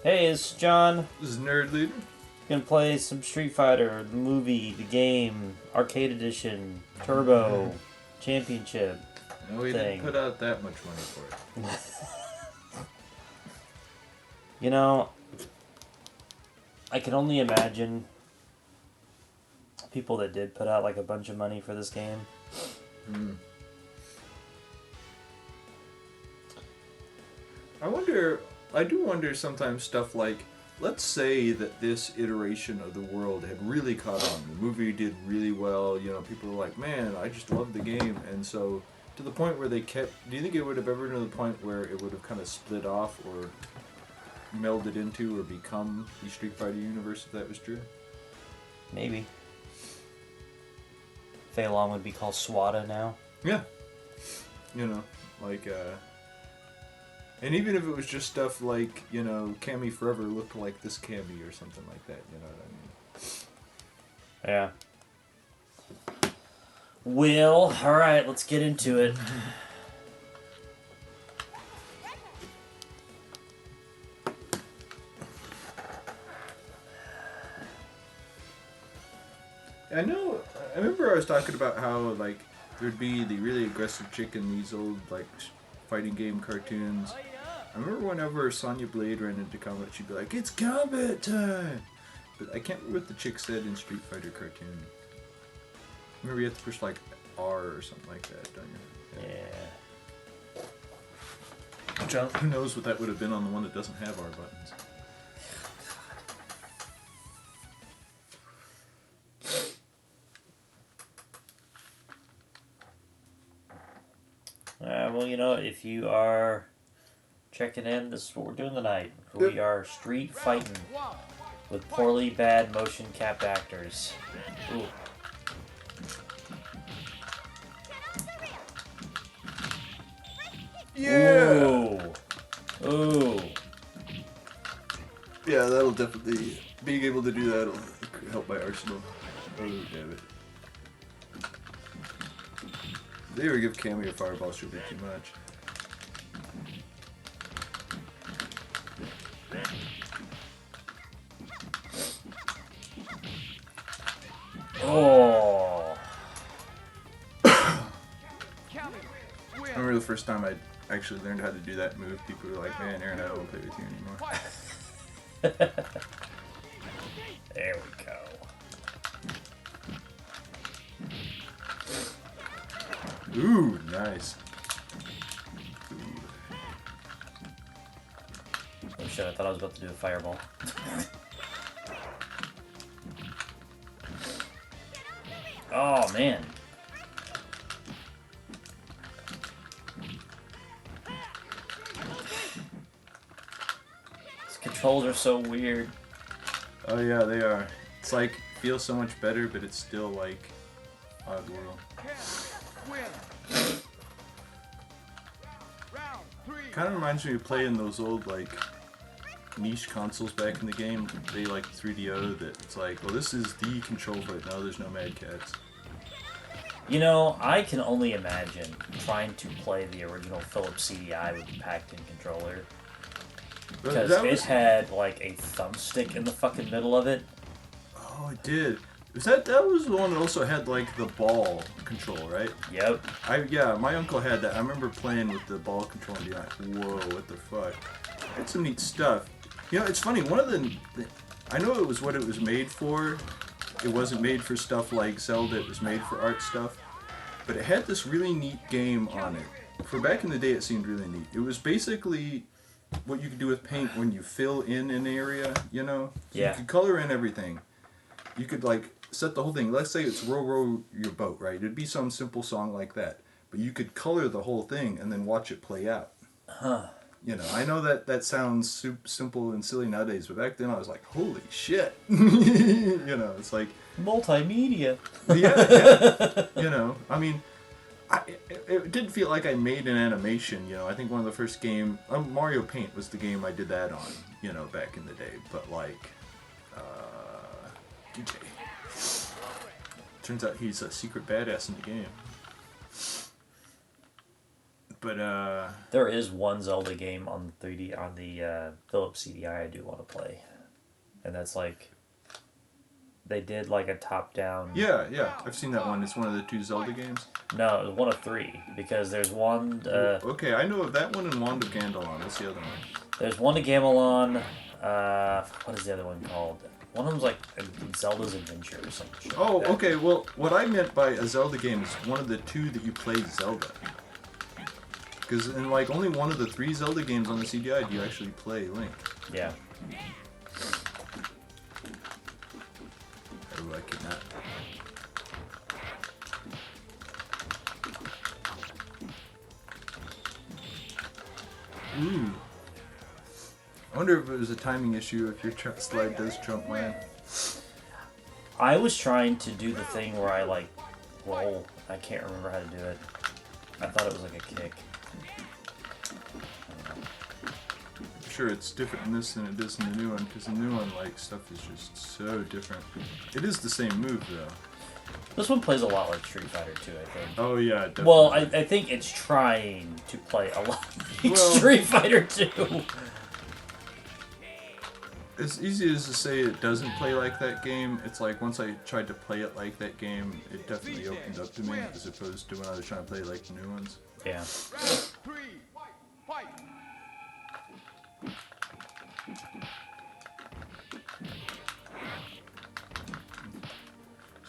Hey, it's John. This is Nerd Leader. Gonna play some Street Fighter, the movie, the game, arcade edition, Turbo, Championship. No, we thing. didn't put out that much money for it. You know, I can only imagine people that did put out like a bunch of money for this game. I do wonder sometimes stuff like, let's say that this iteration of the world had really caught on. The movie did really well, people were like, man, I just love the game. And so, to the point where do you think it would have ever been to the point where it would have kind of split off or melded into or become the Street Fighter universe if that was true? Maybe. Fei Long would be called Swada now. Yeah. And even if it was just stuff like, Cammy Forever looked like this Cammy or something like that, you know what I mean? Yeah. Well, alright, let's get into it. I remember I was talking about how, there'd be the really aggressive chick in these old, fighting game cartoons. I remember whenever Sonya Blade ran into combat, she'd be like, "It's combat time!" But I can't remember what the chick said in Street Fighter cartoon. Remember you have to push, R or something like that, don't you? Yeah. John, who knows what that would have been on the one that doesn't have R buttons. Well, if you are checking in, this is what we're doing tonight. We are street fighting with poorly bad motion cap actors. Ooh. Yeah! Ooh. Yeah, that'll definitely... Being able to do that will help my arsenal. Oh, damn it. They ever give Cammy a fireball, she'll be too much. Oh. I remember the first time I actually learned how to do that move, people were like, "Man, Aaron, I don't want to play with you anymore." There we go. Ooh, nice. Oh shit, I thought I was about to do a fireball. Oh man. These controls are so weird. Oh yeah, they are. It's feels so much better, but it's still Oddworld. Kind of reminds me of playing those old niche consoles back in the game. They 3DO that it's well, this is the control, but no, there's no Mad Cats. I can only imagine trying to play the original Philips CDI with the packed-in controller. Because it had a thumbstick in the fucking middle of it. Oh, it did. That was the one that also had the ball control, right? Yep. Yeah, my uncle had that. I remember playing with the ball control and being like, "Whoa, what the fuck?" It's some neat stuff. It's funny. One of I know it was what it was made for. It wasn't made for stuff like Zelda. It was made for art stuff. But it had this really neat game on it. For back in the day, it seemed really neat. It was basically what you could do with paint when you fill in an area, So yeah. You could color in everything. You could set the whole thing. Let's say it's Row Row Your Boat, right? It'd be some simple song like that. But you could color the whole thing and then watch it play out. Huh. I know that sounds simple and silly nowadays, but back then I was like, holy shit. It's multimedia. Yeah. I mean, it did feel like I made an animation, I think one of the first game, Mario Paint was the game I did that on, back in the day. But DJ. Turns out he's a secret badass in the game. But there is one Zelda game on 3D on the Philips CDI I do want to play, and that's like they did like a top-down. Yeah, I've seen that one. It's one of the 2 Zelda games. No, it was one of 3 because there's one. Okay, I know of that one and Wand of Gamelon. What's the other one? There's one to Gamelon. What is the other one called? One of them's like Zelda's Adventure or some shit. Oh, like that. okay. Well, what I meant by a Zelda game is one of the 2 that you play Zelda. Because in like only one of the 3 Zelda games on the CDI do you actually play Link. Yeah. How do I kidnap? Ooh. I wonder if it was a timing issue if your slide does jump land. I was trying to do the thing where I like roll. I can't remember how to do it. I thought it was like a kick. I'm sure it's different in this than it is in the new one, because the new one, like, stuff is just so different. It is the same move, though. This one plays a lot like Street Fighter 2, I think. Oh, yeah, definitely. Well, I think it's trying to play a lot like Street Fighter 2. As easy as to say it doesn't play like that game, it's like once I tried to play it like that game, it definitely opened up to me, as opposed to when I was trying to play like the new ones. Yeah. So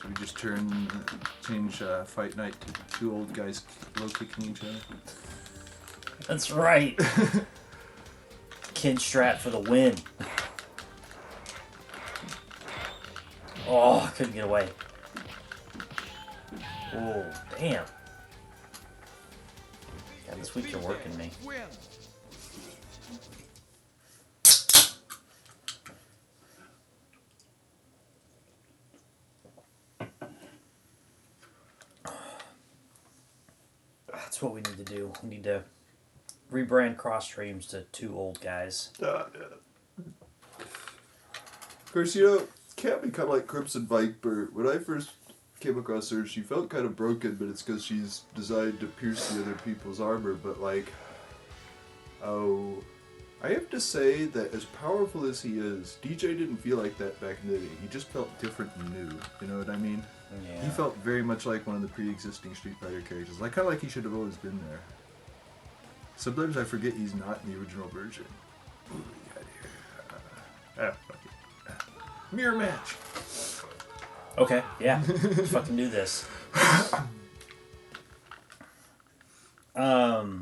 we just change Fight Night to 2 old guys low kicking each other. That's right. Ken Strat for the win. Oh, I couldn't get away. Oh, damn. God, this week you're working me. That's what we need to do. We need to rebrand Cross Streams to 2 old guys. Of course, you know, can't be kind of like Crimson Viper. When I first came across her, she felt kind of broken, but it's because she's designed to pierce the other people's armor. But like, oh, I have to say that as powerful as he is, DJ didn't feel like that back in the day. He just felt different and new. You know what I mean? Yeah. He felt very much like one of the pre-existing Street Fighter characters. Like, kind of like he should have always been there. Sometimes I forget he's not in the original version. What do we got here? Fuck it. Mirror match. Okay, yeah. Let's fucking do this. I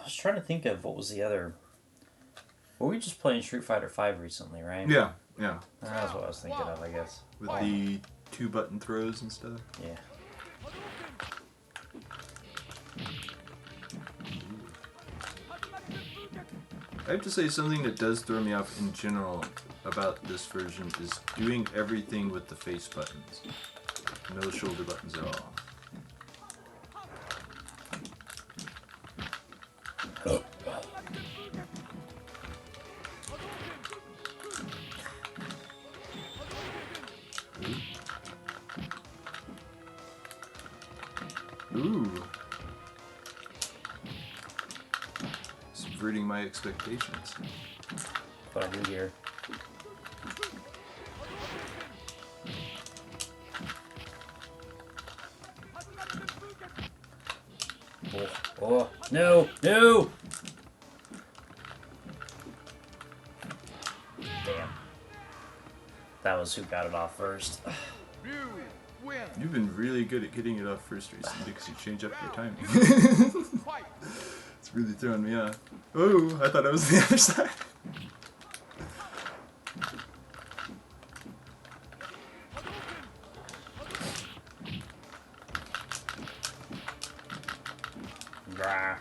was trying to think of what was the other. Were we just playing Street Fighter V recently, right? Yeah. That's what I was thinking of, I guess. With the 2-button throws and stuff. Yeah. I have to say something that does throw me off in general about this version is doing everything with the face buttons. No shoulder buttons at all. Ooh. Subverting my expectations. What I do here. Oh, no, no! Damn. That was who got it off first. You've been really good at getting it off first recently because you change up your timing. It's really throwing me off. Oh, I thought I was the other side. Rah.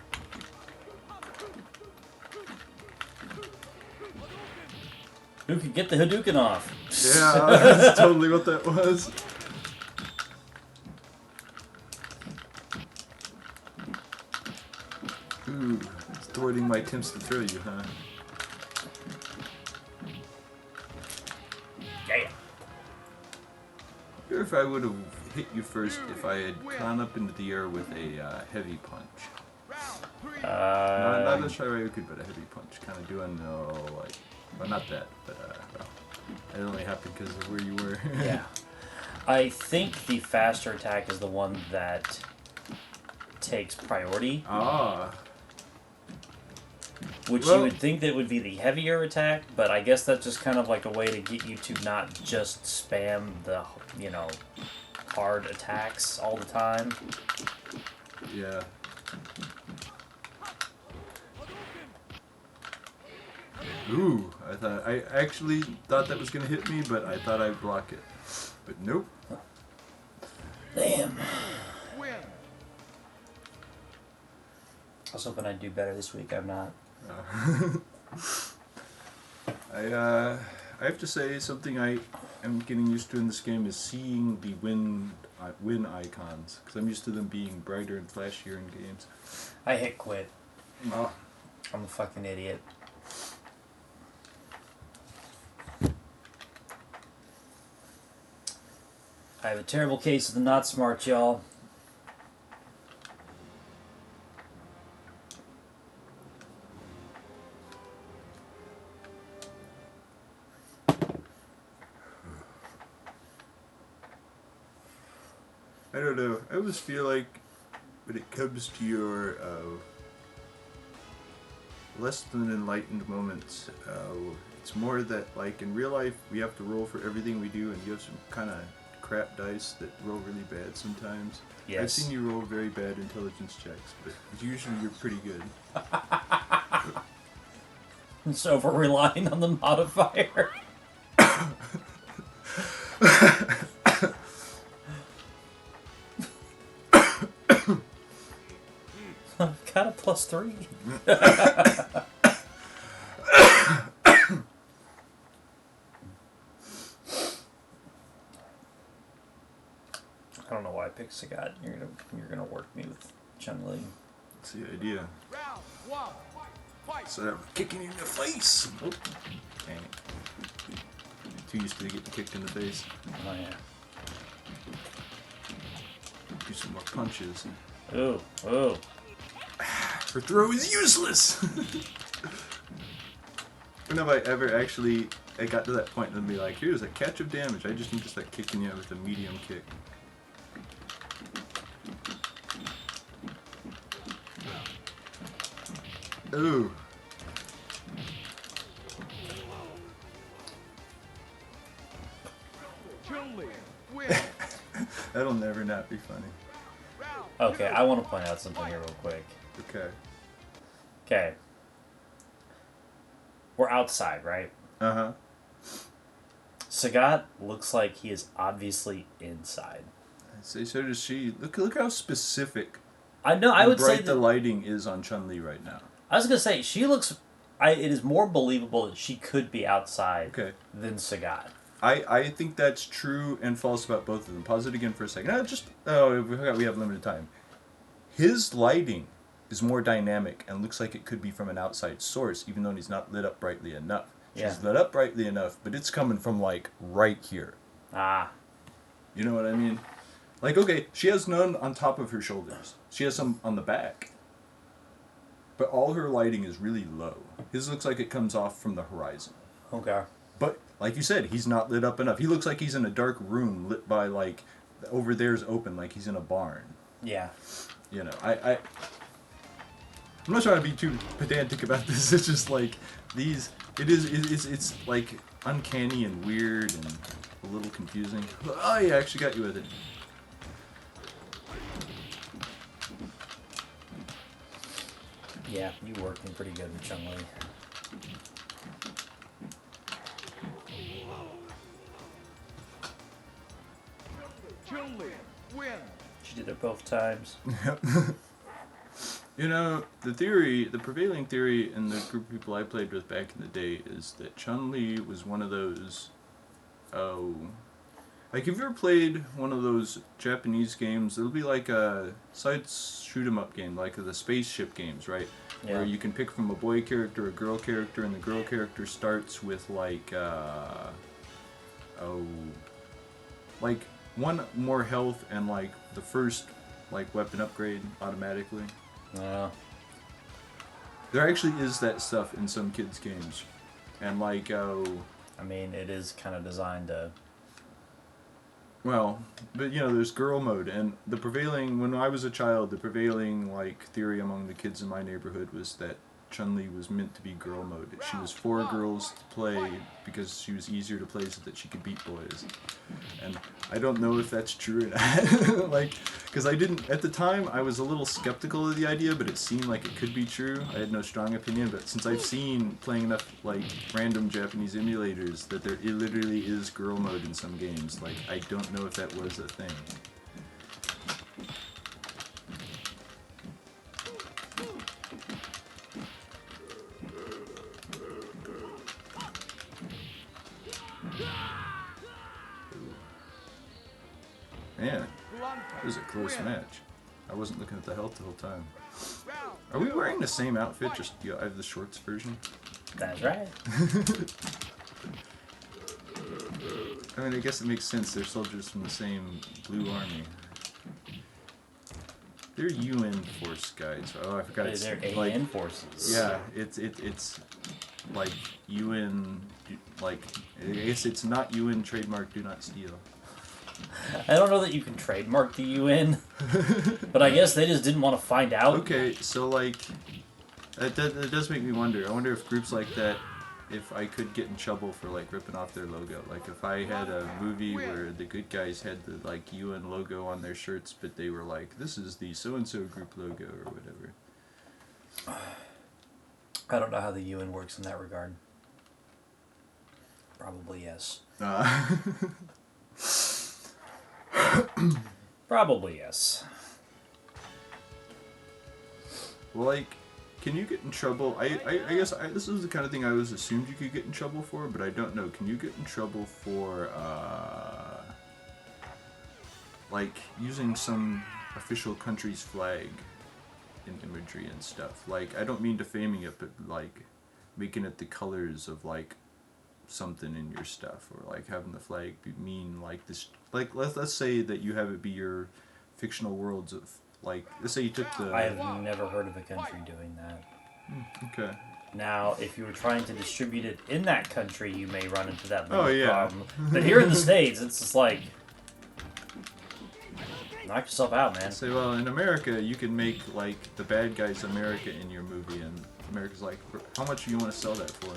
Who could get the Hadouken off? Yeah, that's totally what that was. Ooh, it's thwarting my attempts to throw you, huh? Yeah. I wonder if I would have hit you first if I had gone up into the air with a heavy punch. Not a Shoryuken, but a heavy punch. Kind of doing, like... Well, not that, but, well... It only happened because of where you were. Yeah. I think the faster attack is the one that takes priority. Ah. Which you would think that would be the heavier attack, but I guess that's just kind of like a way to get you to not just spam the, hard attacks all the time. Yeah. Ooh, I actually thought that was gonna hit me, but I thought I'd block it. But nope. Damn. I was hoping I'd do better this week. I'm not. I have to say something I am getting used to in this game is seeing the win icons, because I'm used to them being brighter and flashier in games. I hit quit. Oh. I'm a fucking idiot. I have a terrible case of the not smart, y'all. I don't know. I always feel like when it comes to your less than enlightened moments, it's more that, like, in real life we have to roll for everything we do, and you have some kind of crap dice that roll really bad sometimes. Yes. I've seen you roll very bad intelligence checks, but usually you're pretty good. So we're relying on the modifier. I've got a +3. I don't know why I picked Sagat. You're gonna work me with Chun-Li. That's the idea. So I'm kicking you in the face. Oh, dang it. Too used to getting kicked in the face. Oh yeah. Do some more punches. Ooh, ooh. Her throw is useless. When have I ever actually got to that point and be like, here's a catch of damage. I just need to start kicking you with a medium kick. Ooh. That'll never not be funny. Okay, I want to point out something here real quick. Okay. Okay. We're outside, right? Uh-huh. Sagat looks like he is obviously inside. I'd say so does she. Look how specific I know. I would say bright the lighting is on Chun-Li right now. I was gonna say she looks. It is more believable that she could be outside than Sagat. I think that's true and false about both of them. Pause it again for a second. We have limited time. His lighting is more dynamic and looks like it could be from an outside source, even though he's not lit up brightly enough. She's lit up brightly enough, but it's coming from, like, right here. Ah. You know what I mean? Like, okay, she has none on top of her shoulders. She has some on the back. But all her lighting is really low. His looks like it comes off from the horizon. Okay. But, like you said, he's not lit up enough. He looks like he's in a dark room lit by, like, over there's open, like he's in a barn. Yeah. You know, I'm not trying to be too pedantic about this. It's just like it's like uncanny and weird and a little confusing. Oh, yeah, I actually got you with it. Yeah, you working pretty good with Chun-Li. Chun-Li, win. She did it both times. Yep. You know, the prevailing theory in the group of people I played with back in the day is that Chun-Li was one of those, like, have you ever played one of those Japanese games? It'll be like a side shoot-'em-up game, like the spaceship games, right? Yeah. Where you can pick from a boy character, a girl character, and the girl character starts with, like, one more health and like the first like weapon upgrade automatically. Yeah. There actually is that stuff in some kids' games, and like I mean, it is kind of designed to. well, but you know, there's girl mode, and the prevailing when I was a child, the prevailing like theory among the kids in my neighborhood was that Chun-Li was meant to be girl mode. She was for girls to play because she was easier to play so that she could beat boys. And I don't know if that's true or not. Like, because I didn't, at the time, I was a little skeptical of the idea, but it seemed like it could be true. I had no strong opinion, but since I've seen playing enough, like, random Japanese emulators, that there literally is girl mode in some games, like, I don't know if that was a thing. Man, it was a close match. I wasn't looking at the health the whole time. Are we wearing the same outfit? Just I have the shorts version. That's right. I mean, I guess it makes sense. They're soldiers from the same blue army. They're UN force guys. Oh, I forgot. It's They're like AN forces. yeah, it's like UN. Like I guess it's not UN trademark. Do not steal. I don't know that you can trademark the UN, but I guess they just didn't want to find out. Okay, so like, that does make me wonder. I wonder if groups like that, if I could get in trouble for like ripping off their logo. Like if I had a movie where the good guys had the like UN logo on their shirts, but they were like, this is the so-and-so group logo or whatever. I don't know how the UN works in that regard. Probably yes. Probably yes. Well, like, can you get in trouble? I guess this is the kind of thing I always assumed you could get in trouble for, but I don't know. Can you get in trouble for, like, using some official country's flag in imagery and stuff? Like, I don't mean defaming it, but, like, making it the colors of, like, something in your stuff, or like having the flag mean like this, like let's say that you have it be your fictional worlds of, like, let's say you took the I have never heard of a country doing that. Okay. Now, if you were trying to distribute it in that country, you may run into that Oh, yeah. problem. But here in the States, it's just like, knock yourself out, man. Say, well, in America, you can make like the bad guys America in your movie, and America's like, how much do you want to sell that for?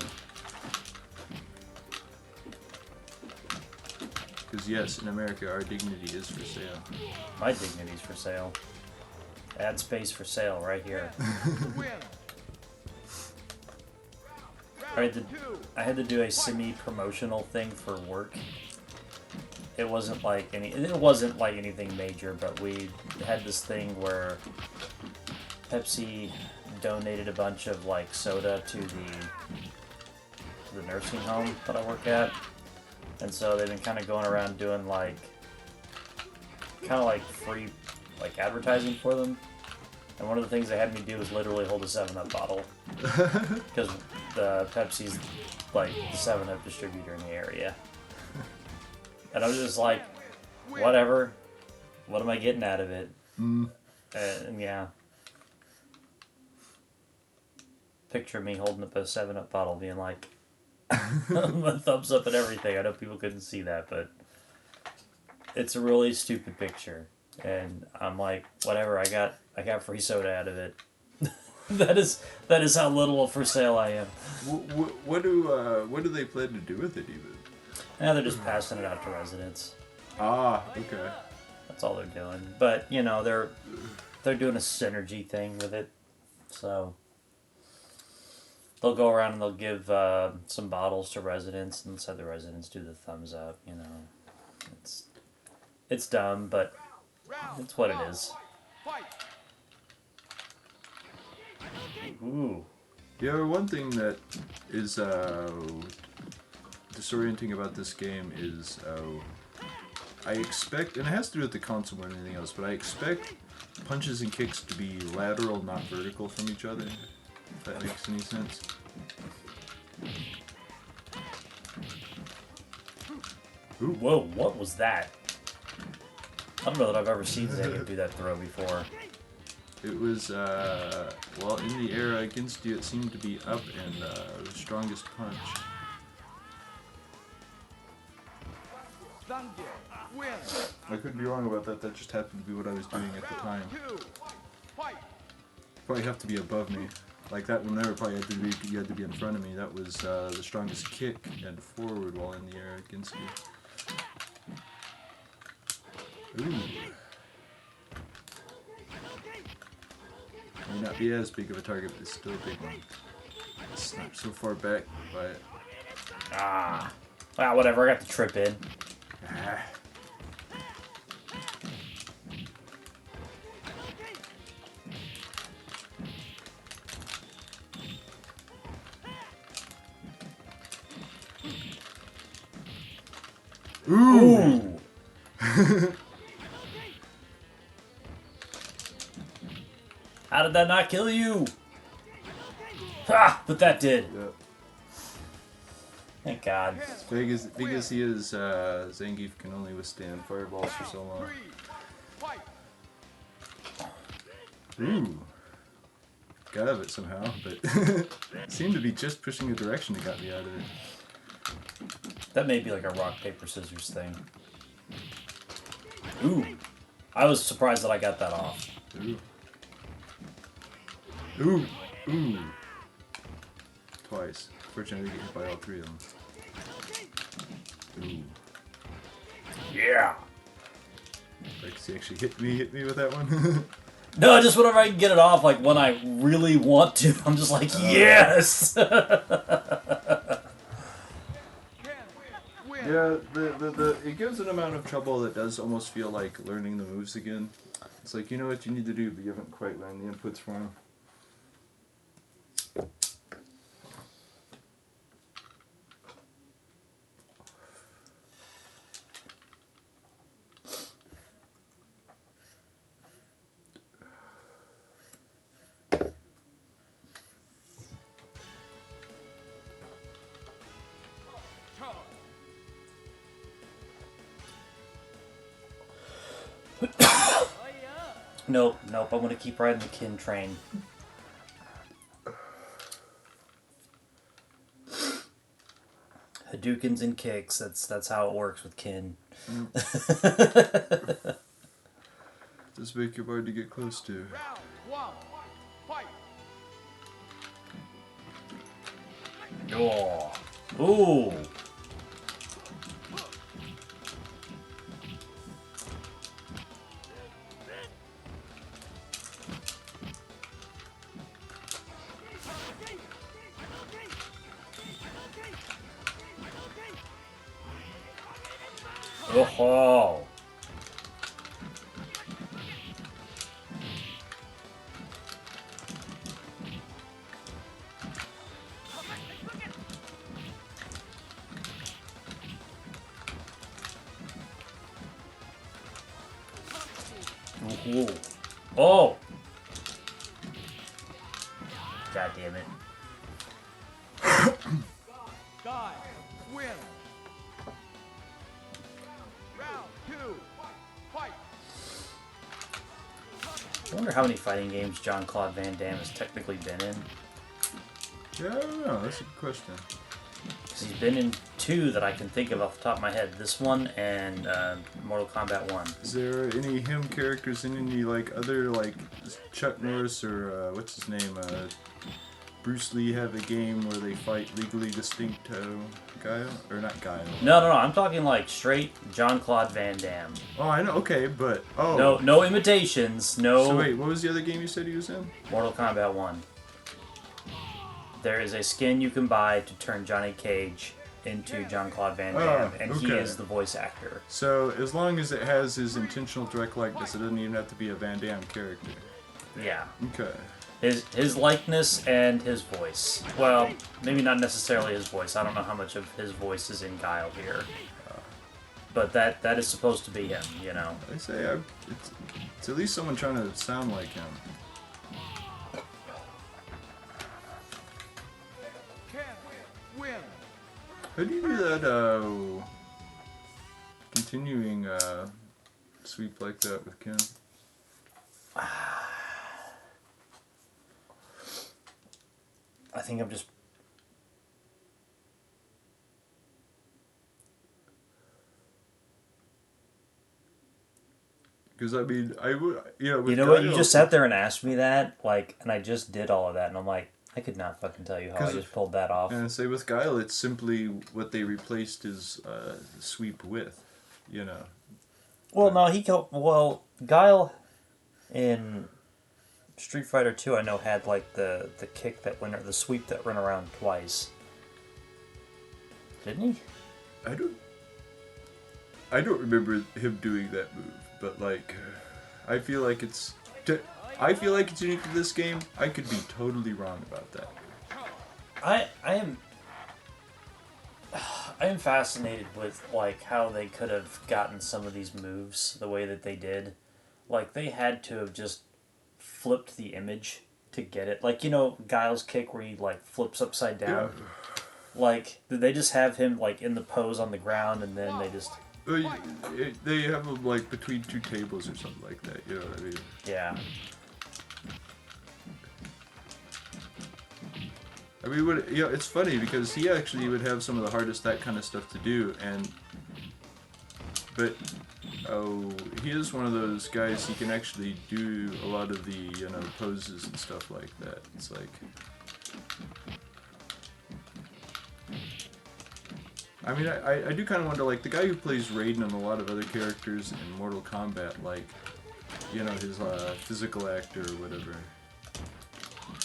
Because yes, in America, our dignity is for sale. My dignity's for sale. Ad space for sale right here. I had to do a semi-promotional thing for work. It wasn't like anything major, but we had this thing where Pepsi donated a bunch of like soda to the nursing home that I work at. And so they've been kind of going around doing like, kind of like free, like advertising for them. And one of the things they had me do was literally hold a 7-Up bottle. Because the Pepsi's like the 7-Up distributor in the area. And I was just like, whatever. What am I getting out of it? And yeah. Picture me holding up a 7-Up bottle being like, a thumbs up and everything. I know people couldn't see that, but it's a really stupid picture, and I'm like, whatever. I got free soda out of it. that is how little for sale I am. What do they plan to do with it even? Now they're just passing it out to residents. Ah, okay. That's all they're doing. But you know they're doing a synergy thing with it, so. They'll go around and they'll give some bottles to residents, and let's have the residents do the thumbs up. You know, it's dumb, but it's what it is. Ooh. Yeah, one thing that is disorienting about this game is I expect, and it has to do with the console more than anything else, but I expect punches and kicks to be lateral, not vertical from each other. If that makes any sense. Ooh, whoa, what was that? don't know that I've ever seen Zangief do that throw before. It was, well, in the era against you, it seemed to be up and the strongest punch. Zangief, win. I could be wrong about that. That just happened to be what I was doing at the time. Round 2, fight. Probably have to be above me. Like that one there, probably had to be, you had to be in front of me. That was the strongest kick and forward while in the air against you. Ooh. May not be as big of a target, but it's still a big one. It's not so far back by it. Ah. Ah, whatever, I got the trip in. Ah. Ooh! How did that not kill you? Ha! But that did. Yep. Thank God. As big as he is, Zangief can only withstand fireballs for so long. 3, fight. Ooh. Got out of it somehow, but seemed to be just pushing the direction that got me out of it. That may be like a rock, paper, scissors thing. Ooh. I was surprised that I got that off. Ooh. Ooh. Ooh. Twice. Fortunately, I didn't get hit by all three of them. Ooh. Yeah! Like, he actually hit me with that one. No, just whenever I can get it off, like when I really want to, I'm just like, yes! Yeah, it gives an amount of trouble that does almost feel like learning the moves again. It's like, you know what you need to do, but you haven't quite learned the inputs for them. Nope, nope, I'm gonna keep riding the Kin train. Hadoukens and kicks, that's how it works with Kin. Does make it hard to get close to. Round 1, fight. Oh. Ooh. Oh. Ooh. Oh. God damn it. Guy, win. Round 2, fight. I wonder how many fighting games Jean-Claude Van Damme has technically been in. Yeah, I don't know. That's a good question. Because he's been in 2 that I can think of off the top of my head. This one and Mortal Kombat 1. Is there any him characters in any like other like Chuck Norris or what's his name? Bruce Lee have a game where they fight legally distinct Guile or not Guile? No, I'm talking like straight Jean-Claude Van Damme. Oh, I know. Okay, but oh. No imitations. No. So wait, what was the other game you said he was in? Mortal Kombat 1. There is a skin you can buy to turn Johnny Cage into Jean-Claude Van Damme, and he okay. is the voice actor. So as long as it has his intentional direct likeness, it doesn't even have to be a Van Damme character. Yeah. Okay. His likeness and his voice. Well, maybe not necessarily his voice. I don't know how much of his voice is in Guile here. But that is supposed to be him, you know. I say it's at least someone trying to sound like him. Win. How do you do that, continuing sweep like that with Ken? I think I'm just. Because I mean, I would, with You know what? You Guile- just sat there and asked me that, like, and I just did all of that, and I'm like, I could not fucking tell you how I 'Cause- just pulled that off. And say with Guile, it's simply what they replaced his sweep with, Well, no, Guile in Street Fighter 2, I know had like the kick that went or the sweep that went around twice. Didn't he? I don't remember him doing that move, but like, I feel like it's unique to this game. I could be totally wrong about that. I am fascinated with like how they could have gotten some of these moves the way that they did. Like they had to have just flipped the image to get it. Like Guile's kick where he like flips upside down. Yeah. Like did they just have him like in the pose on the ground and then they just They have him like between two tables or something like that. You know what I mean? yeah. I mean, it's funny because he actually would have some of the hardest that kind of stuff to do, but he is one of those guys. He can actually do a lot of the poses and stuff like that. It's like, I mean, I do kind of wonder, like the guy who plays Raiden and a lot of other characters in Mortal Kombat, like his physical actor or whatever.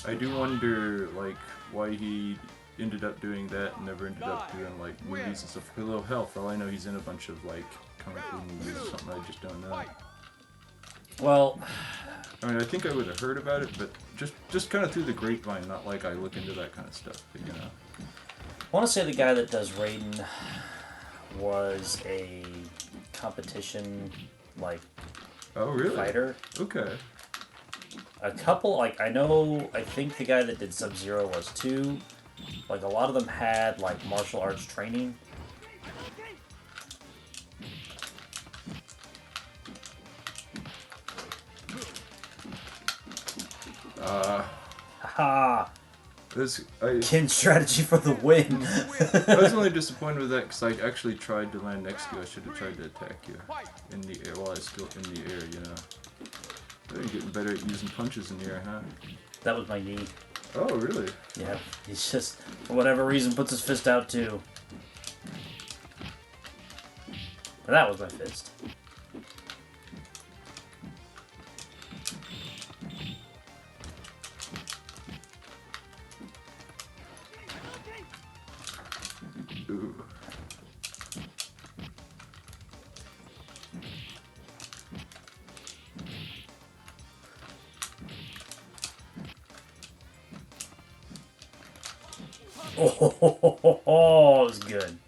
I do wonder, like, why he ended up doing that and never ended up doing, like, movies and stuff. Hello, hell, for all I know, he's in a bunch of, like, kung fu movies or something. I just don't know. Well, I mean, I think I would have heard about it, but just kind of through the grapevine, not like I look into that kind of stuff, but, I want to say the guy that does Raiden was a competition, like, Oh, really? fighter. Okay. A couple, like, I think the guy that did Sub-Zero was too. Like, a lot of them had, like, martial arts training. Haha! Kin strategy for the win! I was only disappointed with that because I actually tried to land next to you. I should have tried to attack you in the air while I was still in the air, You're getting better at using punches in the air, huh? That was my knee. Oh, really? Yeah, he's just, for whatever reason, puts his fist out too. And that was my fist. Ooh. Oh, it was good.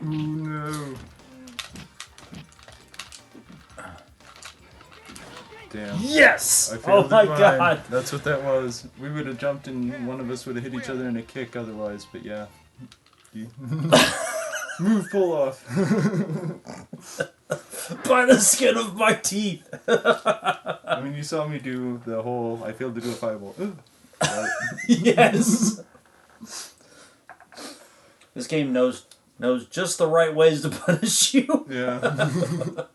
Ooh, no. Damn. Yes! I Oh failed my at mine. god! That's what that was. We would have jumped and one of us would have hit each other in a kick otherwise, but yeah. Move, pull off. By the skin of my teeth! I mean, you saw me do the whole, I failed to do a fireball. Yes! This game knows just the right ways to punish you. Yeah.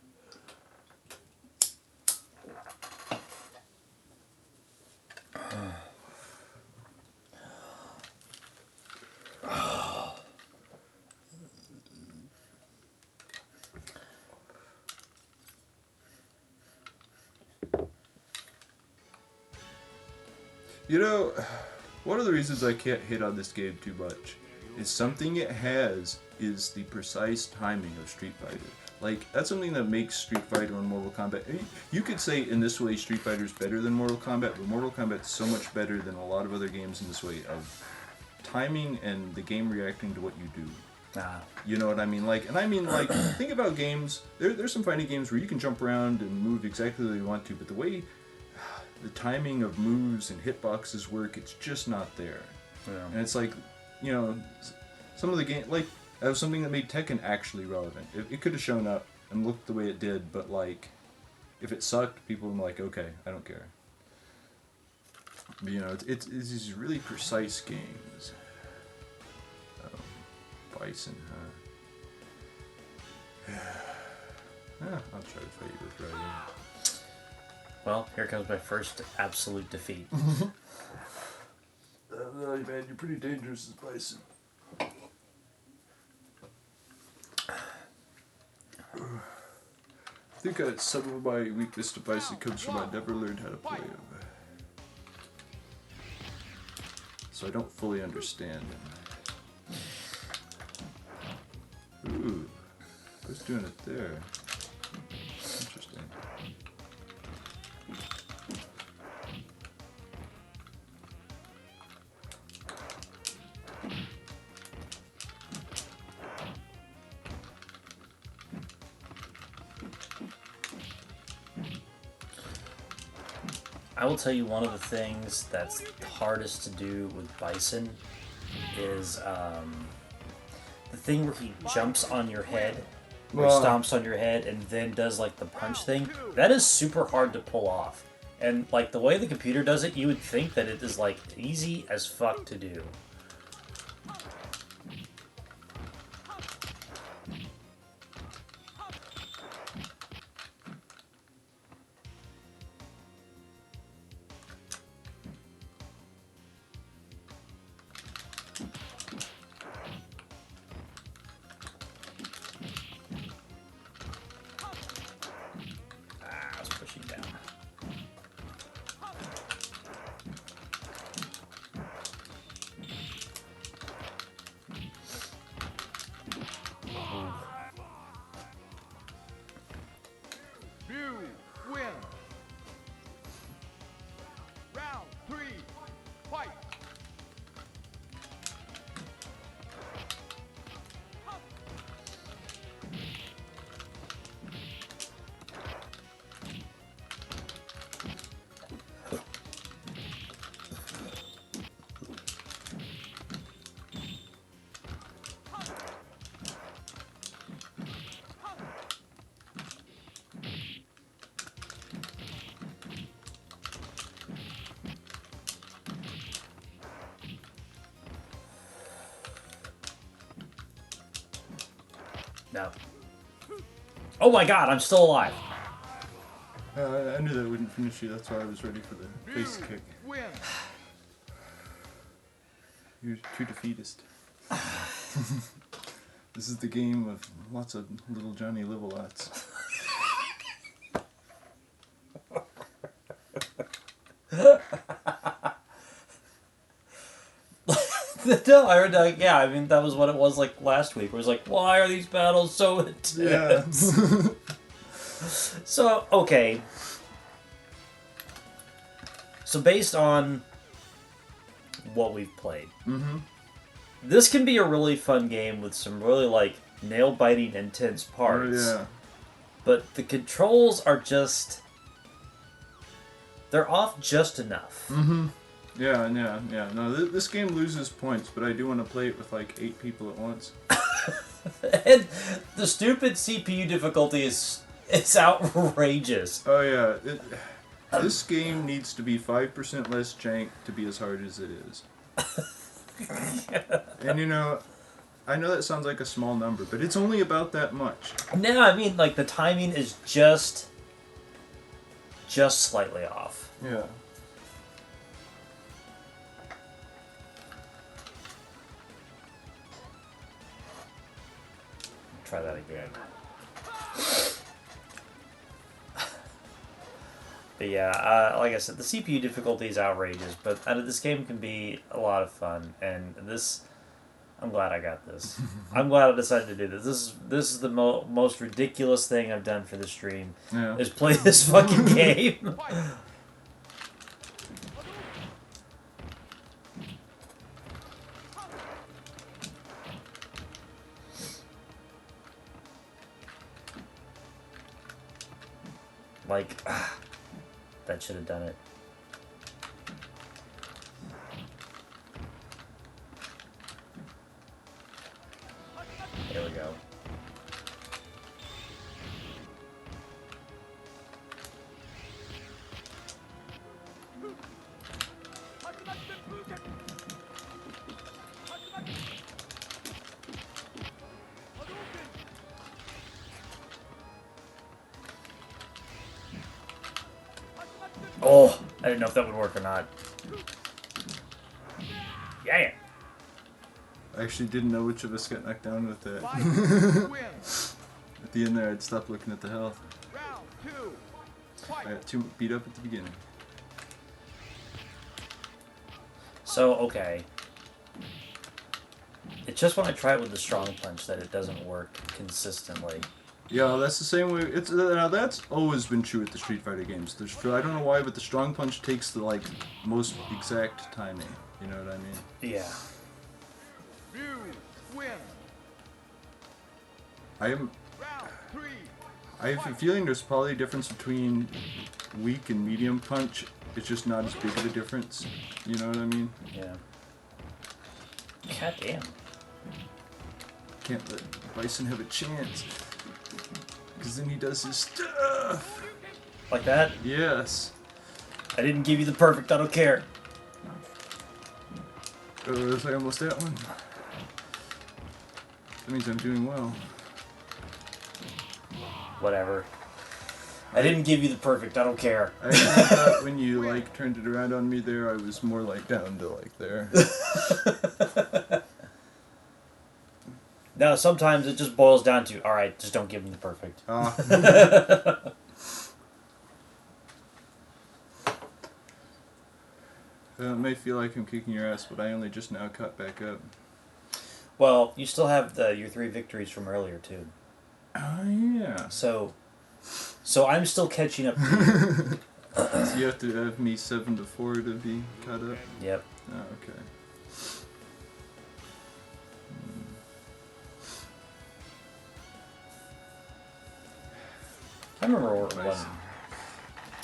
One of the reasons I can't hit on this game too much is something it has is the precise timing of Street Fighter. Like, that's something that makes Street Fighter and Mortal Kombat... You could say in this way Street Fighter is better than Mortal Kombat, but Mortal Kombat is so much better than a lot of other games in this way of timing and the game reacting to what you do. You know what I mean? Like, and I mean, like, think about games. There's some fighting games where you can jump around and move exactly the way you want to, but the way the timing of moves and hitboxes work, it's just not there. Yeah. And it's like, some of the game, like, that was something that made Tekken actually relevant. It could have shown up and looked the way it did, but, like, if it sucked, people were like, okay, I don't care. But, you know, it's these really precise games. Bison, huh? I'll try to fight you with Raiden. Well, here comes my first absolute defeat. Man, you're pretty dangerous as Bison. I think some of my weakness to Bison comes from I never learned how to play him. So I don't fully understand him. Ooh, I was doing it there. Interesting. I will tell you one of the things that's hardest to do with Bison is the thing where he jumps on your head, or stomps on your head, and then does like the punch thing. That is super hard to pull off. And like the way the computer does it, you would think that it is like easy as fuck to do. I was pushing down. You win. Round 3, fight. No. Oh my god, I'm still alive. I knew that wouldn't finish you, that's why I was ready for the face kick. Win. You're too defeatist. This is the game of lots of little Johnny Live-A-Lots. No, I heard. Yeah, I mean that was what it was like last week. Where it was like, why are these battles so intense? Yeah. So okay. So based on what we've played, this can be a really fun game with some really like nail-biting, intense parts. Oh, yeah. But the controls are just—they're off just enough. Yeah. No, this game loses points, but I do want to play it with like 8 people at once. And the stupid CPU difficulty is outrageous. Oh yeah, this game needs to be 5% less jank to be as hard as it is. And you know, I know that sounds like a small number, but it's only about that much. No, I mean like the timing is just slightly off. Yeah. Try that again. But yeah, like I said, the CPU difficulty is outrageous, but this game can be a lot of fun, and this, I'm glad I got this. I'm glad I decided to do this. This is the most ridiculous thing I've done for the stream, Yeah. is play this fucking game. Like, that should have done it. Oh, I didn't know if that would work or not. Yeah. I actually didn't know which of us got knocked down with that. Fight. Win. At the end there, I'd stop looking at the health. Round 2. I Fight. got 2 beat up at the beginning. So, okay. It's just when I try it with the strong punch that it doesn't work consistently. Yeah, that's the same way. It's now that's always been true with the Street Fighter games. I don't know why, but the strong punch takes the like most exact timing. You know what I mean? Yeah. Ryu win. Round Round 3. I have a feeling there's probably a difference between weak and medium punch. It's just not as big of a difference. You know what I mean? Yeah. God damn. Can't let Bison have a chance. Because then he does his stuff. Like that? Yes. I didn't give you the perfect, I don't care. Oh, I almost that one. That means I'm doing well. Whatever. I didn't give you the perfect, I don't care. I thought when you like turned it around on me there, I was more like down to like there. No, sometimes it just boils down to, alright, just don't give me the perfect. It may feel like I'm kicking your ass, but I only just now caught back up. Well, you still have your 3 victories from earlier, too. Oh, yeah. So I'm still catching up to you. So you have to have me 7-4 to be caught up? Yep. Oh, okay. I remember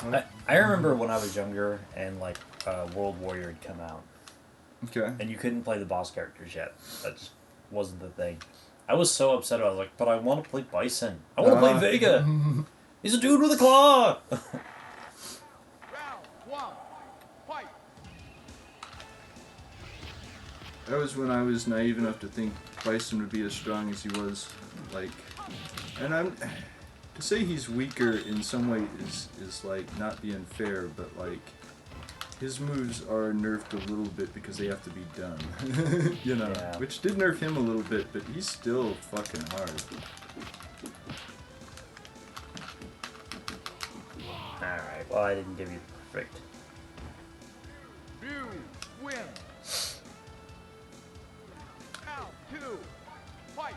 Nice. I remember when I was younger and like World Warrior had come out, Okay. and you couldn't play the boss characters yet. That just wasn't the thing. I was so upset. I was like, but I want to play Bison. I want to play Vega. He's a dude with a claw. Round 1. Fight. That was when I was naive enough to think Bison would be as strong as he was. Like, and to say he's weaker in some way is like not being fair, but like his moves are nerfed a little bit because they have to be done. You know, Yeah. which did nerf him a little bit, but he's still fucking hard. Alright, well, I didn't give you the perfect. Ryu win. Round 2. Fight.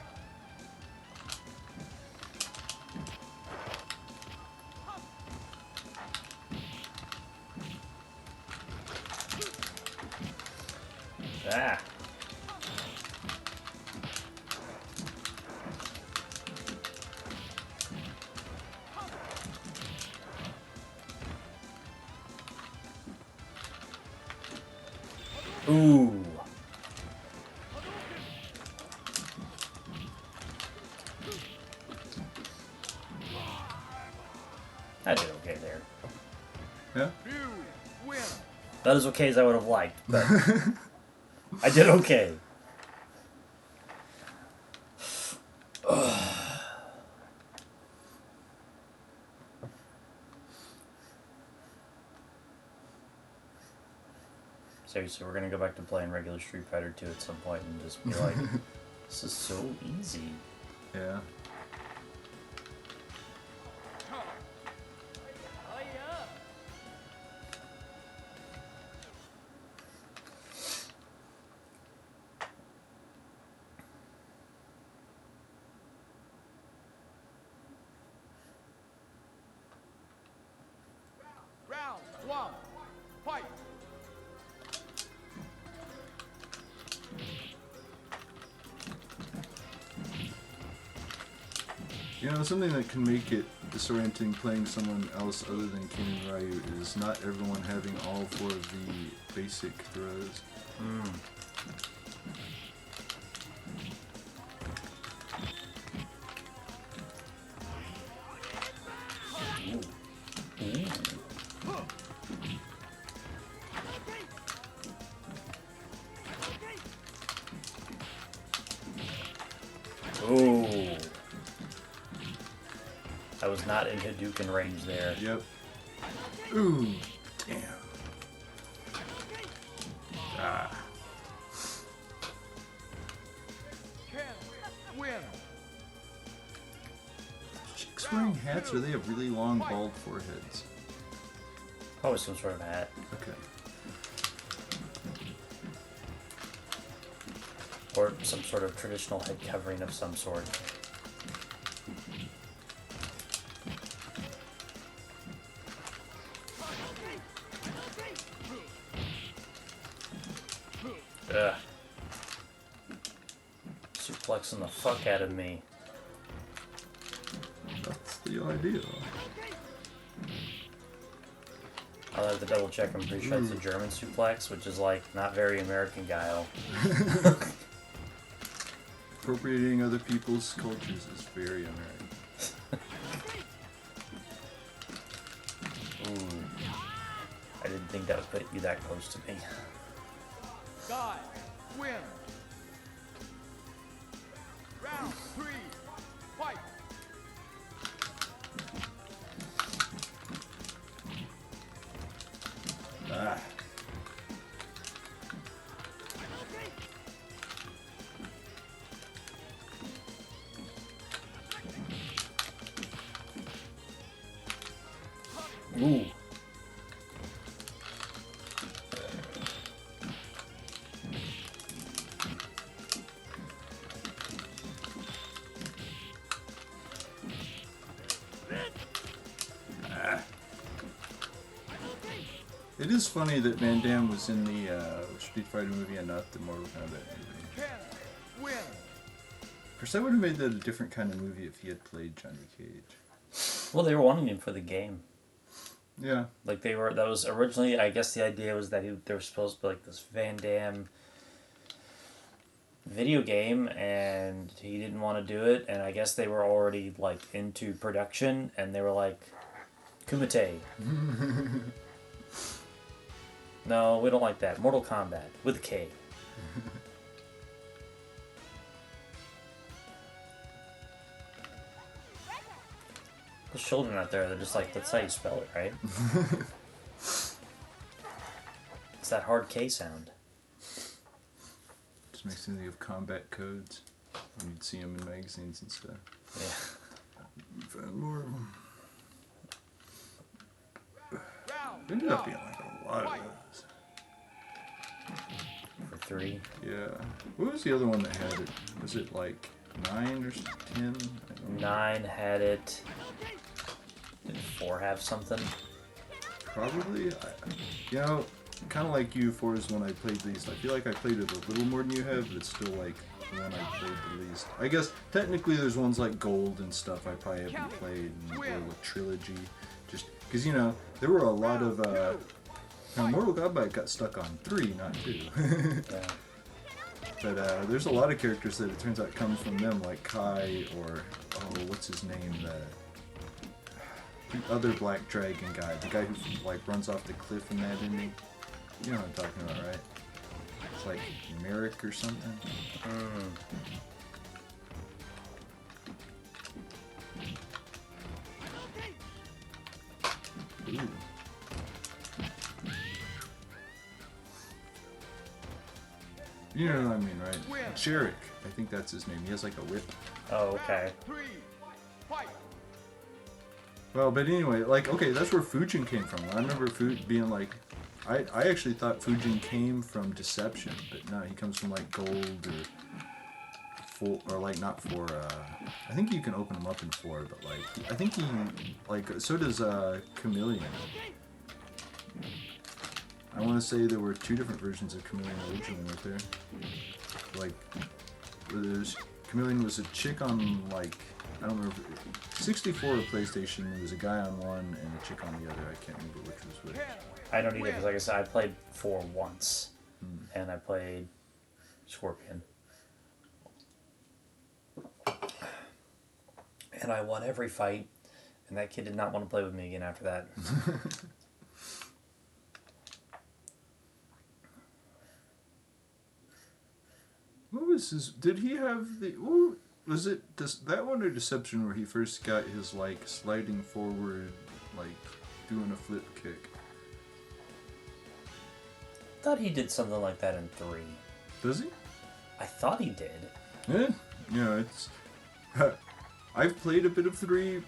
Ah. Ooh. I did okay there. Yeah. Ryu win. Not as okay as I would have liked, but I did okay. Seriously, we're gonna go back to playing regular Street Fighter 2 at some point and just be like, this is so easy. Yeah. Round 1. Fight. You know, something that can make it disorienting playing someone else other than King and Ryu is not everyone having all 4 of the basic throws. Ooh. I was not in Hadouken range there. Yep. Ooh, Damn. Ah. Ken, win. Chicks wearing hats, or they have really long, bald foreheads? Probably some sort of hat. Okay. Or some sort of traditional head covering of some sort. Ugh. Suplexing the fuck out of me. That's the idea. I'll have to double check. I'm pretty sure it's a German suplex, which is like not very American guile. Appropriating other people's cultures is very American. Ooh. I didn't think that would put you that close to me. Guy, win. Round 3, fight. Ah. Ooh. It is funny that Van Damme was in the Street Fighter movie and not the Mortal Kombat movie. Ken, win. Of course, I would have made that a different kind of movie if he had played Johnny Cage. Well, they were wanting him for the game. Yeah. Like they were. That was originally. I guess the idea was that they were supposed to be like this Van Damme video game, and he didn't want to do it. And I guess they were already like into production, and they were like, Kumite. No, we don't like that. Mortal Kombat with a K. There's children out there that are just like, that's how you spell it, right? It's that hard K sound. Just makes me think of combat codes. You'd see them in magazines and stuff. Yeah. Found more of them. Round There ended up 1, being like a lot of those. For 3. Yeah. What was the other one that had it? Was it like 9 or 10? I don't know. 9 had it. Did 4 have something? Probably. You know, kind of like you, 4 is when I played these. I feel like I played it a little more than you have, but it's still like the one I played the least. I guess technically there's ones like Gold and stuff I probably haven't played, and or the Trilogy. Just because, you know, there were a lot of. Now, Mortal Kombat got stuck on 3, not 2. Yeah. But there's a lot of characters that it turns out come from them, like Kai or, oh, what's his name? The other Black Dragon guy. The guy who, like, runs off the cliff in that ending. You know what I'm talking about, right? It's like Merrick or something. Ooh. You know what I mean, right? Jarek. I think that's his name. He has like a whip. Oh, okay. round 3, fight. Well, but anyway, like, okay, that's where Fujin came from. I remember being like, I actually thought Fujin came from Deception, but no, he comes from like Gold or like not 4. I think you can open them up in 4, but like, I think he, like, so does Chameleon. I want to say there were 2 different versions of Chameleon originally, weren't there? Like, there's Chameleon was a chick on, like, I don't remember, 64 or PlayStation, there was a guy on one and a chick on the other. I can't remember which was which. I don't either, because like I said, I played 4 once. And I played Scorpion. And I won every fight, and that kid did not want to play with me again after that. What was his? Did he have the? Ooh, was it that one or Deception where he first got his like sliding forward, like doing a flip kick? thought he did something like that in 3. Does he? I thought he did. Yeah. Yeah, it's... I've played a bit of 3,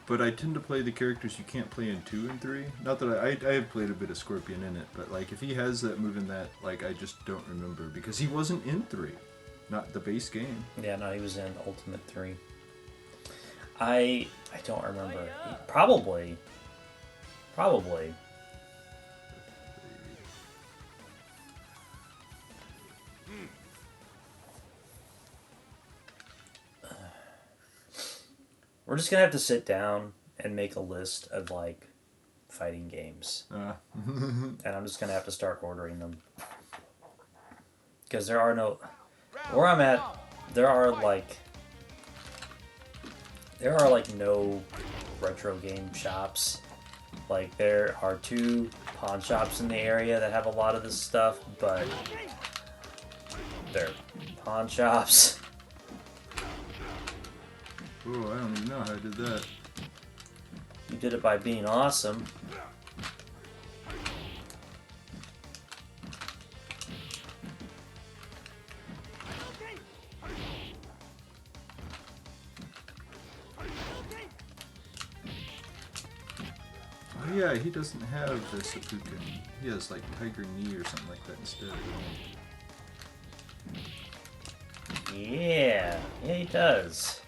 but I tend to play the characters you can't play in 2 and 3. Not that I have played a bit of Scorpion in it, but like if he has that move in that, like I just don't remember because he wasn't in 3, not the base game. Yeah, no, he was in Ultimate 3. I don't remember. Probably. We're just gonna have to sit down and make a list of like fighting games, and I'm just gonna have to start ordering them because there are no. Where I'm at, there are like no retro game shops. Like there are 2 pawn shops in the area that have a lot of this stuff, but they're pawn shops. Oh, I don't even know how I did that. You did it by being awesome. Oh yeah, he doesn't have the Seppuku. He has like Tiger Knee or something like that instead. Yeah, he does.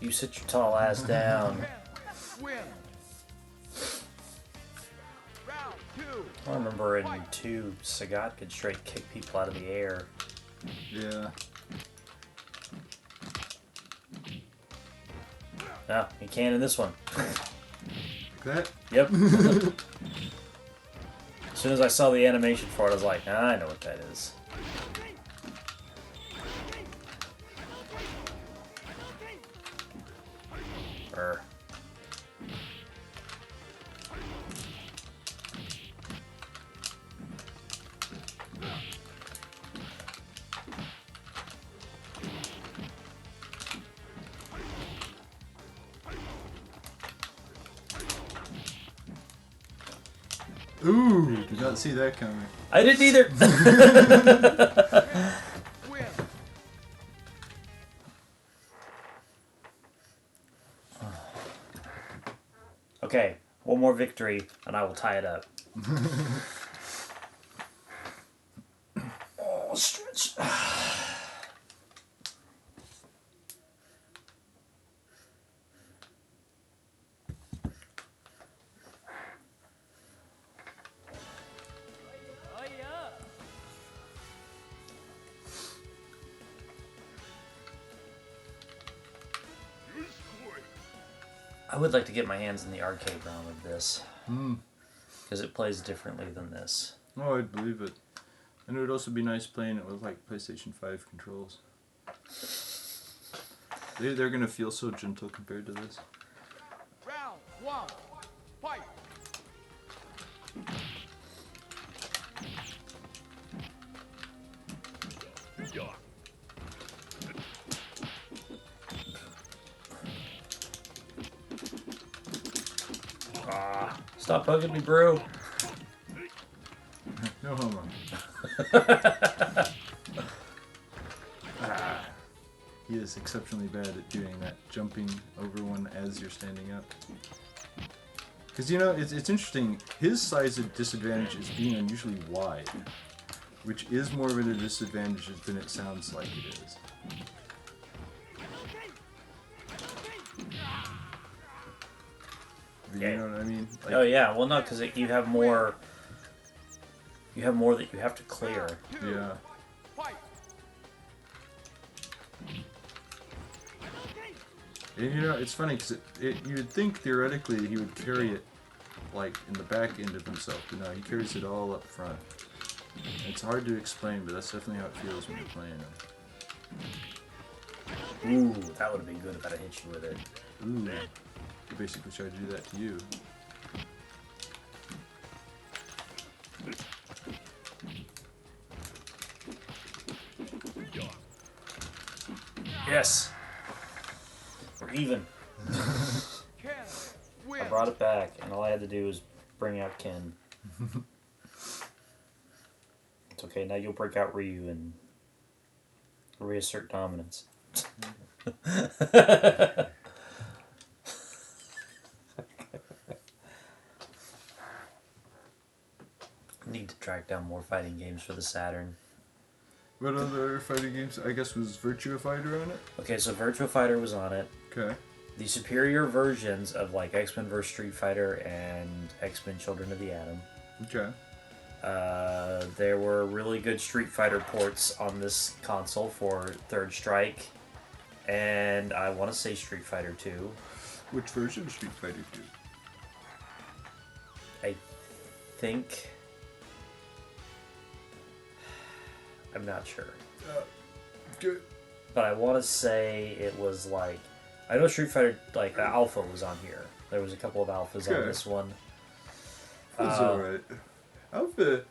You sit your tall ass down. Win. Round 2. I remember in 2, Sagat could straight kick people out of the air. Yeah. No, he can in this one. Like that? Yep. As soon as I saw the animation for it, I was like, I know what that is. Brr. Ooh, did not see that coming. I didn't either. Win. Okay, one more victory, and I will tie it up. Oh, stretch. I would like to get my hands in the arcade ROM of this. Because it plays differently than this. Oh, I'd believe it. And it would also be nice playing it with like PlayStation 5 controls. They're gonna feel so gentle compared to this. Round 1. Fight. Stop bugging me, bro. No homo. He is exceptionally bad at doing that, jumping over one as you're standing up. Because, you know, it's interesting, his size of disadvantage is being unusually wide, which is more of a disadvantage than it sounds like it is. You know what I mean? Like, Oh yeah, well no, because you have more. You have more that you have to clear. yeah. Fight. And you know, it's funny because you would think theoretically he would carry it like in the back end of himself, but no, he carries it all up front. It's hard to explain, but that's definitely how it feels when you're playing him. Ooh, that would have been good if I'd have hit you with it. Ooh, he basically tried to do that to you. Yes. We're even. Ken I wins. brought it back, and all I had to do was bring out Ken. It's okay, now you'll break out Ryu and reassert dominance. Need to track down more fighting games for the Saturn. What other fighting games? I guess was Virtua Fighter on it? Okay, so Virtua Fighter was on it. Okay. The superior versions of like X-Men vs. Street Fighter and X-Men Children of the Atom. Okay. There were really good Street Fighter ports on this console for Third Strike, and I want to say Street Fighter 2. Which version of Street Fighter 2? I think... I'm not sure. Good. But I want to say it was like... I know Street Fighter, like, Alpha was on here. There was a couple of Alphas on Okay. this one. It's alright. Alpha,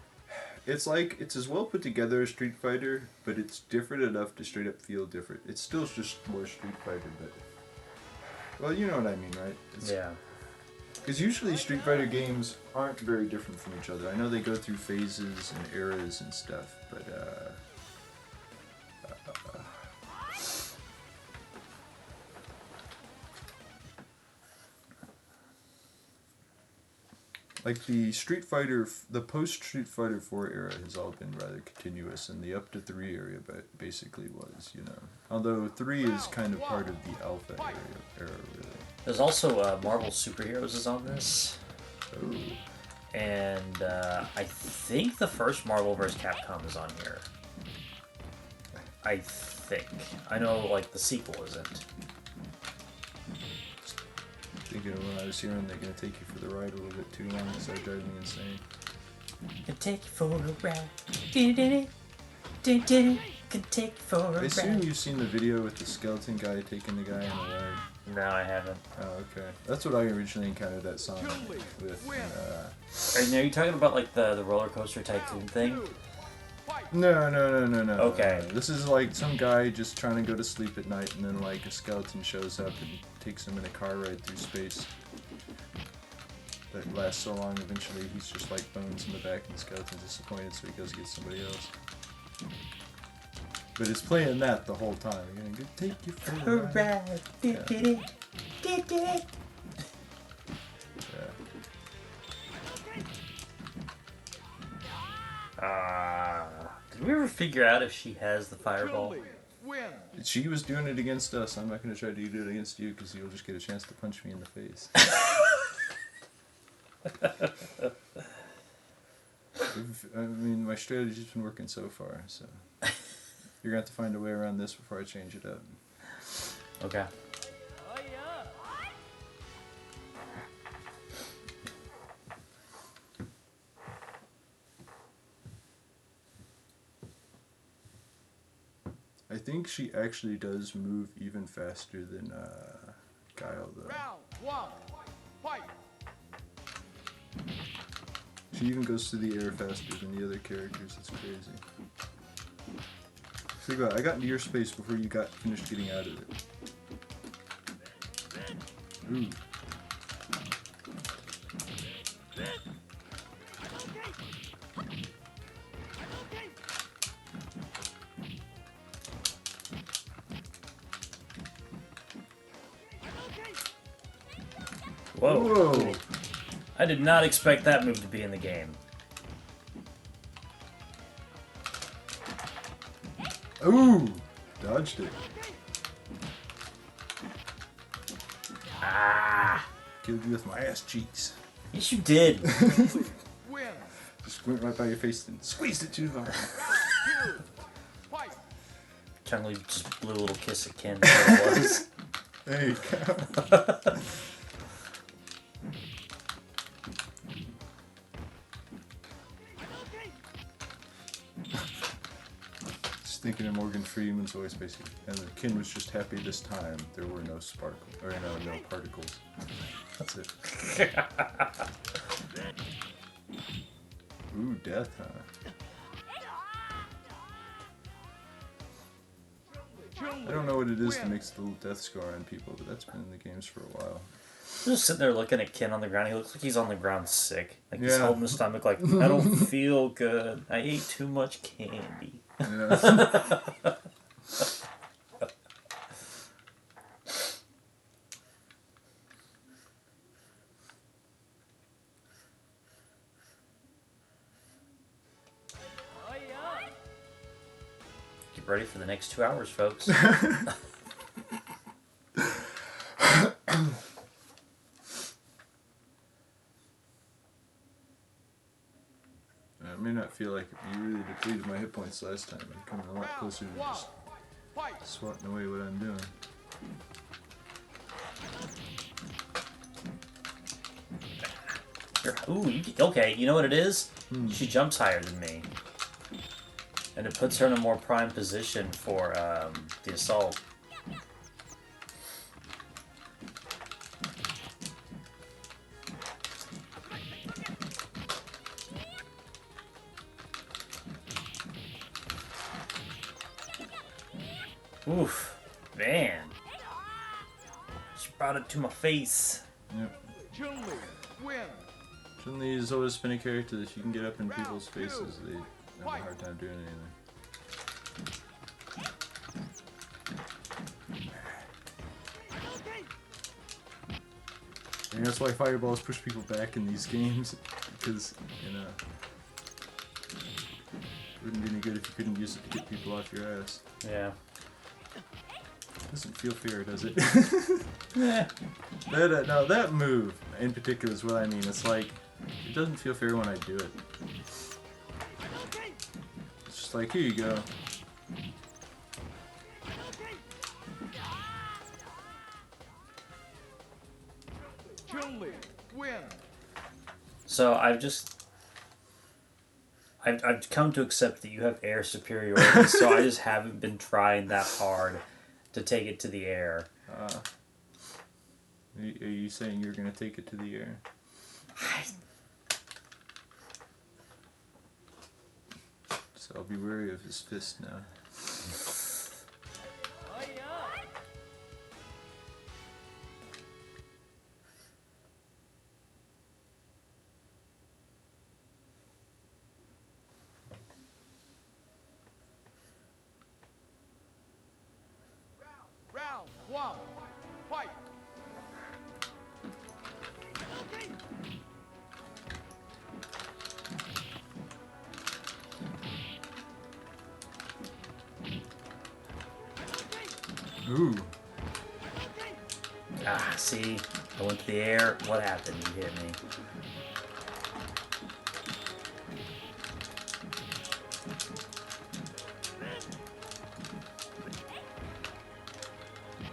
it's like, it's as well put together as Street Fighter, but it's different enough to straight up feel different. It's still just more Street Fighter, but... Well, you know what I mean, right? Yeah. Because usually Street Fighter games aren't very different from each other. I know they go through phases and eras and stuff, but like the Street Fighter, the post Street Fighter 4 era has all been rather continuous, and the up to 3 area basically was, you know. Although 3 is kind of part of the Alpha era really. There's also Marvel Superheroes is on this. Oh. And I think the first Marvel vs. Capcom is on here. I think. I know, like, the sequel isn't. Thinking of when I was here, and they're gonna take you for the ride a little bit too long, and start driving me insane. Can take you for a ride. Can take you for a I assume ride. you've seen the video with the skeleton guy taking the guy on a ride. No, I haven't. Oh, okay. That's what I originally encountered that song with. Are you talking about, like, the roller coaster tycoon thing? No. Okay. This is like some guy just trying to go to sleep at night, and then like a skeleton shows up and takes him in a car ride through space. That lasts so long, eventually he's just like bones in the back, and the skeleton's disappointed, so he goes to get somebody else. But it's playing that the whole time. You're gonna take you for a ride. Yeah. Did we ever figure out if she has the fireball? Wins. She was doing it against us. I'm not going to try to do it against you because you'll just get a chance to punch me in the face. I mean, my strategy's been working so far, so you're going to have to find a way around this before I change it up. Okay. I think she actually does move even faster than Guile, though. Round one. Fight. She even goes through the air faster than the other characters. It's crazy. So I got into your space before you got finished getting out of it. Ooh. Whoa. Whoa. I did not expect that move to be in the game. Ooh! Dodged it. Ah! Killed you with my ass cheeks. Yes, you did. Wins. Just went right by your face and squeezed it too hard. Fight. Chun-Li just blew a little kiss at Ken. There it was. There you go. Just thinking of Morgan Freeman's voice, basically. And the Ken was just happy this time there were no sparkles, or no particles. That's it. Ooh, death, huh? I don't know what it is that makes the little death scar on people, but that's been in the games for a while. Just sitting there looking at Ken on the ground. He looks like he's on the ground sick. Like he's Yeah. holding his stomach like, I don't feel good. I ate too much candy. Yeah. Get ready for the next 2 hours, folks. I may not feel like it, but you really depleted my hit points last time. I'm coming a lot closer to just Fight. swatting away what I'm doing. Ooh, okay, you know what it is? She jumps higher than me. And it puts her in a more prime position for the assault. Oof. Man. She brought it to my face. Yep. Chun-Li, win. Chun-Li is always been a character that if you can get up in people's faces, they have a hard time doing anything. And that's why fireballs push people back in these games, because, you know, it wouldn't be any good if you couldn't use it to get people off your ass. Yeah. Doesn't feel fair, does it? Yeah. Now that move in particular is what I mean. It's like, it doesn't feel fair when I do it. It's just like, here you go. Chun-Li, win. So I've come to accept that you have air superiority, so I just haven't been trying that hard to take it to the air. Are you saying you're gonna take it to the air? So I'll be wary of his fist now. Round one. Fight. Ooh. Ah, see? I went to the air. What happened? You hit me.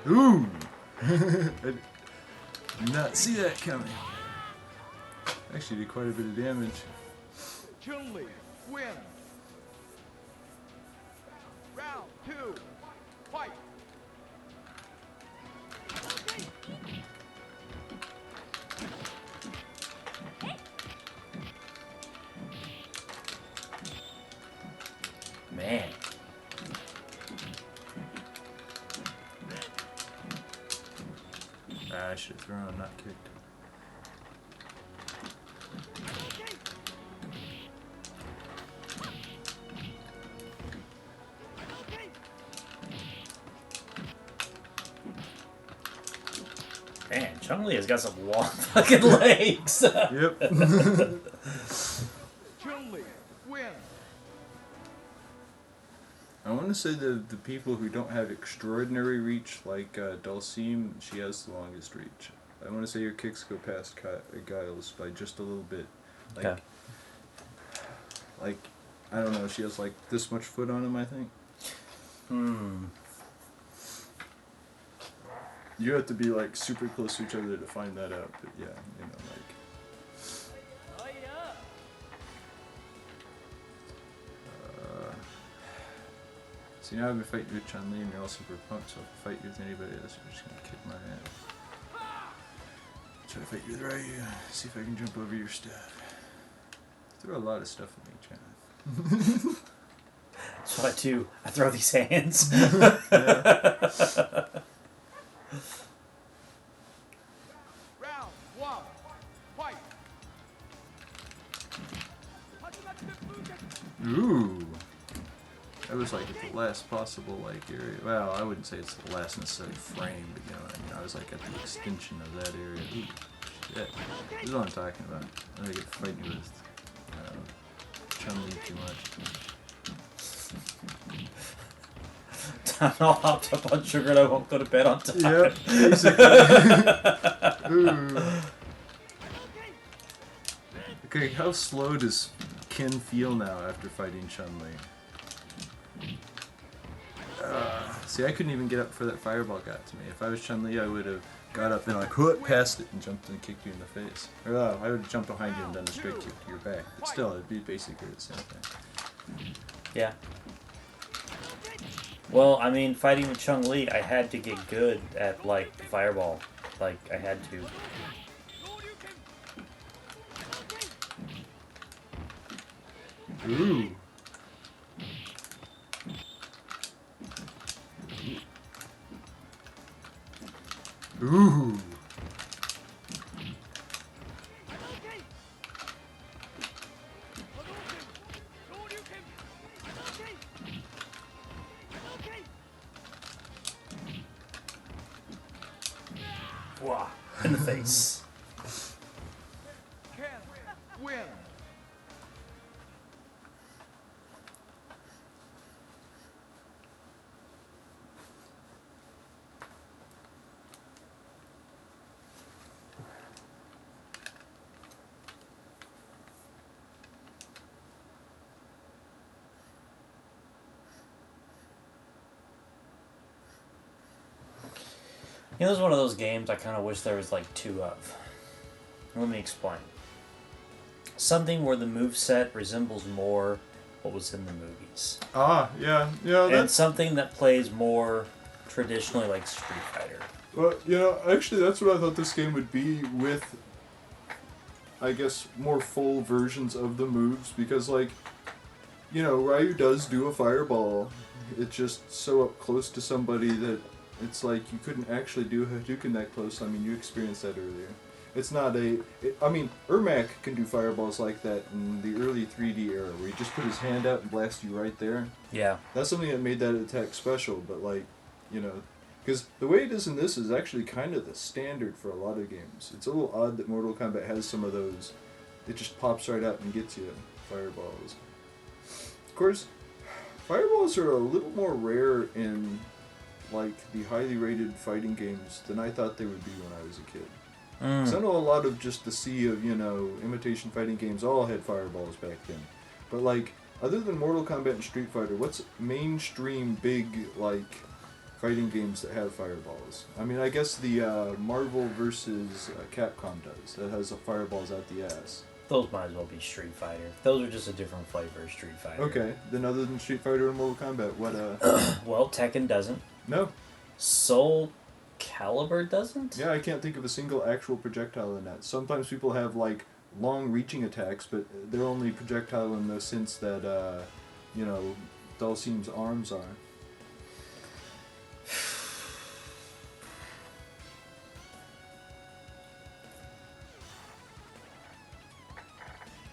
Ooh! I did not see that coming. Actually did quite a bit of damage. Chun-Li, win. Round two. Fight. Man. Ah, I should have thrown, not kicked. Man, Chun-Li has got some long fucking legs. Yep. Chun-Li, win. I want to say the people who don't have extraordinary reach, like Dulcime, she has the longest reach. I want to say your kicks go past Giles by just a little bit. Like, Okay. like, I don't know, she has like this much foot on him, I think. You have to be like super close to each other to find that out, but yeah, you know, like. See, now I've been fighting with Chun-Li and you're all super pumped, so if I fight you with anybody else, you're just gonna kick my ass. Try to fight you with Ryu, see if I can jump over your stuff. Throw a lot of stuff at me, Chan. That's what I do. I throw these hands. Round 1. Fight. Ooh. That was like at the last possible like area. Well, I wouldn't say it's the last necessary frame, but you know what I mean. I was like at the extension of that area. Ooh, shit. This is what I'm talking about. I don't get fighting with Chun-Li too much. I'm all hopped up on sugar and I won't go to bed on time. Yep, basically. Ooh. Okay, how slow does Ken feel now after fighting Chun-Li? See, I couldn't even get up before that fireball got to me. If I was Chun-Li, I would have got up and like whoop, past it and jumped and kicked you in the face. Or I would have jumped behind you and done a straight kick to your back. But still, it'd be basically the same thing. Yeah. Well, I mean, fighting with Chun-Li, I had to get good at, like, the fireball. Like, I had to. Ooh. Ooh. Wah. In the face. Ken win. You know, this is one of those games I kind of wish there was, like, two of. Let me explain. Something where the moveset resembles more what was in the movies. Ah, yeah. Yeah, And something that plays more traditionally like Street Fighter. Well, you know, actually, that's what I thought this game would be with, I guess, more full versions of the moves, because, like, you know, Ryu does do a fireball. It's just so up close to somebody that it's like you couldn't actually do Hadouken that close. I mean, you experienced that earlier. It's not I mean, Ermac can do fireballs like that in the early 3D era, where he just put his hand out and blast you right there. Yeah. That's something that made that attack special, but, like, you know, because the way it is in this is actually kind of the standard for a lot of games. It's a little odd that Mortal Kombat has some of those. It just pops right out and gets you fireballs. Of course, fireballs are a little more rare in, like, the highly rated fighting games than I thought they would be when I was a kid. Because I know a lot of just the sea of, you know, imitation fighting games all had fireballs back then. But, like, other than Mortal Kombat and Street Fighter, what's mainstream big, like, fighting games that have fireballs? I mean, I guess the Marvel versus Capcom does. That has fireballs out the ass. Those might as well be Street Fighter. Those are just a different flavor of Street Fighter. Okay, then other than Street Fighter and Mortal Kombat, what, Well, Tekken doesn't. No. Soul Calibur doesn't? Yeah, I can't think of a single actual projectile in that. Sometimes people have, like, long-reaching attacks, but they're only projectile in the sense that, you know, Dhalsim's arms are.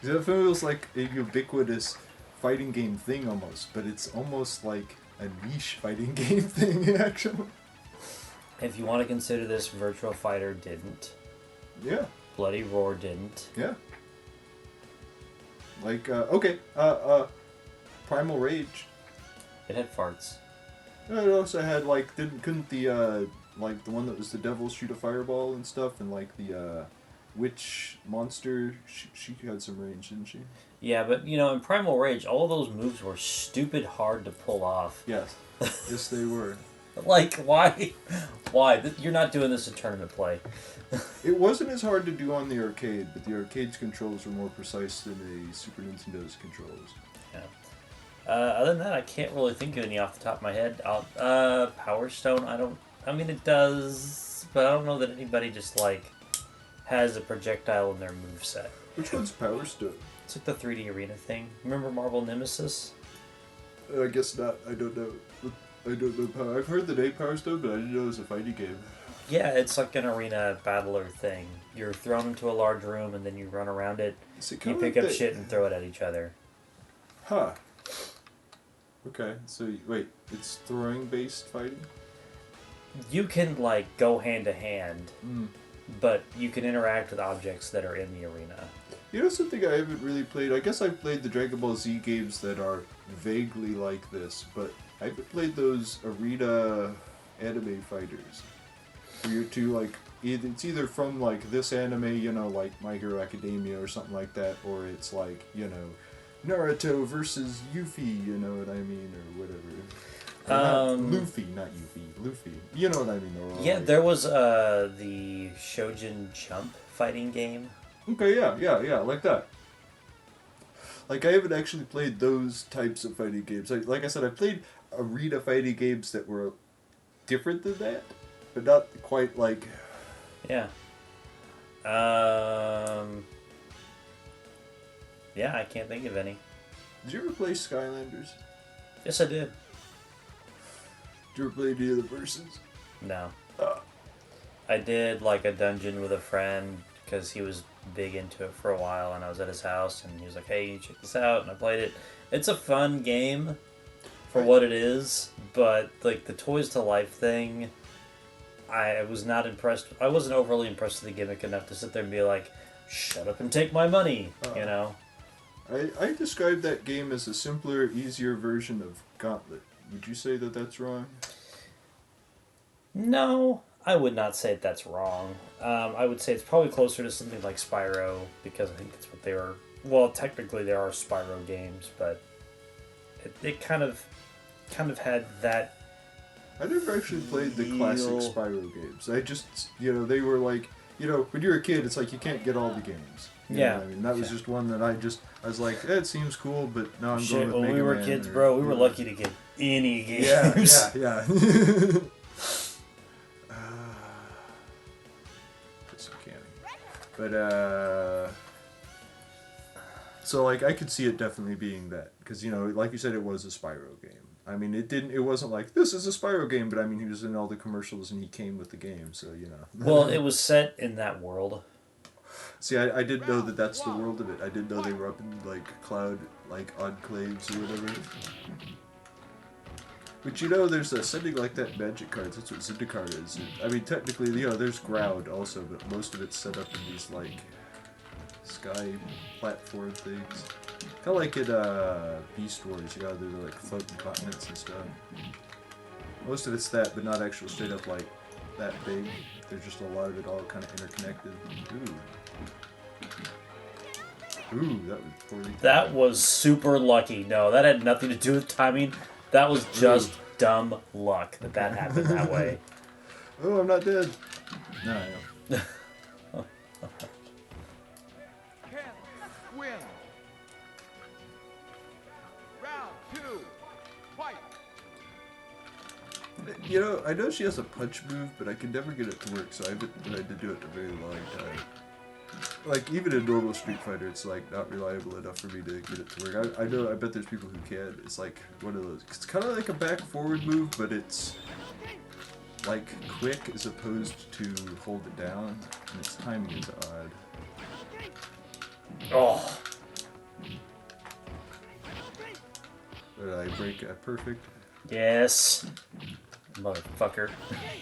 That feels like a ubiquitous fighting game thing almost, but it's almost like a niche fighting game thing, actually. If you want to consider this, Virtua Fighter didn't. Yeah. Bloody Roar didn't. Yeah. Like, okay, Primal Rage. It had farts. It also had, like, couldn't the, like, the one that was the devil shoot a fireball and stuff, and, like, the, witch monster, she had some range, didn't she? Yeah, but, you know, in Primal Rage, all of those moves were stupid hard to pull off. Yes. Yes, they were. Like, why? Why? You're not doing this in tournament play. It wasn't as hard to do on the arcade, but the arcade's controls were more precise than the Super Nintendo's controls. Yeah. Other than that, I can't really think of any off the top of my head. Power Stone, I mean, it does, but I don't know that anybody just, like, has a projectile in their moveset. Which one's Power Stone? It's like the 3D arena thing. Remember Marvel Nemesis? I guess not. I don't know. I don't know Power. I've heard the name Power Stone, but I didn't know it was a fighting game. Yeah, it's like an arena battler thing. You're thrown into a large room and then you run around it. Is it You kinda pick like up that- shit and throw it at each other. Huh. Okay, so wait, it's throwing based fighting? You can like go hand to hand, Mm. but you can interact with objects that are in the arena. You know something I haven't really played? I guess I've played the Dragon Ball Z games that are vaguely like this, but I haven't played those arena anime fighters. Where you're two, like, it's either from, like, this anime, you know, like My Hero Academia or something like that, or it's like, you know, Naruto versus Yuffie, you know what I mean, or whatever. Luffy, not Yuffie, Luffy. You know what I mean, though. Yeah, like, there was the Shoujin Jump fighting game. Okay, yeah, like that. Like, I haven't actually played those types of fighting games. Like I said, I played arena fighting games that were different than that, but not quite like... Yeah. Yeah, I can't think of any. Did you ever play Skylanders? Yes, I did. Did you ever play any of the versions? No. Uh, I did like a dungeon with a friend because he was big into it for a while, and I was at his house, and he was like, "Hey, check this out," and I played it. It's a fun game for what it is, but like the Toys to Life thing, I was not impressed. I wasn't overly impressed with the gimmick enough to sit there and be like, "Shut up and take my money," you know. I described that game as a simpler, easier version of Gauntlet. Would you say that that's wrong? No, I would not say that's wrong. I would say it's probably closer to something like Spyro, because I think that's what they were. Well, technically there are Spyro games, but it kind of had that. I never actually played the classic Feel- Spyro games. I just, you know, they were like, you know, when you're a kid, it's like you can't get all the games. You know Yeah. what I mean, that was just one that I was like, it seems cool, but now I'm Shit, going with when we Mega were Man kids, or- bro, we were yeah. lucky to get any games. Yeah. Put some canning. But, so, like, I could see it definitely being that. Because, you know, like you said, it was a Spyro game. I mean, it wasn't like, this is a Spyro game, but I mean, he was in all the commercials and he came with the game, so, you know. Well, it was set in that world. See, I didn't know that that's the world of it. I didn't know they were up in, like, cloud, like, enclaves or whatever. But you know, there's a setting like that in Magic Cards. That's what Zendikar is. I mean, technically, you know, there's Ground also, but most of it's set up in these, like, sky platform things. Kind of like in Beast Wars, you know, they're like floating continents and stuff. Most of it's that, but not actual straight up, like, that big. There's just a lot of it all kind of interconnected. Ooh, that was poorly. That was super lucky. No, that had nothing to do with timing. That was just dumb luck that happened that way. Oh, I'm not dead. No, I know. Ken, win. Round 2, fight. You know, I know she has a punch move, but I can never get it to work, so I haven't tried to do it in a very long time. Like, even in normal Street Fighter, it's, like, not reliable enough for me to get it to work. I bet there's people who can. It's, like, one of those... It's kind of like a back-forward move, but it's, like, quick as opposed to hold it down, and its timing is odd. Oh, Did I break a perfect? yes. Motherfucker.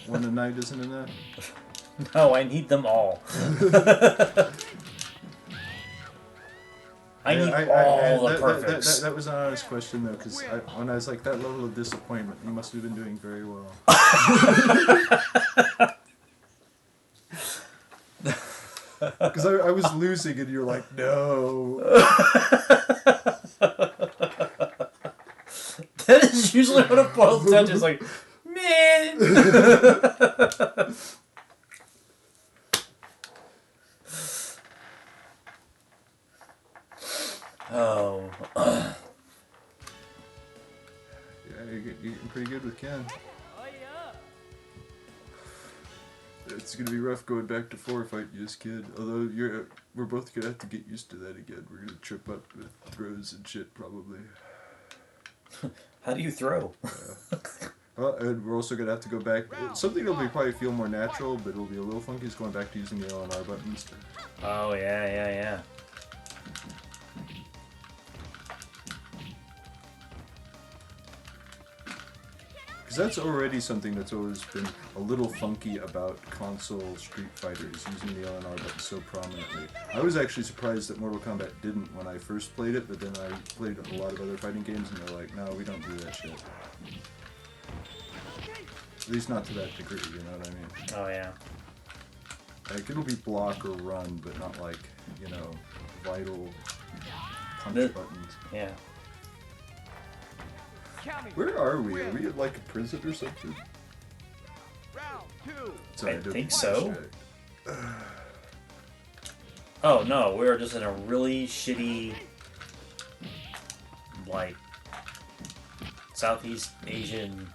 One a night isn't enough? No, I need them all. I need all the perfects. That was an honest question, though, because when I was like, that level of disappointment, you must have been doing very well. Because I was losing, and you're like, no. That is usually what it boils down to. It's like, man. Oh. Yeah, you're getting pretty good with Ken. It's gonna be rough going back to 4 fighting you as kid. Although we're both gonna have to get used to that again. We're gonna trip up with throws and shit probably. How do you throw? Well, and we're also gonna have to go back. Something that'll be probably feel more natural, but it'll be a little funky. Is going back to using the L and R buttons. Oh, yeah. Because that's already something that's always been a little funky about console Street Fighters, using the L and R button so prominently. I was actually surprised that Mortal Kombat didn't when I first played it, but then I played a lot of other fighting games and they're like, no, we don't do that shit. At least not to that degree, you know what I mean? Oh, yeah. Like, it'll be block or run, but not like, you know, vital punch buttons. Yeah. Where are we? Are we at like a prison or something? Round 2. Sorry, I don't think be so. check. Oh, no, we were just in a really shitty, like, Southeast Asian,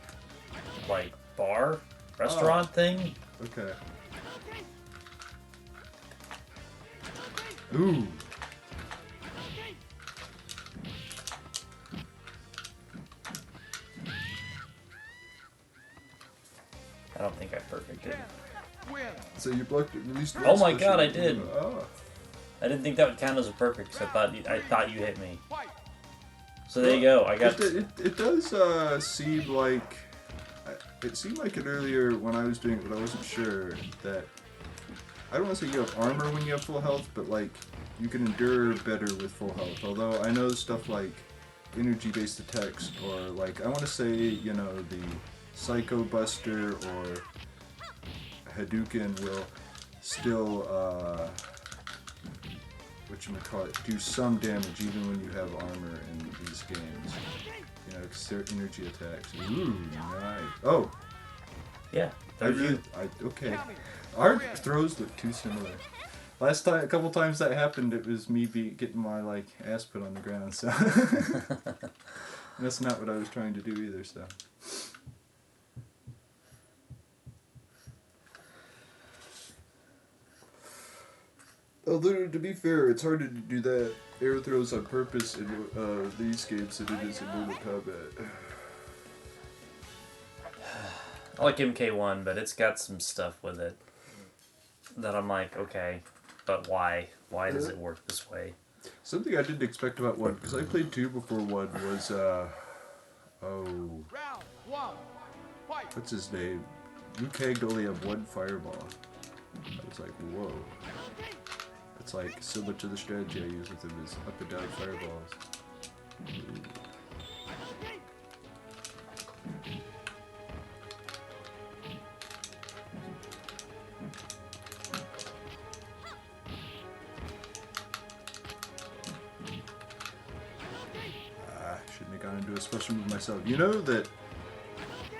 like, bar, restaurant thing. Okay. Ooh. I don't think I perfected. Win. So you blocked it at least Oh once, my but god, you- I did. Oh. I didn't think that would count as a perfect, so I thought you hit me. Fight. So there you go. I got. It does seem like it seemed like it earlier when I was doing it, but I wasn't sure that. I don't want to say you have armor when you have full health, but like you can endure better with full health. Although I know stuff like energy-based attacks, or like I want to say you know the Psycho Buster or Hadouken will still do some damage even when you have armor in these games. You know, because they're energy attacks. Ooh, nice. Oh, Yeah. okay. Our throws look too similar. Last time, a couple times that happened, it was me getting my like ass put on the ground. So that's not what I was trying to do either. So. Although, to be fair, it's harder to do that air throws on purpose in these games than it is in Mortal Kombat. I like MK1, but it's got some stuff with it that I'm like, okay, but why? Why does it work this way? Something I didn't expect about 1, because I played 2 before 1, was, Round 1. Fight. what's his name? Liu Kang to only have 1 fireball. I was like, whoa. It's like, so much of the strategy I use with him is up and down fireballs. Shouldn't have gone into a special move myself. You know that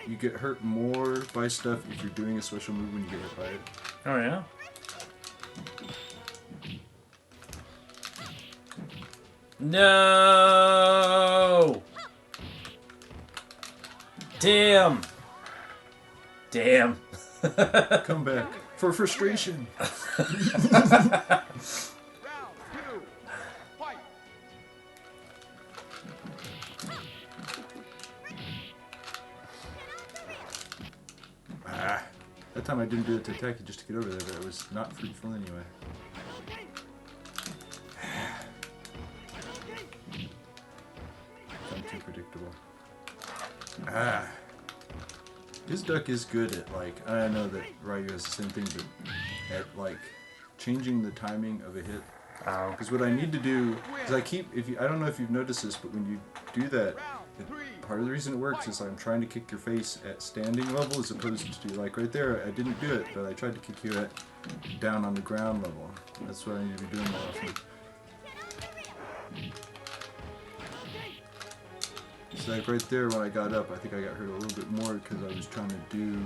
you get hurt more by stuff if you're doing a special move when you get hit by it? Oh yeah. No. Damn. Damn. Come back for frustration. Round 2. Fight. That time I didn't do it to attack you just to get over there, but it was not fruitful anyway. I'm too predictable. His duck is good at, like, I know that Ryu has the same thing, but at, like, changing the timing of a hit. Oh. Because what I need to do is I don't know if you've noticed this, but when you do that, part of the reason it works is I'm trying to kick your face at standing level as opposed to, like, right there, I didn't do it, but I tried to kick you at down on the ground level. That's what I need to be doing more often. So like right there when I got up, I think I got hurt a little bit more because I was trying to do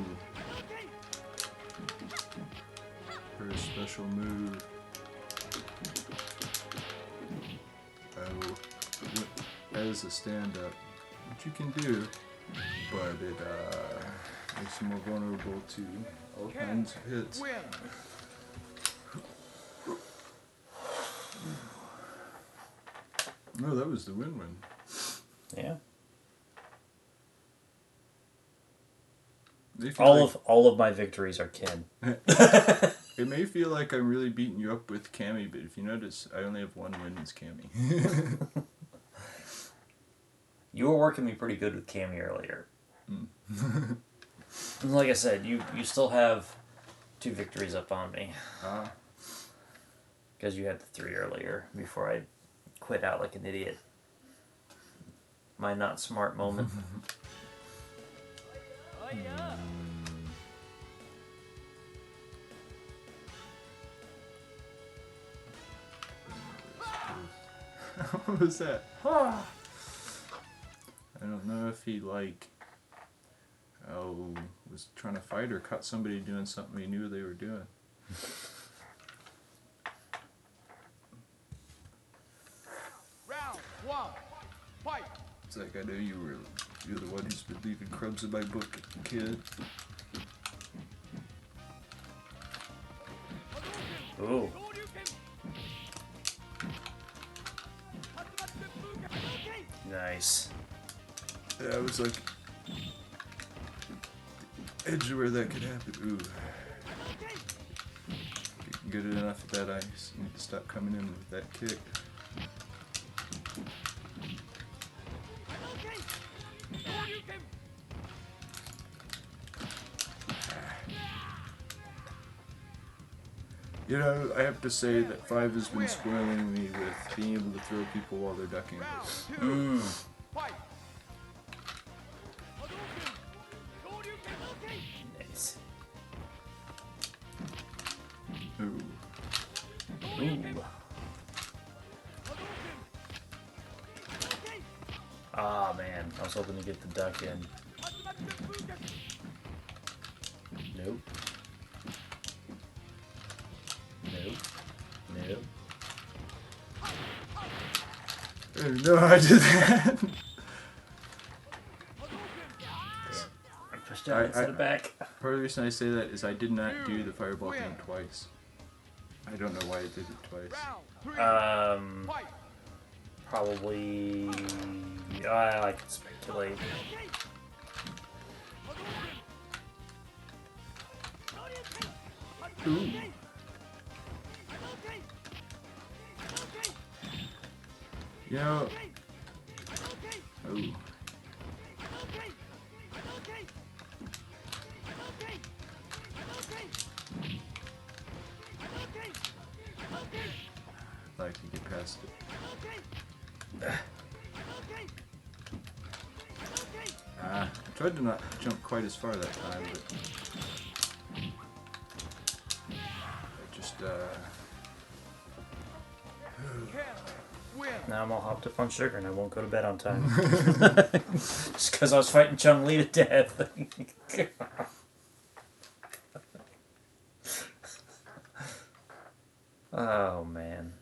her special move. Oh, as a stand-up, which you can do, but it makes you more vulnerable to all kinds of hits. Win. No, that was the win-win. Yeah. All of my victories are Ken. It may feel like I'm really beating you up with Cammy, but if you notice, I only have one win as Cammy. You were working me pretty good with Cammy earlier. Like I said, you still have 2 victories up on me. Because you had the 3 earlier before I quit out like an idiot. My not smart moment. What was that? I don't know if he was trying to fight or caught somebody doing something he knew they were doing. Round 1. Fight. It's like, I know you're the one who's been leaving crumbs in my book, kid. Ooh. Nice. Yeah, I was like, the edge of where that could happen. Ooh. If you can get it enough of that ice, you need to stop coming in with that kick. You know, I have to say that 5 has been spoiling me with being able to throw people while they're ducking. Fight. Nice. Ooh. Ooh. Ah, man. I was hoping to get the duck in. Nope. Nope. Nope. Oh, no, I did that. I pushed out instead of back. Part of the reason I say that is I did not do the fireball thing twice. I don't know why I did it twice. Round 3. Fight. Probably. I can speculate. Ooh. You know. Oh. Like to get past it. I tried to not jump quite as far that time, but I just Win. Now I'm all hopped up on sugar and I won't go to bed on time. Just because I was fighting Chung Li to death. Oh, man.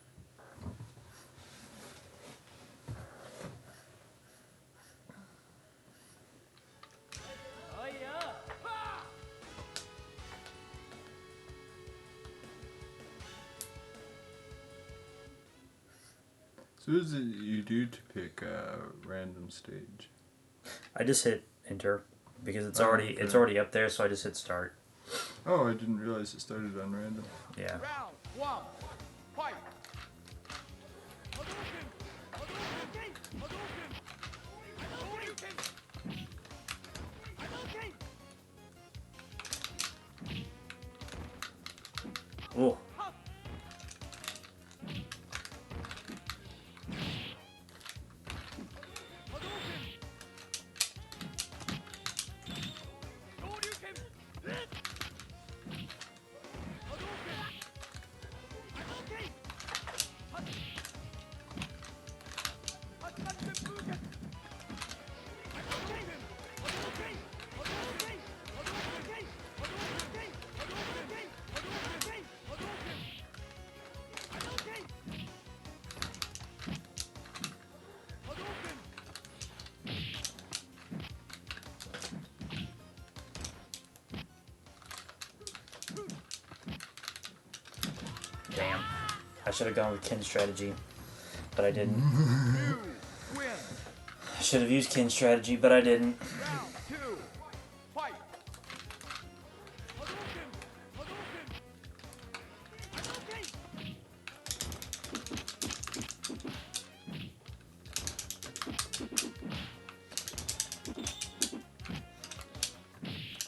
So what is it you do to pick a random stage? I just hit enter because it's Oh, already okay. it's already up there, so I just hit start. Oh, I didn't realize it started on random. Yeah. Round 1. Fight. Oh. Damn. I should have gone with Ken's strategy, but I didn't. Win. I should have used Ken's strategy, but I didn't. Round 2. Fight.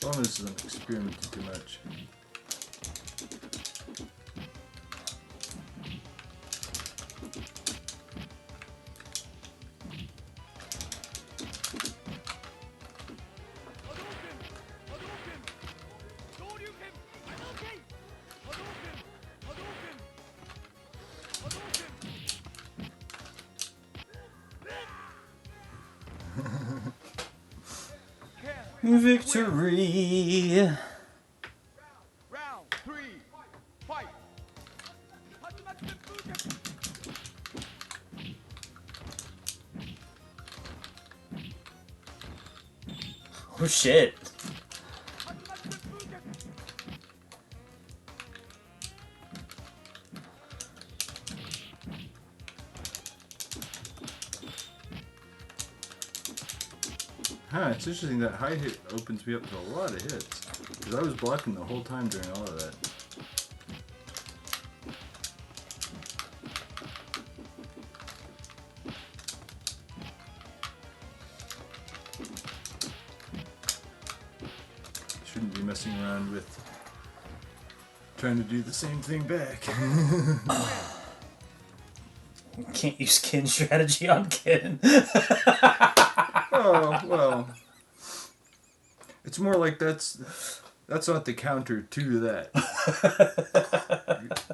Problem is I'm experimenting too much. Victory! Round 3. Fight. Oh shit. Huh, it's interesting that high hit opens me up to a lot of hits. Because I was blocking the whole time during all of that. Shouldn't be messing around with trying to do the same thing back. Can't use Kin strategy on Kin. Oh, well. It's more like that's not the counter to that.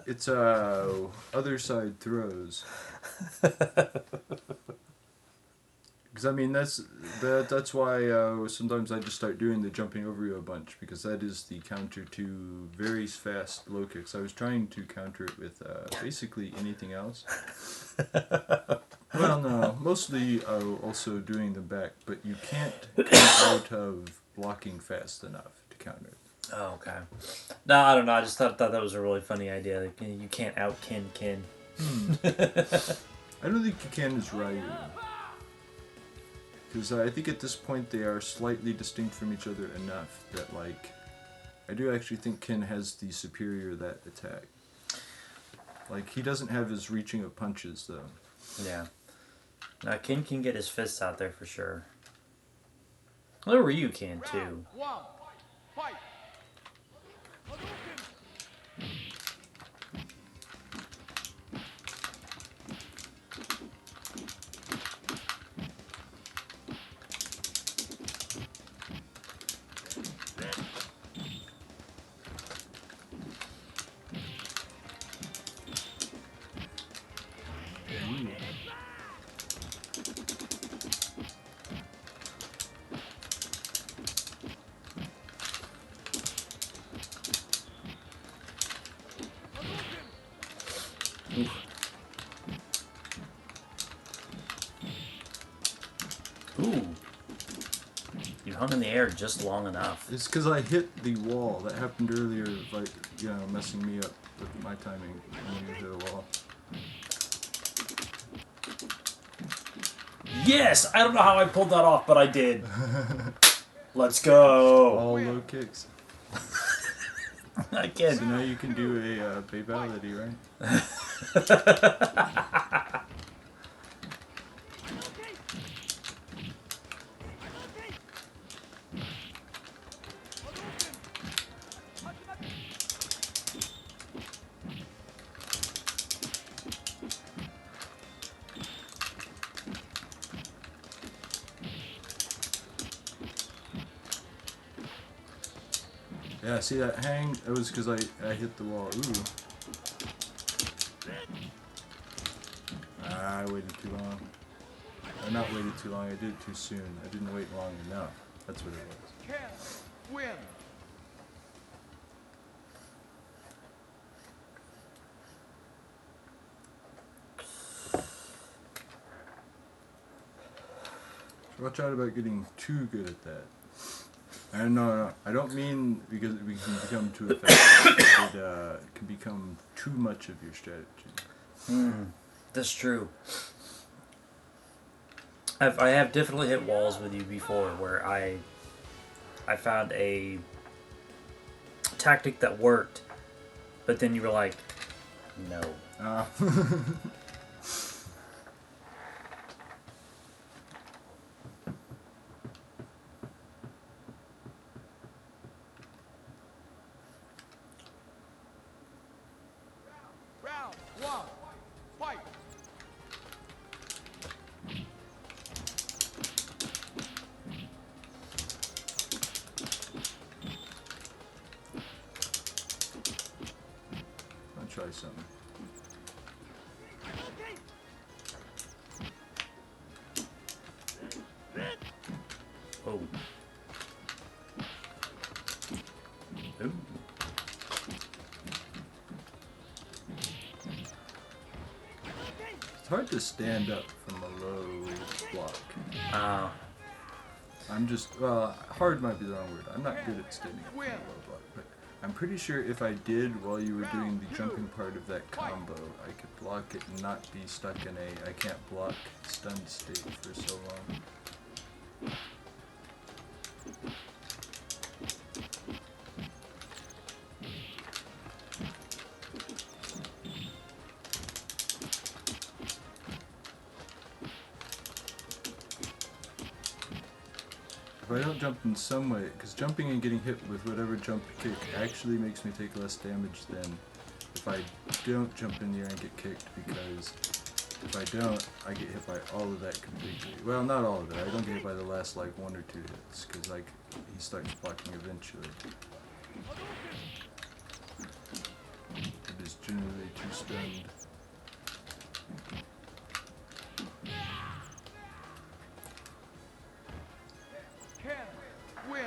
It's other side throws. Because I mean that's why sometimes I just start doing the jumping over you a bunch, because that is the counter to very fast low kicks. I was trying to counter it with basically anything else. Well, no, mostly also doing them back, but you can't come out of blocking fast enough to counter it. Oh, okay. No, I don't know. I just thought that was a really funny idea. Like, you can't out Kin. I don't think you can as Ryu. Because I think at this point they are slightly distinct from each other enough that, like, I do actually think Ken has the superior that attack. Like, he doesn't have his reaching of punches, though. Yeah. Now, Kin can get his fists out there for sure. Well, Ryu can, too. Round 1. Fight. Ooh. You hung in the air just long enough. It's because I hit the wall. That happened earlier, like, you know, messing me up with my timing when you hit a wall. Yes! I don't know how I pulled that off, but I did. Let's go. All low kicks. I can. So now you can do a Babality, right? Yeah, see that hang? It was because I hit the wall. Ooh. I waited too long. Not waited too long, I did it too soon. I didn't wait long enough. That's what it was. Ken win. Watch out about getting too good at that. And no, I don't mean because we can become too effective. It can become too much of your strategy. That's true. I have definitely hit walls with you before where I found a tactic that worked, but then you were like, no. Oh. Ooh. It's hard to stand up from a low block. I'm just, hard might be the wrong word. I'm not good at standing up from a low block, but I'm pretty sure if I did while you were doing the jumping part of that combo, I could block it and not be stuck in a I can't block stunned state for so long. If I don't jump in some way, because jumping and getting hit with whatever jump kick actually makes me take less damage than if I don't jump in the air and get kicked, because if I don't, I get hit by all of that completely. Well, not all of it. I don't get hit by the last like 1 or 2 hits, because like he starts blocking eventually. It is generally too stunned. Win.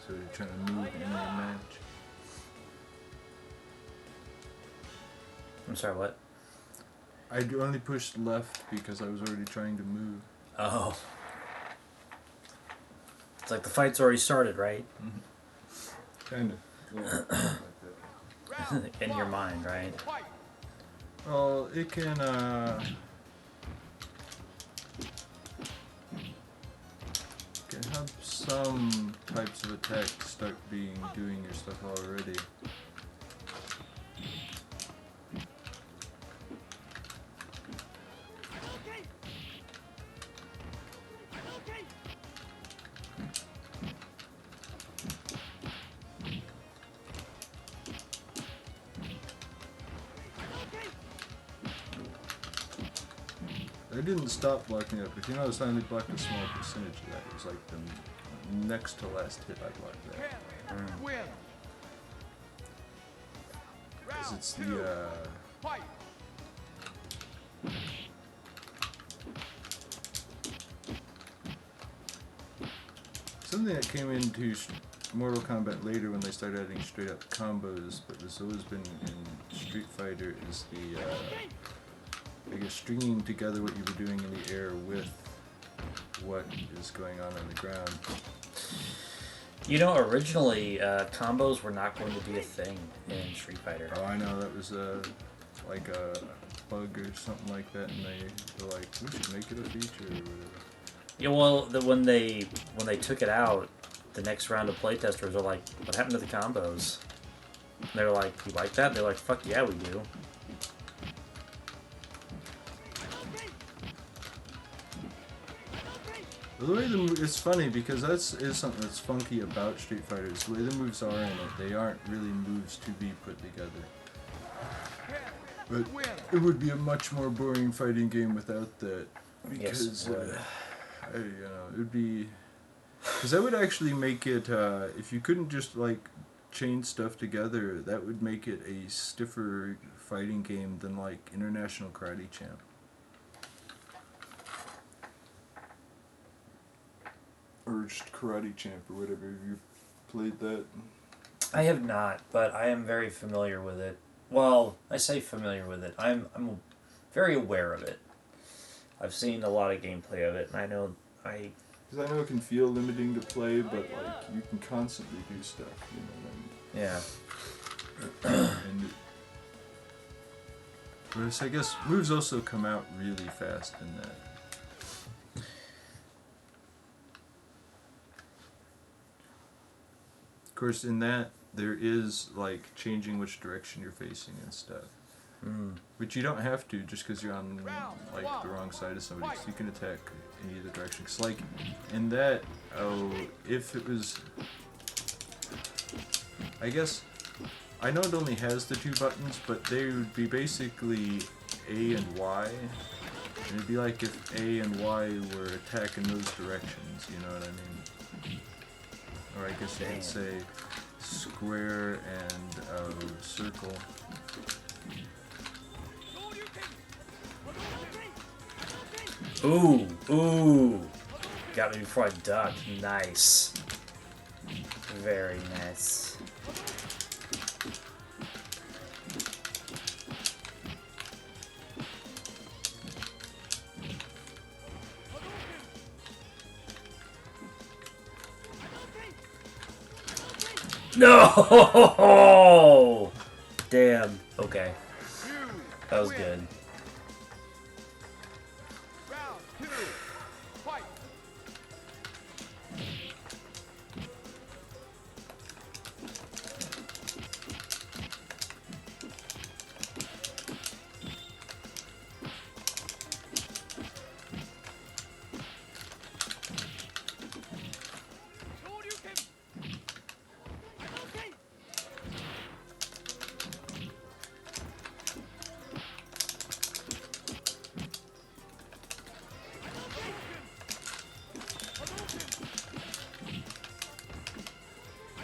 So you're trying to move in your match. I'm sorry, what? I only pushed left because I was already trying to move. Oh. It's like the fight's already started, right? Kind of. In your mind, right? Well, it can, have some types of attacks start doing your stuff already. I didn't stop blocking it, but you notice I only blocked a small percentage of that. It was like the next to last hit I blocked that. Win. Because it's the, Fight. something that came into Mortal Kombat later when they started adding straight up combos, but has always been in Street Fighter, is the, I guess stringing together what you were doing in the air with what is going on the ground. You know, originally, combos were not going to be a thing in Street Fighter. Oh, I know, that was like a bug or something like that, and they were like, we should make it a feature or whatever. Yeah, well, when they took it out, the next round of playtesters are like, what happened to the combos? And they're like, you like that? They're like, fuck yeah, we do. The way it's funny because is something that's funky about Street Fighter. Is the way the moves are in it. They aren't really moves to be put together. But it would be a much more boring fighting game without that. Because Yes, it would. it would be. Because that would actually make it. If you couldn't just like chain stuff together, that would make it a stiffer fighting game than like International Karate Champ. Urged Karate Champ or whatever. Have you played that? I have not, but I am very familiar with it. Well, I say familiar with it. I'm very aware of it. I've seen a lot of gameplay of it, and I know Because I know it can feel limiting to play, but like you can constantly do stuff. You know. yeah. And whereas I guess moves also come out really fast in that. Of course, in that there is like changing which direction you're facing and stuff, which you don't have to just because you're on like the wrong side of somebody. So you can attack in either direction. 'Cause like in that, if it was, I guess. I know it only has the 2 buttons, but they would be basically A and Y. And it'd be like if A and Y were attacking those directions, you know what I mean? Or I guess you could say square and circle. Ooh, ooh. Got me before I ducked. Nice. Very nice. No! Damn. Okay. That was good. Round 2. Fight.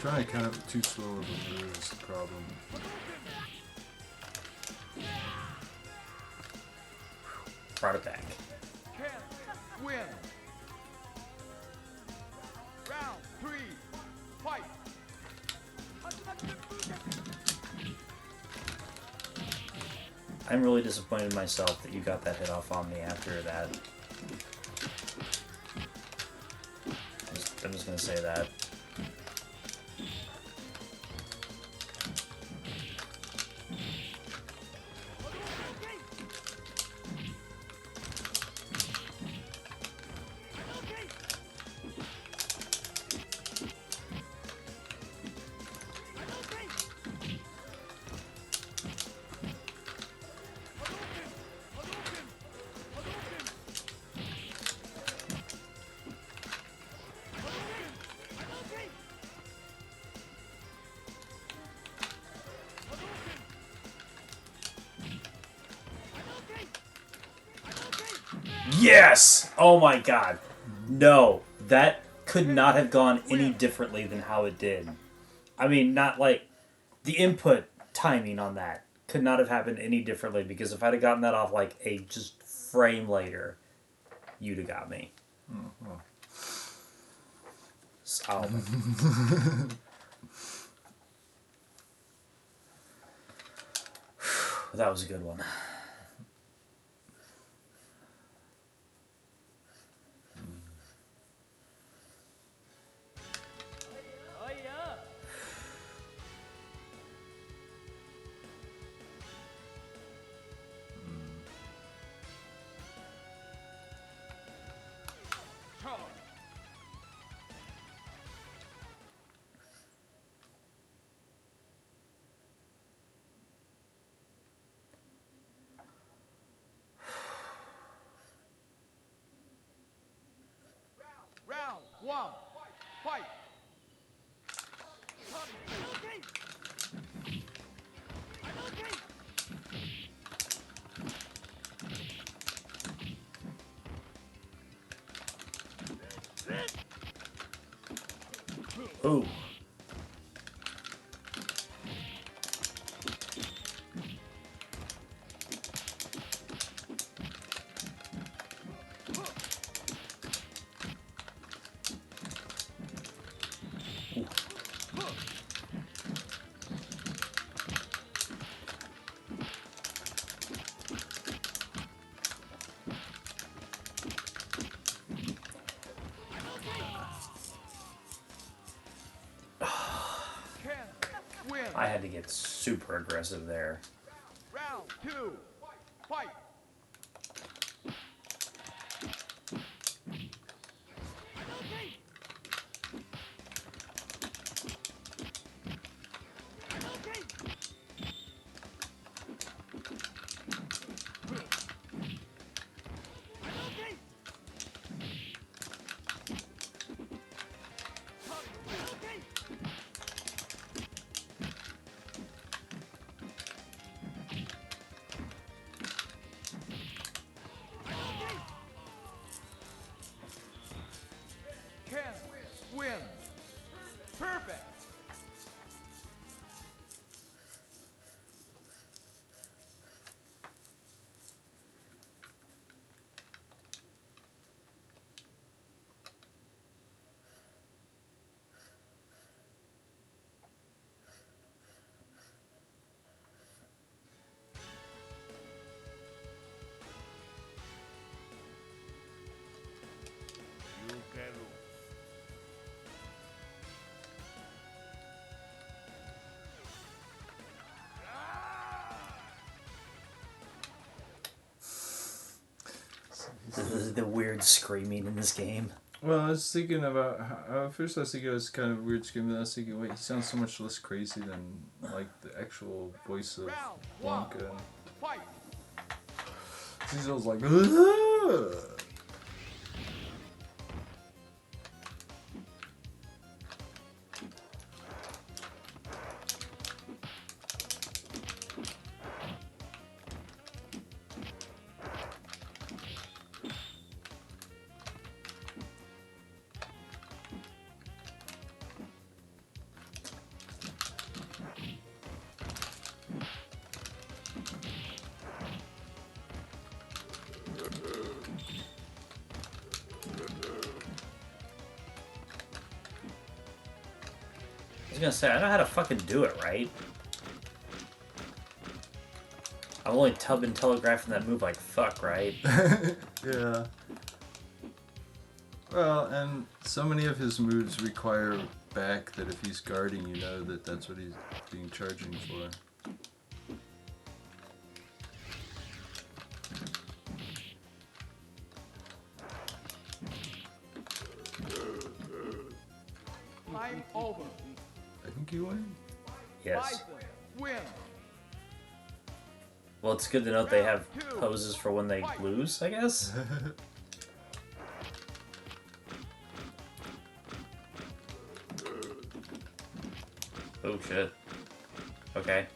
Trying to count up too slow of a move is the problem. Brought it back. Can win. Round 3. Fight. I'm really disappointed in myself that you got that hit off on me after that. I'm just gonna say that. Yes! Oh my god. No. That could not have gone any differently than how it did. I mean, not like... The input timing on that could not have happened any differently, because if I'd have gotten that off like a just frame later, you'd have got me. Oh. So, that was a good one. Round 1. Fight. Ooh. Can win. I had to get super aggressive there. Round 2. Fight. The weird screaming in this game. Well, I was thinking about first I was thinking it was kind of weird screaming. Then I was thinking, wait, he sounds so much less crazy than like the actual voice of Round one. Blanca. Fight. He's always like. "Ugh." I was gonna say, I know how to fucking do it, right? I'm only been telegraphing that move like fuck, right? Yeah. Well, and so many of his moves require back that if he's guarding, you know that that's what he's being charging for. Time over. I think you win. Yes. Bison win. Well, it's good to note they have poses for when they lose, I guess. Oh shit. Okay.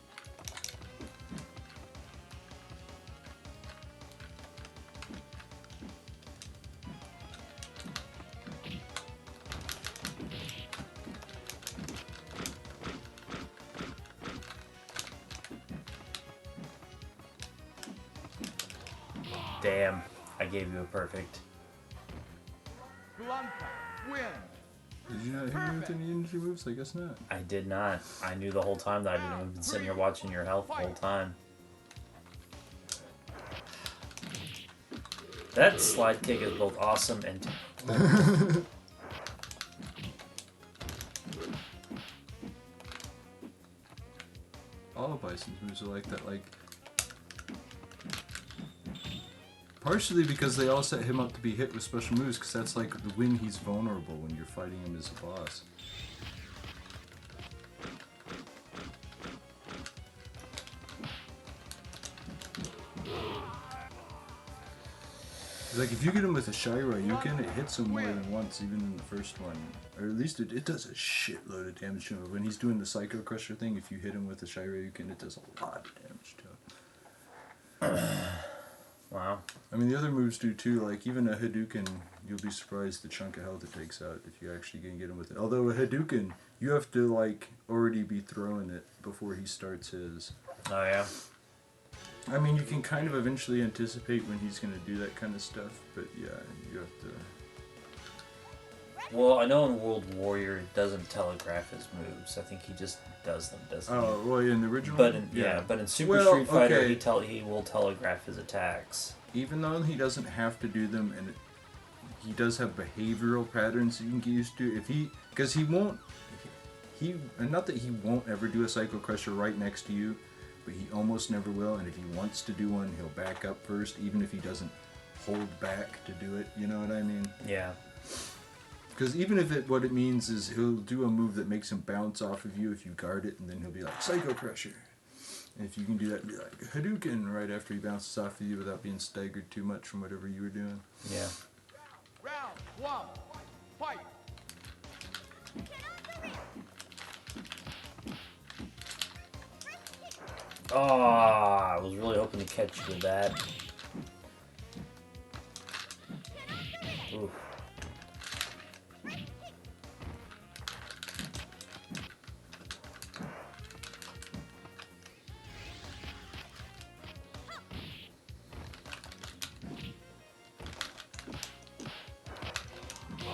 Damn, I gave you a perfect. Blanca win. Did you not hit me with any energy moves? I guess not. I did not. I knew the whole time that I've been sitting here watching your health the whole time. That slide kick is both awesome and All of Bison's moves are like that, like... Partially because they all set him up to be hit with special moves, because that's like when he's vulnerable when you're fighting him as a boss. Like, if you get him with a Shirayuken, it hits him more than once, even in the first one. Or at least it does a shitload of damage to him. When he's doing the Psycho Crusher thing, if you hit him with a Shirayuken, it does a lot of damage to him. wow. I mean, the other moves do too, like even a Hadouken, you'll be surprised the chunk of health it takes out if you actually can get him with it. Although a Hadouken, you have to like already be throwing it before he starts his. Oh yeah. I mean, you can kind of eventually anticipate when he's going to do that kind of stuff, but yeah, you have to... Well, I know in World Warrior it doesn't telegraph his moves. I think he just does them, doesn't he? Oh, well, in the original? But in, yeah, but in Super Well, Street Fighter, okay. he will telegraph his attacks. Even though he doesn't have to do them, and he does have behavioral patterns you can get used to, if he... Because he won't... And not that he won't ever do a Psycho Crusher right next to you, but he almost never will, and if he wants to do one, he'll back up first, even if he doesn't hold back to do it, you know what I mean? Yeah. Because even if what it means is he'll do a move that makes him bounce off of you if you guard it, and then he'll be like, Psycho Crusher. And if you can do that, be like, Hadouken right after he bounces off of you without being staggered too much from whatever you were doing. Yeah. Round one. Fight. Oh, I was really hoping to catch you with that. Oof.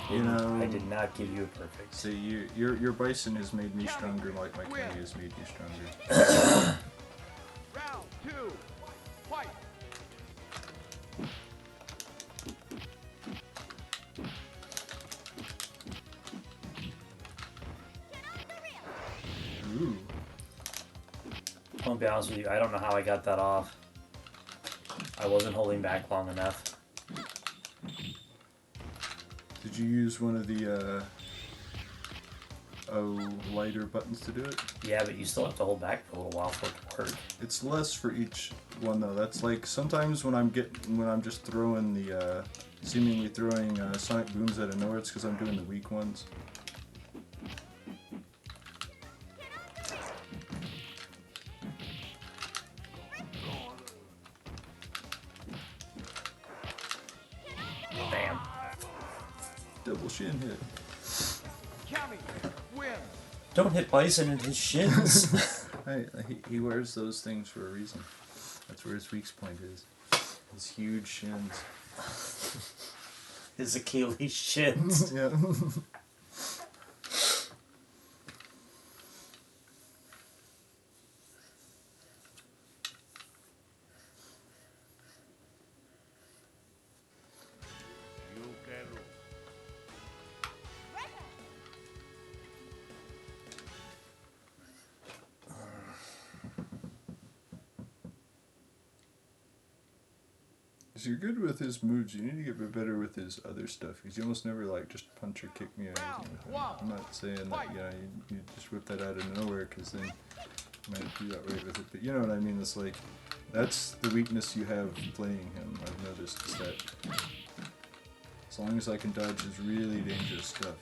You know, I did not give you a perfect. See, your Bison has made me stronger like my Kenny has made you stronger. Round two. Fight. Ooh. I'll be honest with you, I don't know how I got that off. I wasn't holding back long enough. Did you use one of the lighter buttons to do it? Yeah, but you still have to hold back for a little while for it to work. It's less for each one though. That's like sometimes when I'm just throwing the seemingly throwing sonic booms out of nowhere, it's because I'm doing the weak ones. Damn. Double shin hit. County wins. Don't hit Bison in his shins. He wears those things for a reason. That's where his weak point is. His huge shins. His Achilles shins. Yeah. So you're good with his moves. You need to get better with his other stuff because you almost never like just punch or kick me or anything. I'm not saying that you just whip that out of nowhere because then you might do that right with it. But you know what I mean. It's like that's the weakness you have playing him. I've noticed is that as long as I can dodge his really dangerous stuff.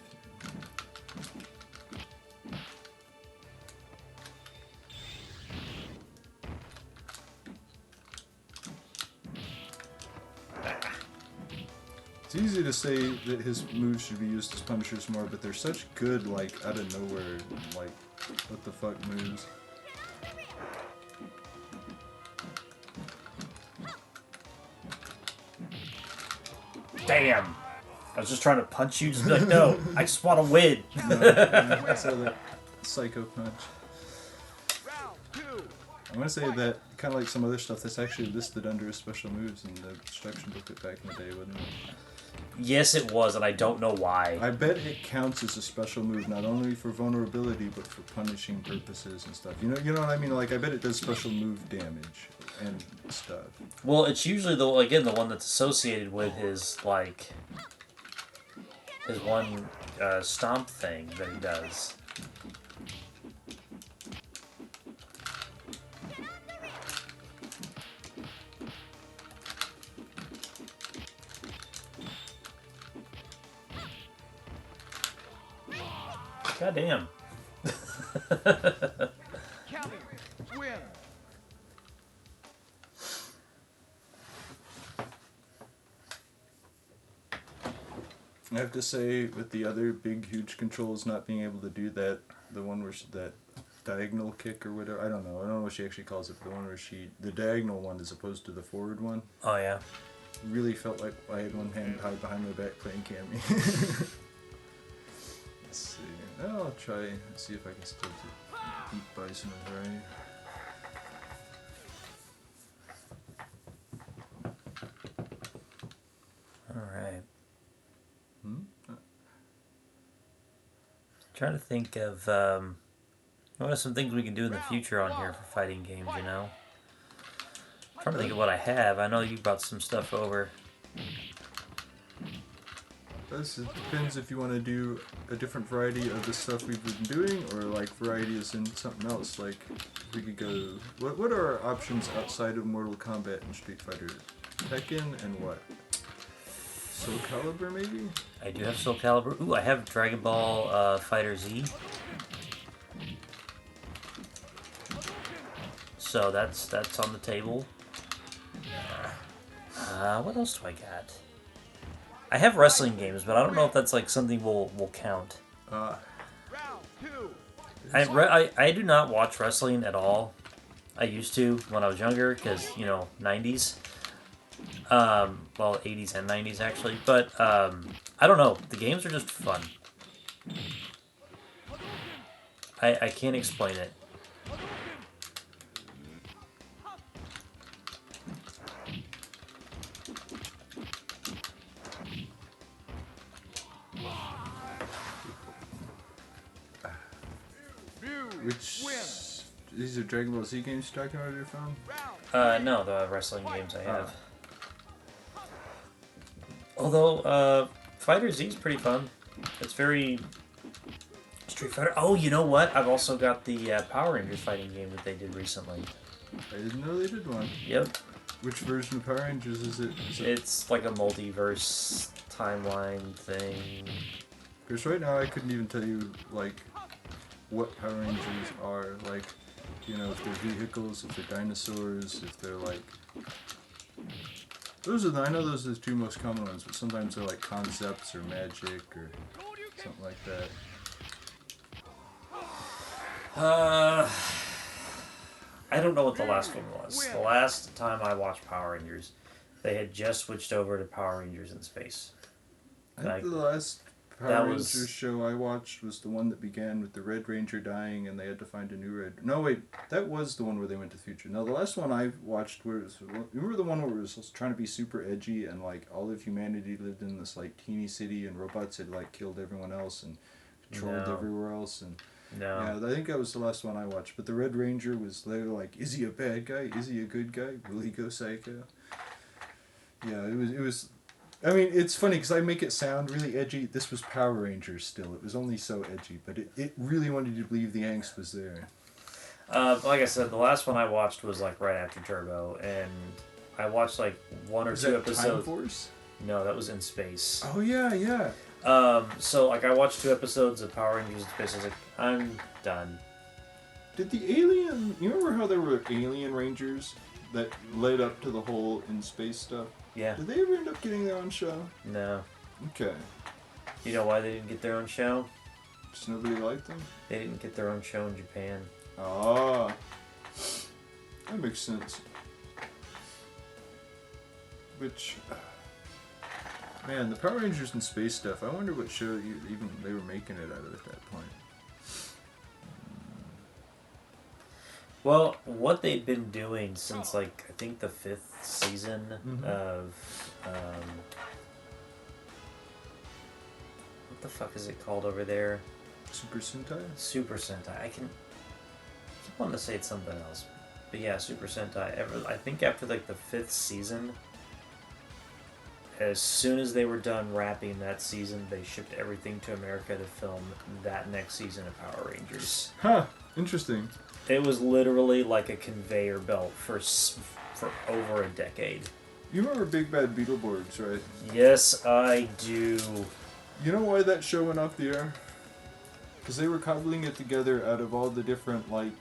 It's easy to say that his moves should be used as punishers more, but they're such good, like, out of nowhere, like, what the fuck moves. Damn. I was just trying to punch you. Just be like, no, I just want to win. No, I saw that psycho punch. Round 2. I'm gonna say that, kind of like some other stuff, that's actually listed under his special moves in the instruction booklet back in the day, wasn't it? Yes, it was, and I don't know why. I bet it counts as a special move, not only for vulnerability, but for punishing purposes and stuff. You know what I mean? Like, I bet it does special move damage and stuff. Well, it's usually the one that's associated with his like his one stomp thing that he does. God damn. County wins. I have to say, with the other big, huge controls not being able to do that, the one where that diagonal kick or whatever, I don't know what she actually calls it, but the one where the diagonal one as opposed to the forward one, Oh yeah. really felt like I had one hand tied behind my back playing Cammy. Let's see. I'll try and see if I can still beat Bison with Ray. Alright. Hmm? Trying to think of what are some things we can do in the future on here for fighting games, you know? Trying to think of what I have. I know you brought some stuff over. It depends if you want to do a different variety of the stuff we've been doing, or like varieties in something else. Like we could go. What are our options outside of Mortal Kombat and Street Fighter? Tekken and what? Soul Calibur maybe? I do have Soul Calibur. Ooh, I have Dragon Ball Fighter Z. So that's on the table. What else do I got? I have wrestling games, but I don't know if that's like something we'll count. Round 2. I do not watch wrestling at all. I used to when I was younger, because, 90s. Well, 80s and 90s, actually. But, I don't know. The games are just fun. I can't explain it. Which these are Dragon Ball Z games you're talking about on your phone? No, the wrestling games I have. Although, Fighter Z is pretty fun. It's very Street Fighter. Oh, you know what? I've also got the Power Rangers fighting game that they did recently. I didn't know they did one. Yep. Which version of Power Rangers is it? It's like a multiverse timeline thing. Because right now I couldn't even tell you, like, what Power Rangers are. Like, you know, if they're vehicles, if they're dinosaurs, if they're like... I know those are the two most common ones, but sometimes they're like concepts or magic or something like that. I don't know what the last one was. The last time I watched Power Rangers, they had just switched over to Power Rangers in Space. I think the last Power Rangers show I watched was the one that began with the Red Ranger dying and they had to find a new Red... No, wait, that was the one where they went to the future. No, the last one I watched was... Remember the one where it was trying to be super edgy and, like, all of humanity lived in this, like, teeny city and robots had, like, killed everyone else and controlled everywhere else and... No. Yeah, I think that was the last one I watched. But the Red Ranger was, they were like, is he a bad guy? Is he a good guy? Will he go psycho? Yeah, it was... I mean, it's funny because I make it sound really edgy. This was Power Rangers still. It was only so edgy, but it really wanted you to believe the angst was there. Like I said, the last one I watched was like right after Turbo, and I watched like one or two episodes. Time Force? No, that was In Space. Oh yeah, yeah. So like I watched 2 episodes of Power Rangers in Space. I was like, I'm done. Did the alien? You remember how there were alien rangers that led up to the whole In Space stuff? Yeah. Did they ever end up getting their own show? No. Okay. You know why they didn't get their own show? Just nobody liked them? They didn't get their own show in Japan. Ah. That makes sense. Which... Man, the Power Rangers in Space stuff, I wonder what show even they were making it out of at that point. Well, what they'd been doing since, like, I think the 5th season of, what the fuck is it called over there? Super Sentai? Super Sentai. I keep wanting to say it's something else. But yeah, Super Sentai. I think after, like, the 5th season, as soon as they were done wrapping that season, they shipped everything to America to film that next season of Power Rangers. Huh. Interesting. It was literally like a conveyor belt for over a decade. You remember Big Bad Beetleborgs, right? Yes, I do. You know why that show went off the air? Because they were cobbling it together out of all the different, like,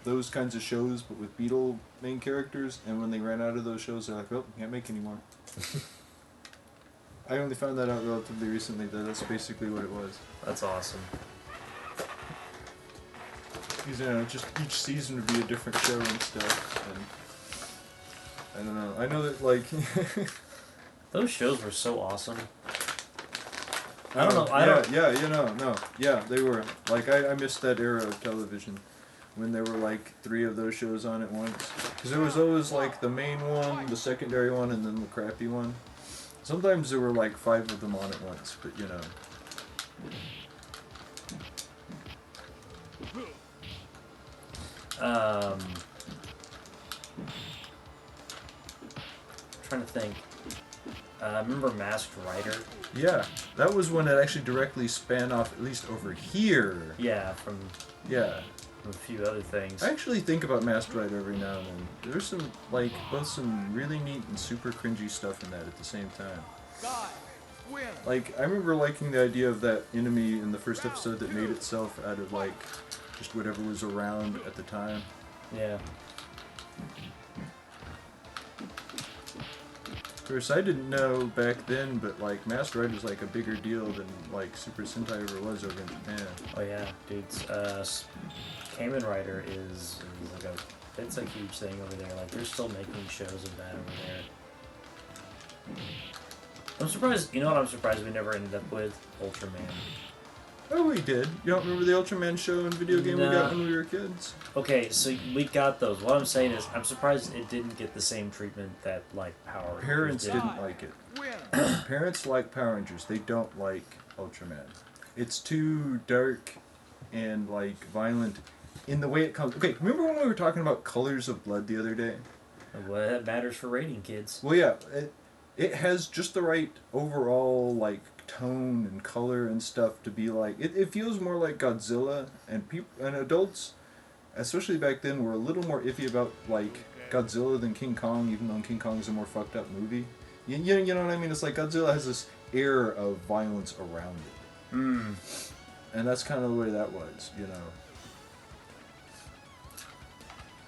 those kinds of shows, but with Beetle main characters, and when they ran out of those shows, they're like, oh, can't make any more. I only found that out relatively recently, that that's basically what it was. That's awesome. Because, you know, just each season would be a different show and stuff, and I don't know. I know that, like... Those shows were so awesome. I don't know. Yeah, they were. Like, I missed that era of television when there were, like, 3 of those shows on at once. Because there was always, like, the main one, the secondary one, and then the crappy one. Sometimes there were, like, 5 of them on at once, but, you know... Trying to think. Remember Masked Rider? Yeah, that was one that actually directly span off, at least over here. Yeah, from Yeah. a few other things. I actually think about Masked Rider every now and then. There's some, like, both some really neat and super cringy stuff in that at the same time. Win. Like, I remember liking the idea of that enemy in the first episode that made itself out of, like, just whatever was around at the time. Yeah. Of course, I didn't know back then, but, like, Masked Rider's, like, a bigger deal than, like, Super Sentai ever was over in Japan. Oh yeah, dudes. Kamen Rider is like it's a huge thing over there. Like they're still making shows of that over there. I'm surprised. You know what? I'm surprised we never ended up with Ultraman. Oh, we did. You don't remember the Ultraman show and video game we got when we were kids? Okay, so we got those. What I'm saying is, I'm surprised it didn't get the same treatment that, like, Power Rangers Parents did. didn't like it. Win. Parents like Power Rangers. They don't like Ultraman. It's too dark and, like, violent in the way it comes. Okay, remember when we were talking about Colors of Blood the other day? Well, that matters for rating kids. Well, yeah. it has just the right overall like tone and color and stuff to be like it feels more like Godzilla, and people and adults, especially back then, were a little more iffy about like Godzilla than King Kong, even though King Kong is a more fucked up movie. You know what I mean? It's like Godzilla has this air of violence around it. And that's kind of the way that was, you know.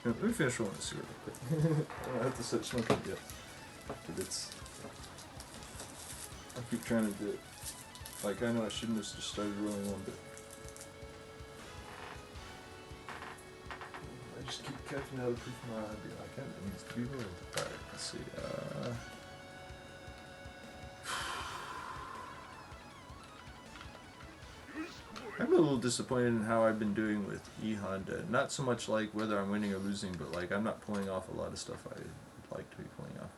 Let me finish rolling this real quick. I don't have to start smoking yet. But it's... I keep trying to do it. Like, I know I shouldn't have just started rolling one, but... I just keep catching out of proof of my idea. I can't, it needs to be rolled. Alright, let's see. I'm a little disappointed in how I've been doing with E-Honda. Not so much like whether I'm winning or losing, but like I'm not pulling off a lot of stuff I would like to be pulling off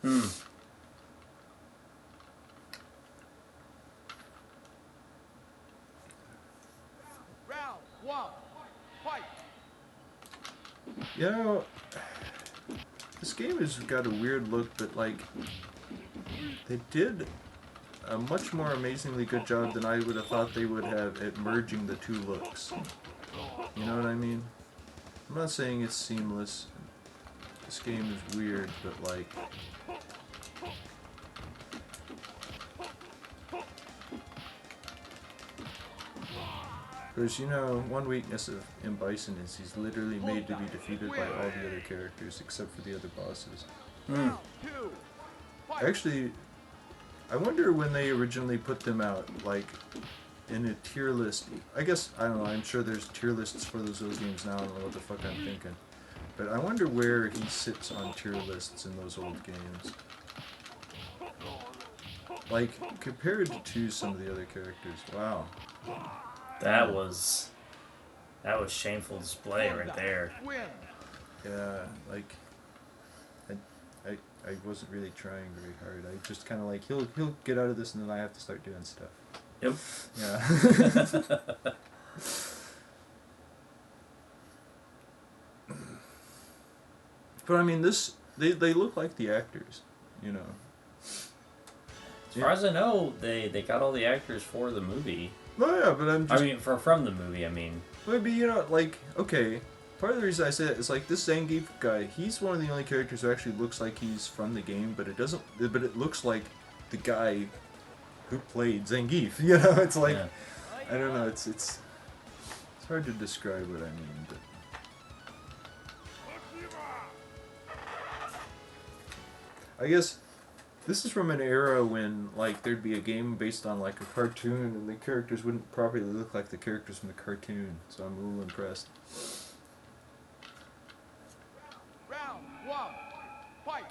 of them. Round 1. Fight. You know, this game has got a weird look, but like they did a much more amazingly good job than I would have thought they would have at merging the two looks. You know what I mean? I'm not saying it's seamless. This game is weird, but like... Because, you know, one weakness of M. Bison is he's literally made to be defeated by all the other characters except for the other bosses. Round 2. Fight. Actually, I wonder when they originally put them out, like, in a tier list. I guess, I don't know, I'm sure there's tier lists for those games now, I don't know what the fuck I'm thinking. But I wonder where he sits on tier lists in those old games. Like, compared to some of the other characters, wow. That was shameful display right there. Win. Yeah, like, I wasn't really trying very hard. I just kind of like, he'll get out of this and then I have to start doing stuff. Yep. Yeah. But I mean, they look like the actors, you know. As far as I know, they got all the actors for the movie. Oh yeah, but I'm just... I mean, from the movie, I mean. Maybe, you know, like, okay, part of the reason I say it is like this Zangief guy, he's one of the only characters who actually looks like he's from the game, but it looks like the guy who played Zangief. You know, it's like, Yeah. I don't know, it's hard to describe what I mean, but... I guess this is from an era when, like, there'd be a game based on, like, a cartoon, and the characters wouldn't properly look like the characters from the cartoon, so I'm a little impressed. Round 1. Fight.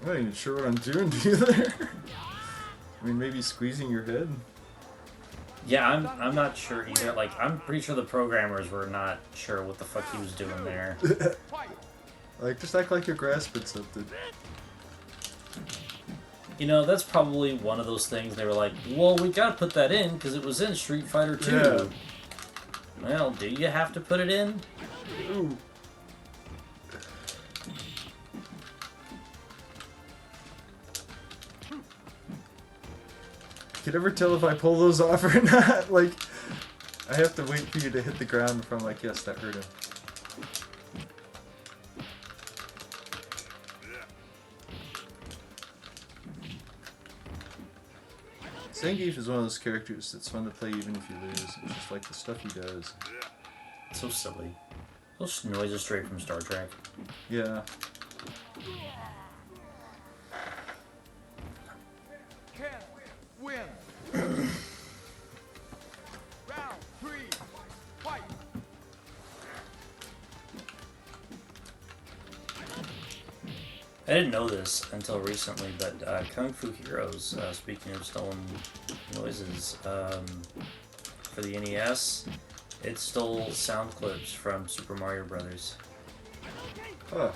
I'm not even sure what I'm doing to you there. I mean, maybe squeezing your head? Yeah, I'm not sure either. Like, I'm pretty sure the programmers were not sure what the fuck he was doing there. Fight. Like, just act like you're grasping something. You know, that's probably one of those things they were like, well, we gotta put that in because it was in Street Fighter 2. Yeah. Well, do you have to put it in? Ooh. Can you ever tell if I pull those off or not? Like, I have to wait for you to hit the ground before I'm like, yes, that hurt him. Zangief is one of those characters that's fun to play even if you lose. It's just like the stuff he does. So silly. Those noises straight from Star Trek. Yeah. Ken. Win. Round 3. Fight. didn't know this until recently, but Kung Fu Heroes, speaking of stolen noises, for the NES, it stole sound clips from Super Mario Brothers. Huh.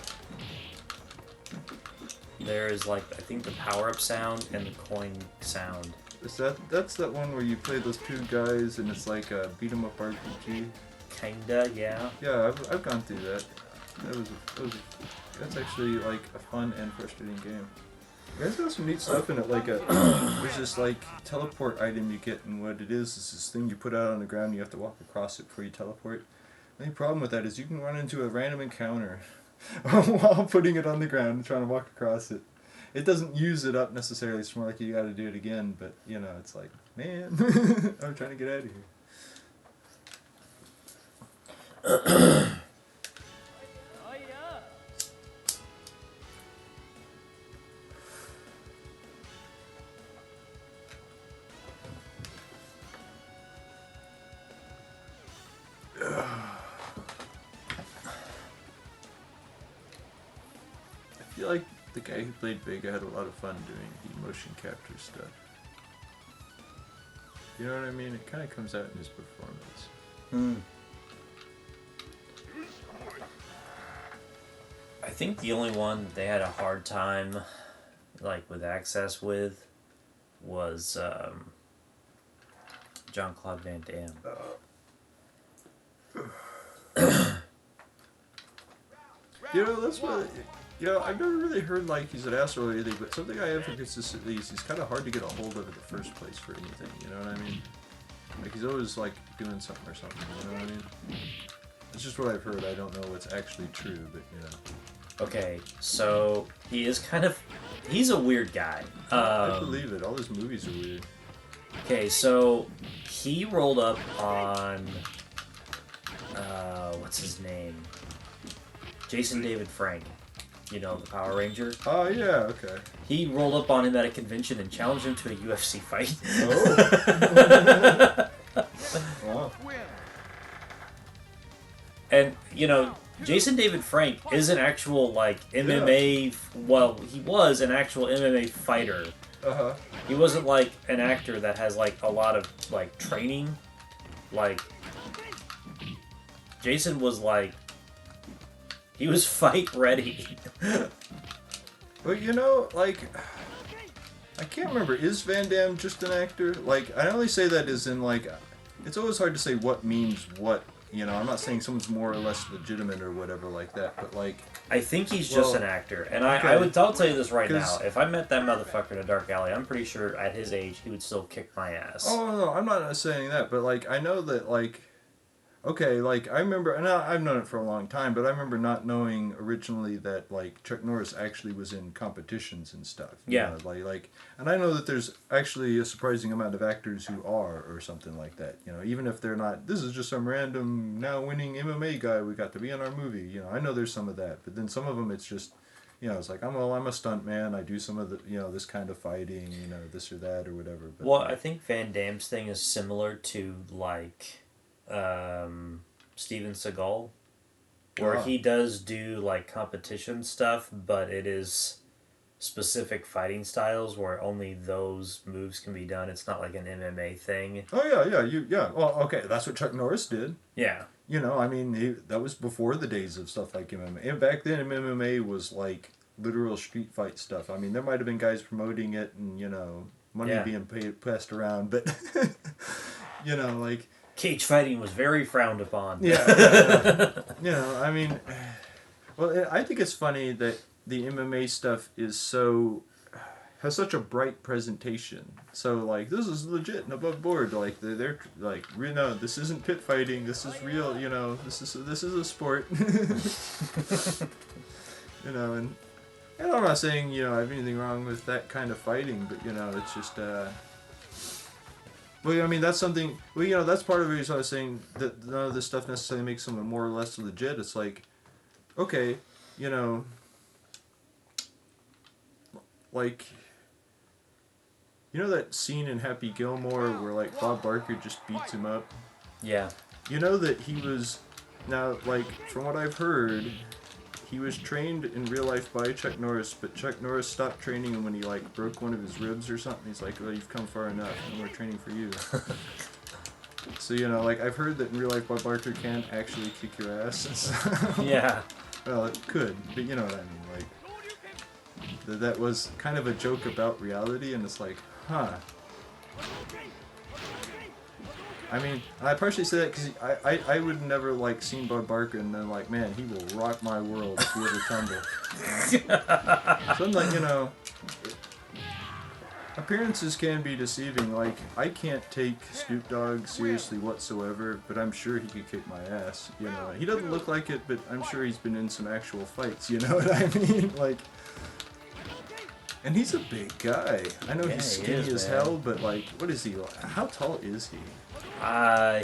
There is like, I think the power-up sound and the coin sound. That's that one where you play those two guys and it's like a beat 'em up RPG? Kinda, yeah. Yeah, I've gone through that. That's actually like a fun and frustrating game. You guys got some neat stuff in it, like there's this like teleport item you get, and what it is this thing you put out on the ground, you have to walk across it before you teleport. The only problem with that is you can run into a random encounter while putting it on the ground and trying to walk across it. It doesn't use it up necessarily, it's more like you gotta do it again, but you know, it's like, man, I'm trying to get out of here. I feel like the guy who played Vega had a lot of fun doing the motion capture stuff. You know what I mean? It kind of comes out in his performance. I think the only one they had a hard time, like, with access with was Jean-Claude Van Damme. You know, that's what. You know, I've never really heard like he's an asshole or anything, but something I have for consistently is he's kind of hard to get a hold of in the first place for anything. You know what I mean? Like he's always like doing something or something. You know what I mean? It's just what I've heard. I don't know what's actually true, but you know. Okay, so he is kind of, he's a weird guy. I believe it. All his movies are weird. Okay, so he rolled up on, what's his name? Jason David Frank. You know, the Power Ranger. Oh, yeah, okay. He rolled up on him at a convention and challenged him to a UFC fight. Oh. Wow. Win. And, you know, Jason David Frank is an actual, like, MMA... Well, he was an actual MMA fighter. Uh-huh. He wasn't, like, an actor that has, like, a lot of, like, training. Like, Jason was, like... He was fight ready. But, you know, like... I can't remember. Is Van Damme just an actor? Like, I only say that as in, like... It's always hard to say what means what. You know, I'm not saying someone's more or less legitimate or whatever like that, but like... I think he's just an actor. And okay. I'll tell you this right now. 'Cause- If I met that motherfucker in a dark alley, I'm pretty sure at his age he would still kick my ass. Oh, no, I'm not saying that, but like, I know that, like... Okay, like, I remember... And I've known it for a long time, but I remember not knowing originally that, like, Chuck Norris actually was in competitions and stuff. You Yeah. know, like... And I know that there's actually a surprising amount of actors who are, or something like that. You know, even if they're not... This is just some random, now-winning MMA guy we got to be in our movie. You know, I know there's some of that. But then some of them, it's just... You know, it's like, I'm a stunt man. I do some of the, you know, this kind of fighting, you know, this or that or whatever. But, Well, I think Van Damme's thing is similar to, like... Steven Seagal, where he does do like competition stuff, but it is specific fighting styles where only those moves can be done. It's not like an MMA thing. Oh yeah. Well, okay, that's what Chuck Norris did. Yeah. You know, I mean, that was before the days of stuff like MMA. And back then, MMA was like literal street fight stuff. I mean, there might have been guys promoting it and you know money being passed around, but you know, like. Cage fighting was very frowned upon. Yeah. You know, I mean, well, I think it's funny that the MMA stuff is has such a bright presentation. So, like, this is legit and above board. Like, they're like, you know, this isn't pit fighting. This is real. You know, this is a sport. You know, and I'm not saying you know I have anything wrong with that kind of fighting, but you know, it's just. Well, I mean, that's something... Well, you know, that's part of the reason I was saying that none of this stuff necessarily makes someone more or less legit. It's like, okay, you know... Like... You know that scene in Happy Gilmore where, like, Bob Barker just beats him up? Yeah. You know that he was... Now, like, from what I've heard, he was trained in real life by Chuck Norris, but Chuck Norris stopped training him when he like broke one of his ribs or something. He's like, well, you've come far enough. No more training for you. So, you know, like, I've heard that in real life Bob Barker can actually kick your ass. Yeah. Well, it could, but you know what I mean. Like, that was kind of a joke about reality, and it's like, huh. I mean, I partially say that because I would never, like, seen Bob Barker and then, like, man, he will rock my world if he ever tumble. So I'm like, you know, appearances can be deceiving. Like, I can't take Snoop Dogg seriously whatsoever, but I'm sure he could kick my ass. You know, he doesn't look like it, but I'm sure he's been in some actual fights. You know what I mean? Like, and he's a big guy. I know he's skinny as hell, but like, what is he? How tall is he?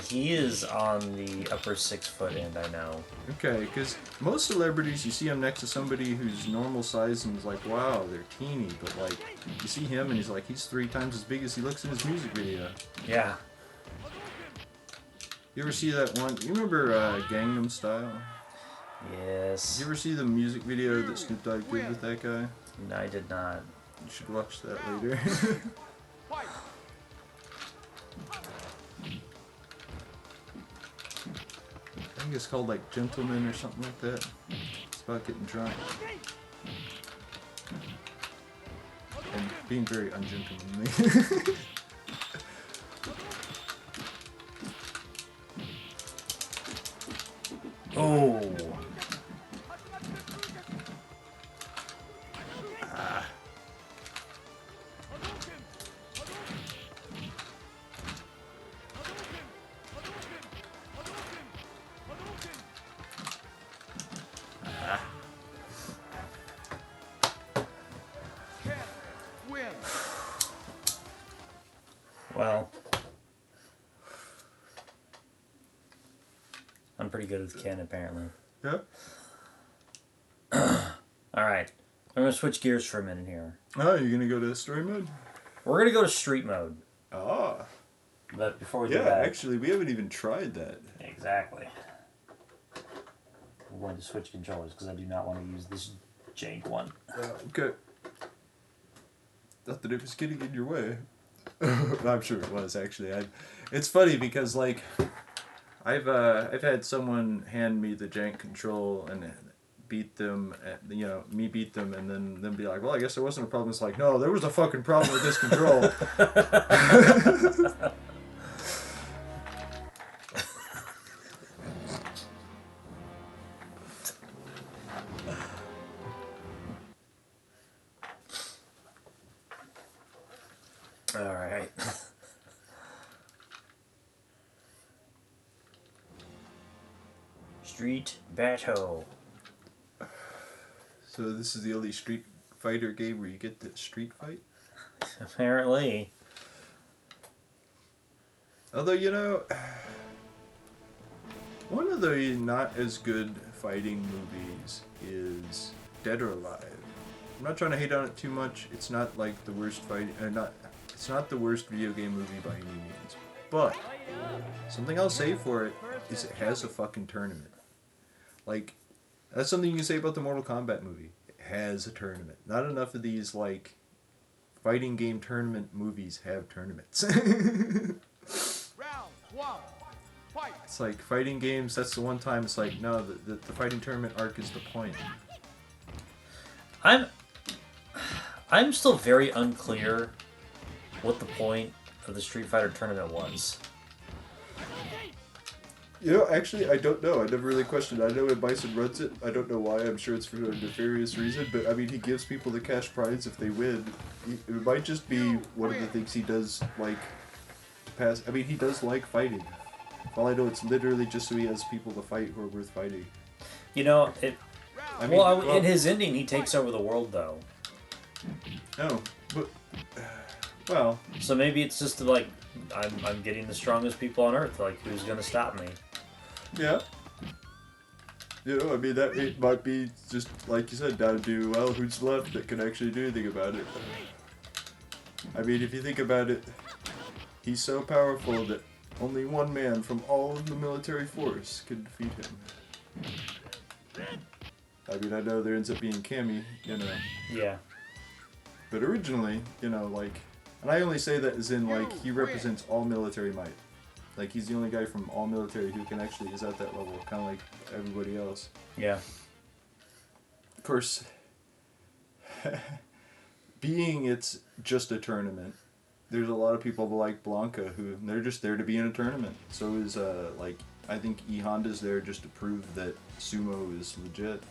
He is on the upper 6 foot end, I know. Okay, because most celebrities, you see him next to somebody who's normal size and it's like, wow, they're teeny, but like, you see him and he's like, he's 3 times as big as he looks in his music video. Yeah. You ever see that one? You remember Gangnam Style? Yes. Did you ever see the music video that Snoop Dogg did with that guy? No, I did not. You should watch that later. Fight. I think it's called like Gentleman or something like that. It's about getting drunk. And being very ungentlemanly. Oh. Win. Well. I'm pretty good with Ken, apparently. Yeah. Alright. I'm going to switch gears for a minute here. Oh, you're gonna go to story mode? We're going to go to street mode. Ah. But before we do Yeah, that... actually, we haven't even tried that. Exactly. We're going to switch controllers because I do not want to use this jank one. Okay. Not that it was getting in your way. I'm sure it was, actually. It's funny because, like, I've had someone hand me the jank control and beat them, you know, me beat them, and then be like, well, I guess there wasn't a problem. It's like, no, there was a fucking problem with this control. Alright. Street Battle. So this is the only Street Fighter game where you get to street fight? Apparently. Although, you know, one of the not as good fighting movies is Dead or Alive. I'm not trying to hate on it too much. It's not like the worst it's not the worst video game movie by any means. But something I'll say for it is it has a fucking tournament. Like, that's something you can say about the Mortal Kombat movie. It has a tournament. Not enough of these, like, fighting game tournament movies have tournaments. Round 1. Fight. It's like fighting games, that's the one time it's like, no, the fighting tournament arc is the point. I'm still very unclear what the point of the Street Fighter tournament was. You know, actually, I don't know. I never really questioned it. I know when Bison runs it. I don't know why. I'm sure it's for a nefarious reason. But, I mean, he gives people the cash prize if they win. It might just be one of the things he does, like, pass. I mean, he does like fighting. For all I know, it's literally just so he has people to fight who are worth fighting. You know, I mean, in his ending, he takes over the world, though. No, but, well... So maybe it's just like, I'm getting the strongest people on Earth, like, who's gonna stop me? Yeah. You know, I mean, it might be just, like you said, down to, well, who's left that can actually do anything about it. I mean, if you think about it, he's so powerful that only one man from all of the military force could defeat him. I mean, I know there ends up being Cammy, you know. Yeah. But originally, you know, like, and I only say that as in, like, he represents all military might. Like, he's the only guy from all military who can actually is at that level, kind of like everybody else. Yeah. Of course, being it's just a tournament, there's a lot of people like Blanca who they're just there to be in a tournament. So is like I think E Honda's there just to prove that sumo is legit.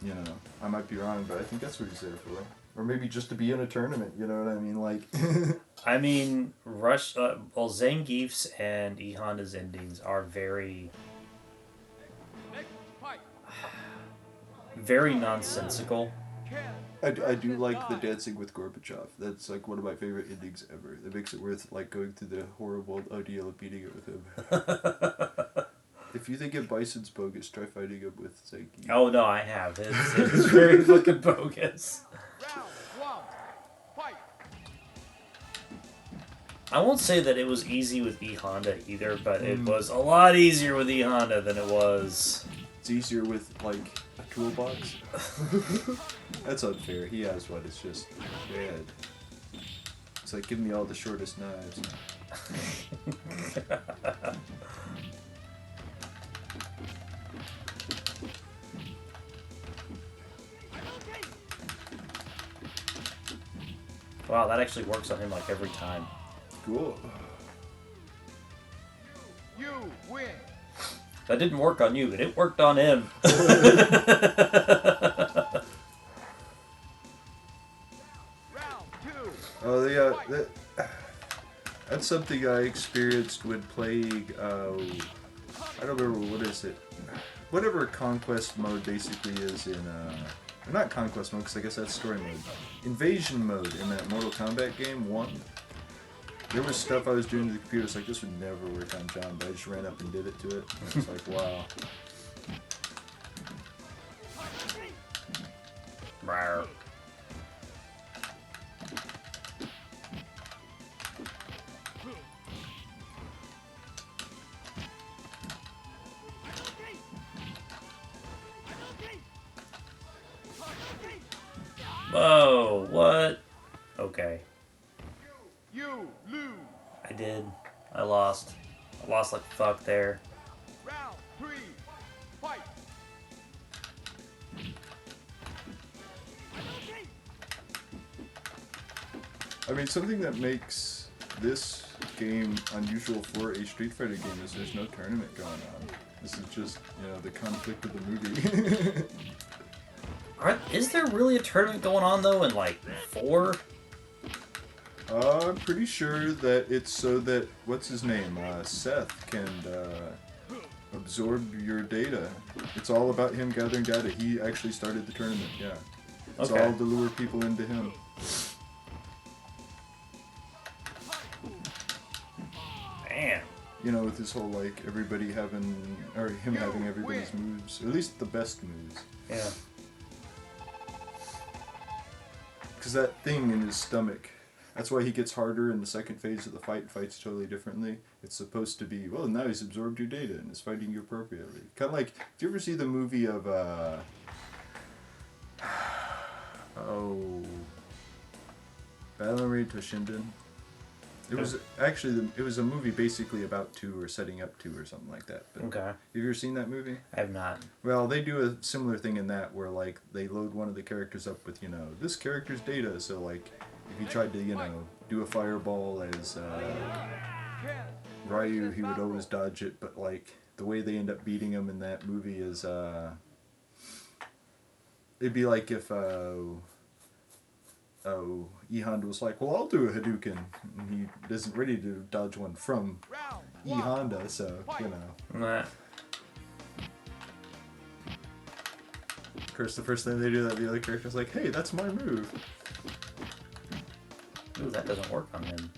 You know, I might be wrong, but I think that's what he's there for. Or maybe just to be in a tournament. You know what I mean? Like. I mean, Zangief's and E Honda's endings are very, Next fight. very nonsensical. I do like the dancing with Gorbachev. That's like one of my favorite endings ever. That makes it worth like going through the horrible ordeal of beating it with him. If you think of Bison's bogus, try fighting him with Zangief. Oh no, I have. It's very fucking bogus. Round one. Fight. I won't say that it was easy with E Honda either, but it was a lot easier with E Honda than it was. It's easier with like a toolbox. That's unfair. He has one. It's just bad. It's like give me all the shortest knives. Wow, that actually works on him like every time. Cool. You win. That didn't work on you, but it worked on him. Round two. Oh yeah, that's something I experienced when playing. I don't remember what is it. Whatever conquest mode basically is in. Or not conquest mode, because I guess that's story mode. Invasion mode in that Mortal Kombat game 1. There was stuff I was doing to the computer. It's like this would never work on John, but I just ran up and did it to it. And it's like wow. Rawr. Whoa, what? Okay. You lose. I did. I lost. I lost like fuck there. Round three. Fight. I mean, something that makes this game unusual for a Street Fighter game is there's no tournament going on. This is just, you know, the conflict of the movie. Is there really a tournament going on though in like 4? I'm pretty sure that it's so that, what's his name, Seth can absorb your data. It's all about him gathering data. He actually started the tournament, yeah. It's Okay. all to lure people into him. Man. You know, with his whole, like, everybody having, or him having everybody's moves. Or at least the best moves. Yeah. Because that thing in his stomach, that's why he gets harder in the second phase of the fight, fights totally differently. It's supposed to be, well, now he's absorbed your data and is fighting you appropriately. Kind of like, do you ever see the movie of, Valerie Toshinden? It was actually, it was a movie basically about 2 or setting up 2 or something like that. But Okay. have you ever seen that movie? I have not. Well, they do a similar thing in that where, like, they load one of the characters up with, you know, this character's data. So, like, if he tried to, you know, do a fireball as Ryu, he would always dodge it. But, like, the way they end up beating him in that movie is, it'd be like if, E Honda was like, well, I'll do a Hadouken. And he isn't ready to dodge one from Round E one. Honda, so, you know. Nah. Of course, the first thing they do, that the other character's like, hey, that's my move. Ooh, that doesn't work on him.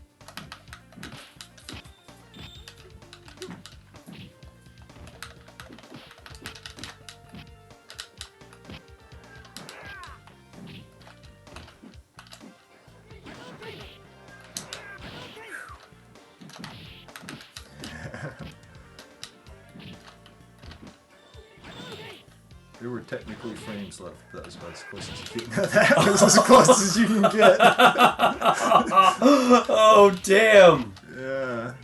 There were technically frames left. That was about as close as you get. That was as close as you can get. Oh, damn! Yeah.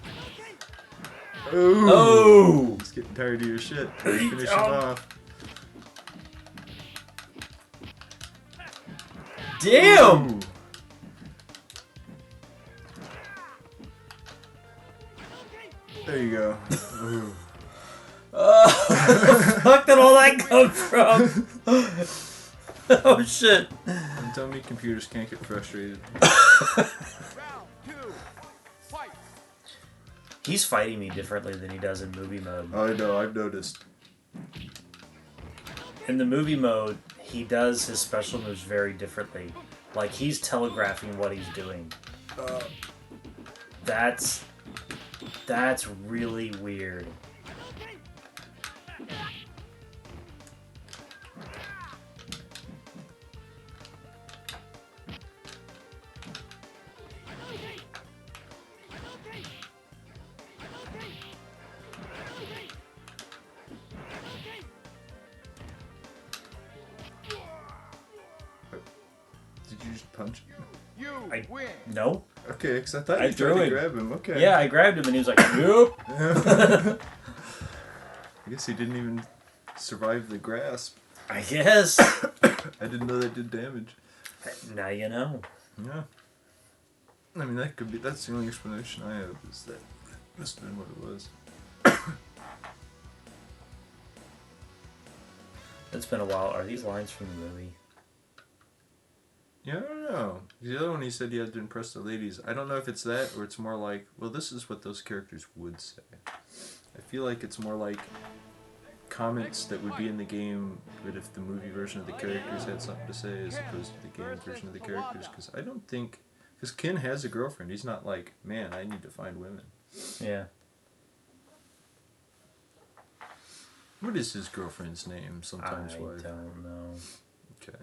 Ooh. Oh! He's getting tired of your shit. Finish him off. Damn! Ooh. There you go. Ooh. Where the fuck did all that come from? Oh shit. Don't tell me computers can't get frustrated. Round 2. Fight. He's fighting me differently than he does in movie mode. I know, I've noticed. In the movie mode, he does his special moves very differently. Like, he's telegraphing what he's doing. That's really weird. Did you just punch him? You I- win. No? Okay, because I thought I you tried threw to it. grab him. Okay. Yeah, I grabbed him and he was like, nope. I guess he didn't even survive the grasp. I guess. I didn't know that did damage. Now you know. Yeah. I mean, that could be. That's the only explanation I have. Is that must have been what it was. It's been a while. Are these lines from the movie? Yeah, I don't know. The other one, he said he had to impress the ladies. I don't know if it's that or it's more like, well, this is what those characters would say. I feel like it's more like comments that would be in the game, but if the movie version of the characters had something to say as opposed to the game version of the characters. Because I don't think. Because Ken has a girlfriend. He's not like, man, I need to find women. Yeah. What is his girlfriend's name? I Sometimes wife. don't know. Okay.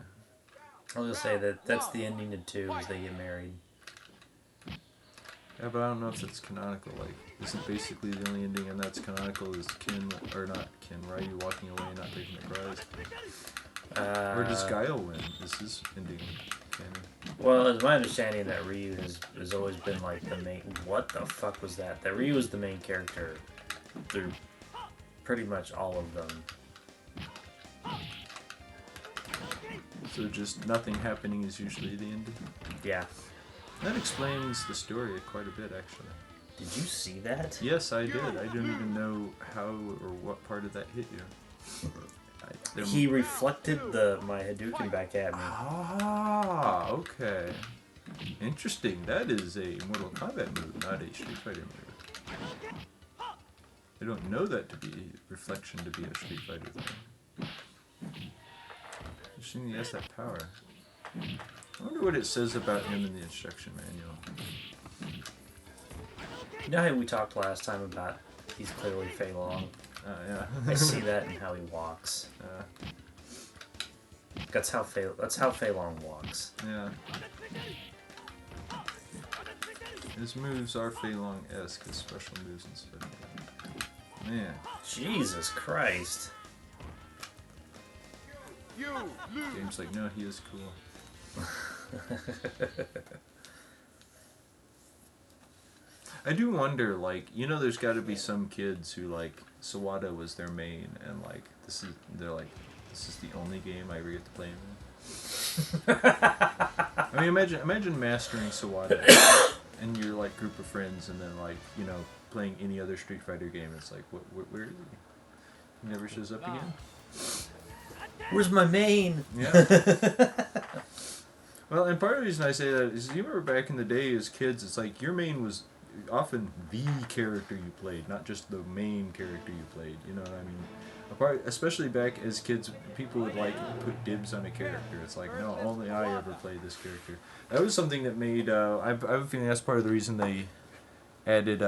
I'll just say that that's the ending to 2 is they get married. Yeah, but I don't know if it's canonical. Like, isn't basically the only ending and that's canonical is Ken, or not Ken, Ryu walking away and not taking the prize? Or does Guile win? Is his ending canon? Well, it's my understanding that Ryu has always been like the main. What the fuck was that? That Ryu was the main character through pretty much all of them. So just nothing happening is usually the ending? Yeah. That explains the story quite a bit, actually. Did you see that? Yes, I did. I didn't even know how or what part of that hit you. He reflected my Hadouken back at me. Ah, okay. Interesting. That is a Mortal Kombat move, not a Street Fighter move. I don't know that to be reflection to be a Street Fighter thing. Interesting he has that power. I wonder what it says about him in the instruction manual. You know how we talked last time about he's clearly Fei Long? Yeah. I see that in how he walks. That's how Fei Long walks. Yeah. His moves are Fei Long-esque, his special moves and stuff. Man. Jesus Christ. You lose. Game's like, no, he is cool. I do wonder, like, you know, there's got to be some kids who, like, Sawada was their main, and, like, they're like, this is the only game I ever get to play in. I mean, imagine mastering Sawada, and your, like, group of friends, and then, like, you know, playing any other Street Fighter game. It's like, where is he? He never shows up again? Where's my main? Yeah. Well, and part of the reason I say that is you remember back in the day as kids, it's like your main was often the character you played, not just the main character you played. You know what I mean? Especially back as kids, people would like put dibs on a character. It's like, no, only I ever played this character. That was something that made. I have a feeling that's part of the reason they added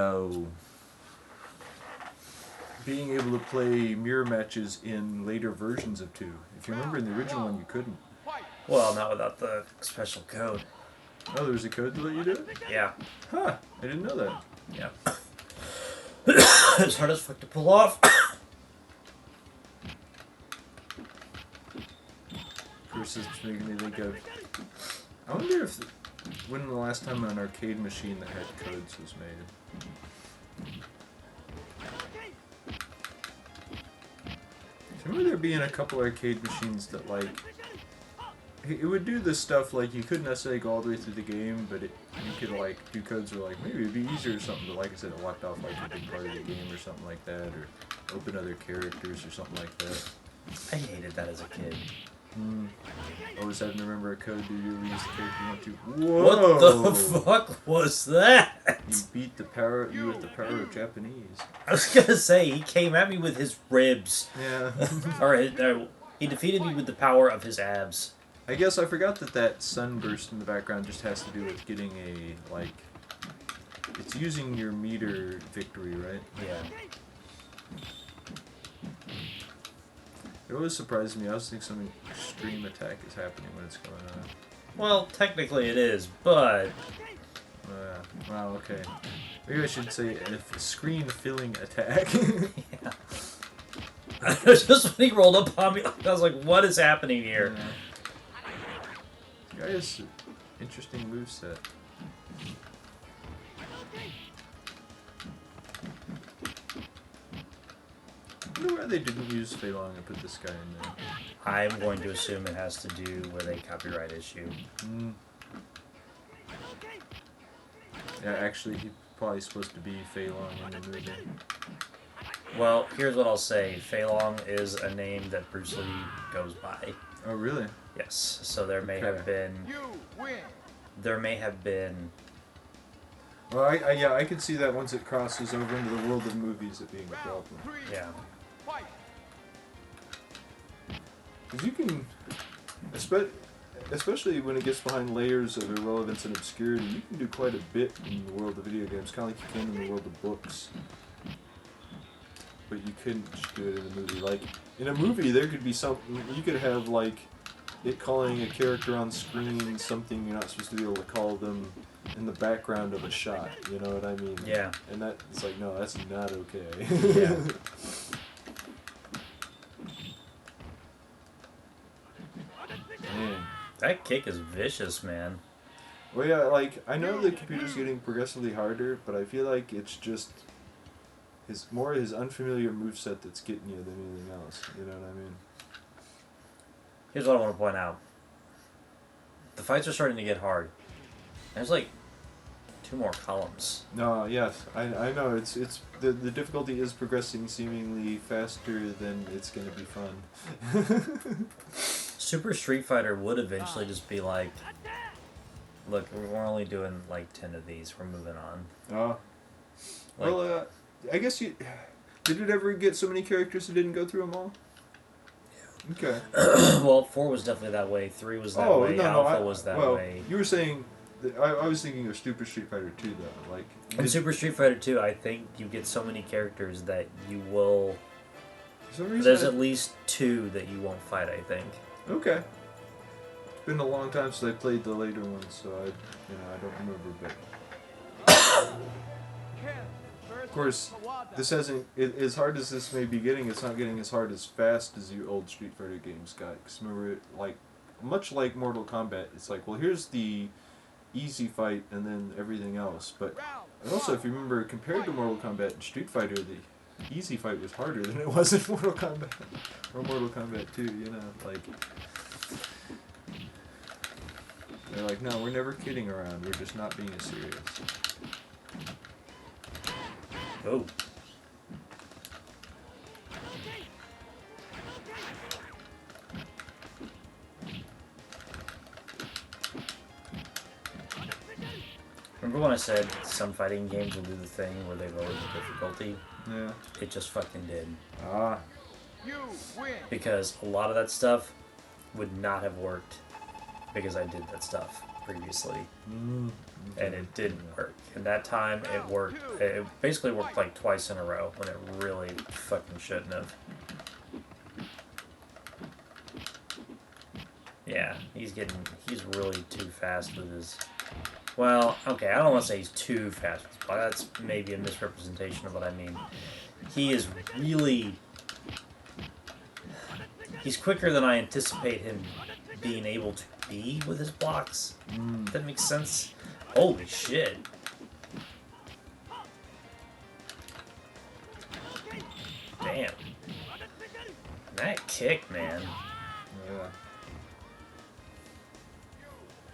being able to play mirror matches in later versions of 2. If you remember in the original one, you couldn't. Well, not without the special code. Oh, there was a code to let you do it? Yeah. Huh, I didn't know that. Yeah. It's hard as fuck to pull off. this is making me think of. I wonder if when the last time an arcade machine that had codes was made. I remember there being a couple arcade machines that like it would do this stuff like you couldn't necessarily go all the way through the game, but you could like do codes where like maybe it'd be easier or something. But like I said, it locked off like a big part of the game or something like that, or open other characters or something like that. I hated that as a kid. Always having to remember a code to release the character you want to. Whoa! What the fuck was that? You beat the power. You with the power of Japanese. I was gonna say he came at me with his ribs, Yeah. or he defeated me with the power of his abs. I guess I forgot that sunburst in the background just has to do with getting a like. It's using your meter victory, right? Yeah. It always surprised me. I was thinking some extreme attack is happening when it's going on. Well, technically it is, but Wow, okay. Maybe I should say a screen-filling attack. yeah. Just when he rolled up on me, I was like, "What is happening here?" Guy has an interesting moveset. I wonder why they didn't use Fei Long and put this guy in there. I'm going to assume it has to do with a copyright issue. Yeah, actually, he's probably supposed to be Fei Long in the movie. Well, here's what I'll say: Fei Long is a name that Bruce Lee goes by. Oh, really? Yes, so there may Okay. have been. You win. There may have been. Well, I could see that once it crosses over into the world of movies, it being a problem. Round 3. Yeah. Fight. Because you can, especially when it gets behind layers of irrelevance and obscurity, you can do quite a bit in the world of video games, kind of like you can in the world of books. But you couldn't just do it in a movie. Like, in a movie, there could be something, you could have, like, it calling a character on screen something you're not supposed to be able to call them in the background of a shot, you know what I mean? Yeah. And that, it's like, no, that's not okay. Yeah. Man. That kick is vicious, man. Well, yeah, like, I know the computer's getting progressively harder, but I feel like it's just his unfamiliar moveset that's getting you than anything else. You know what I mean? Here's what I want to point out. The fights are starting to get hard. There's like 2 more columns. No, yes, I know. It's the difficulty is progressing seemingly faster than it's gonna be fun. Super Street Fighter would eventually just be like, look, we're only doing like 10 of these. We're moving on. Oh. Like- Well, I guess you... Did it ever get so many characters that didn't go through them all? Yeah. Okay. Well, 4 was definitely that way. 3 was that way. Alpha was that way. You were saying... I was thinking of Super Street Fighter 2, though. Like, In Super Street Fighter 2, I think you get so many characters that you will... for some reason There's at least 2 that you won't fight, I think. Okay. It's been a long time since I played the later ones, so I don't remember, but... Of course, this hasn't... as hard as this may be getting, it's not getting as hard as fast as the old Street Fighter games got. Because remember, like, much like Mortal Kombat, it's like, well, here's the easy fight and then everything else. But also, if you remember, compared to Mortal Kombat and Street Fighter, the easy fight was harder than it was in Mortal Kombat. Or Mortal Kombat 2, you know, like... They're like, no, we're never kidding around, we're just not being as serious. Oh. Remember when I said some fighting games will do the thing where they lower the difficulty? Yeah. It just fucking did. Ah. You win. Because a lot of that stuff would not have worked because I did that stuff previously. And it didn't work. And that time it worked. It basically worked like twice in a row when it really fucking shouldn't have. Yeah, he's really too fast with his... Well, okay, I don't want to say he's too fast, but that's maybe a misrepresentation of what I mean. He is really... He's quicker than I anticipate him being able to be with his blocks. If that makes sense. Holy shit. Damn. That kick, man. Yeah.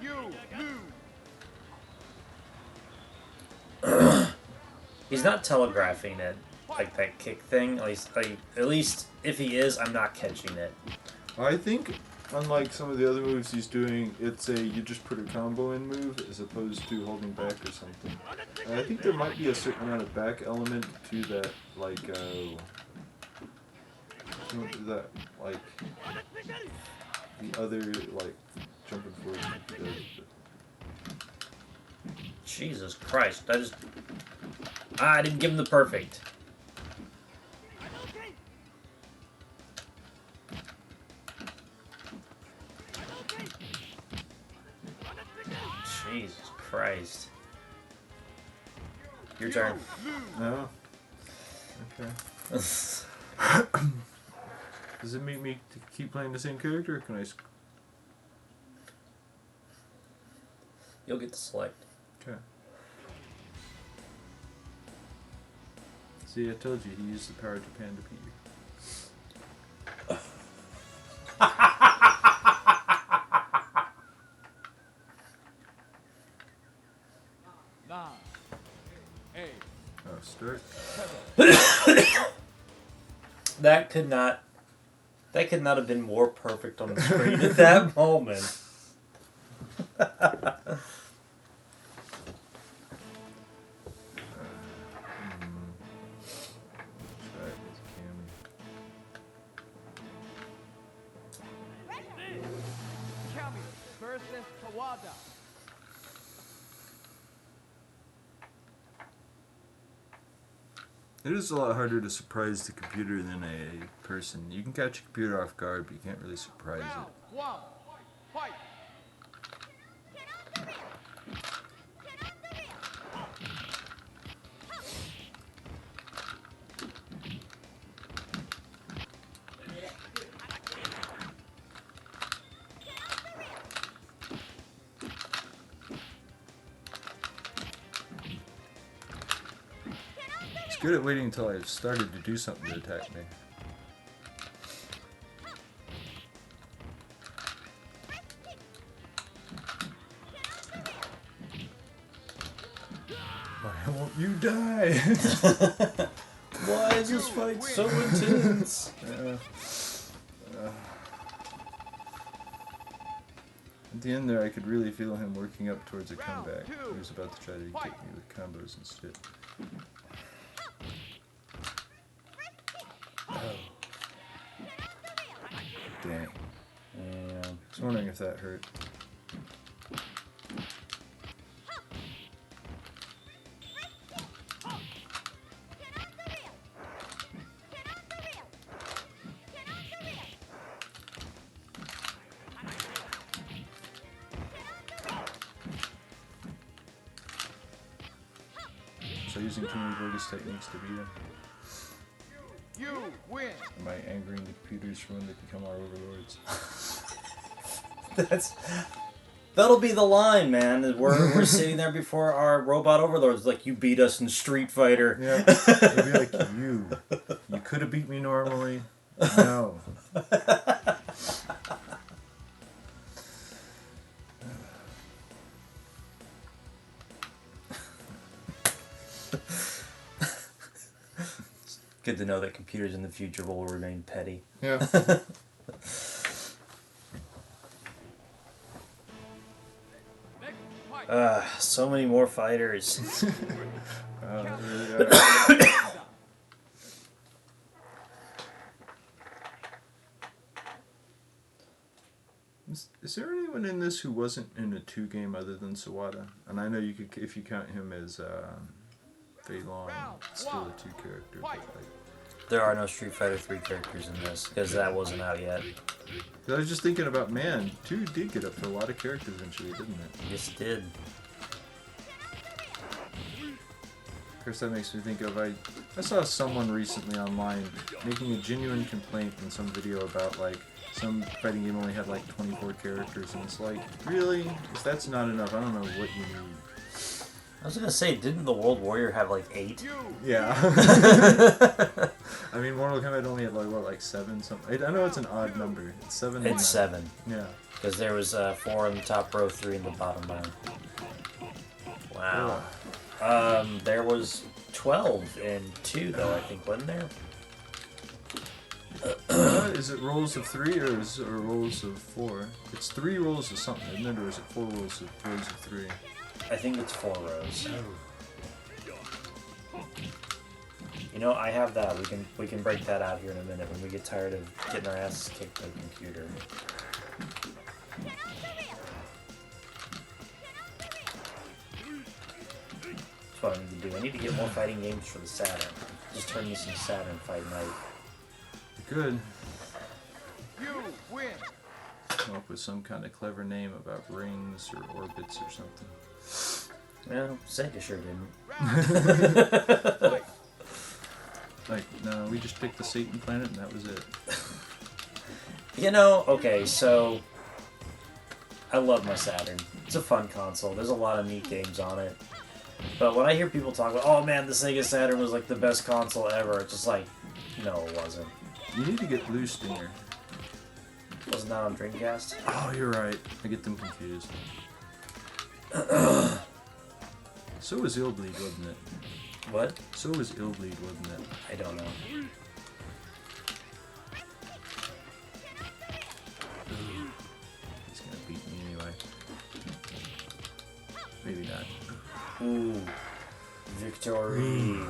You lose. He's not telegraphing it like that kick thing. At least if he is, I'm not catching it. I think, unlike some of the other moves he's doing, it's a you just put a combo in move as opposed to holding back or something. And I think there might be a certain amount of back element to that, like, don't do that, like, the other, like, jumping forward like he does. Jesus Christ. I didn't give him the perfect. Jesus Christ. Your turn. No? Okay. Does it make me to keep playing the same character, or can I... You'll get to select. Okay. See, I told you, he used the power of Japan to beat you. 9, 8. Oh, start. That could not have been more perfect on the screen at that moment. Kami versus Kawada. It is a lot harder to surprise the computer than a person. You can catch a computer off guard, but you can't really surprise Round it. 1. Fight. It's good at waiting until I've started to do something to attack me. Why won't you die? Why is this fight so intense? At the end there, I could really feel him working up towards a comeback. He was about to try to get me with combos instead. Oh. Dang. Yeah. I was wondering if that hurt. So using too many bogus techniques to beat him. You win. Am I angering the computers for when they become our overlords? That'll be the line, man. We're sitting there before our robot overlords, like, you beat us in Street Fighter. Yeah, it'll be like, you could have beat me normally. No. Good to know that computers in the future will remain petty. Yeah. Next fight. So many more fighters. Really are. Is there anyone in this who wasn't in a 2 game other than Sawada? And I know you could, if you count him as Fei Long, it's still a 2 character. But like, There are no Street Fighter 3 characters in this, because that wasn't out yet. I was just thinking about, man, 2 did get up to a lot of characters eventually, didn't it? Yes, it did. Of course, that makes me think of I saw someone recently online making a genuine complaint in some video about like some fighting game only had like 24 characters, and it's like, really? If that's not enough, I don't know what you need. I was gonna say, didn't the World Warrior have like 8? Yeah. I mean, Mortal Kombat only had like what, like 7 something. I know it's an odd number. It's 7. It's 7. Yeah. Because there was 4 in the top row, 3 in the bottom row. Wow. There was 12 in 2 though, I think, wasn't there? Is it rolls of 3 or is it rolls of 4? It's 3 rolls of something, isn't it? Or is it 4 rolls of 3? I think it's 4 rows. You know, I have that. We can break that out here in a minute when we get tired of getting our asses kicked by the computer. That's what I need to do. I need to get more fighting games for the Saturn. Just turn me some Saturn Fight Night. Good. You win. Come up with some kind of clever name about rings or orbits or something. Well, Sega sure didn't. Like, no, we just picked the Satan planet and that was it. You know, okay, so I love my Saturn. It's a fun console. There's a lot of neat games on it. But when I hear people talk about, oh man, the Sega Saturn was like the best console ever, it's just like, no, it wasn't. You need to get Blue Stinger. Wasn't that on Dreamcast? Oh, you're right. I get them confused. So was Illbleed, wasn't it? What? So was Illbleed, wasn't it? I don't know. He's gonna beat me anyway. Maybe not. Ooh. Victory. You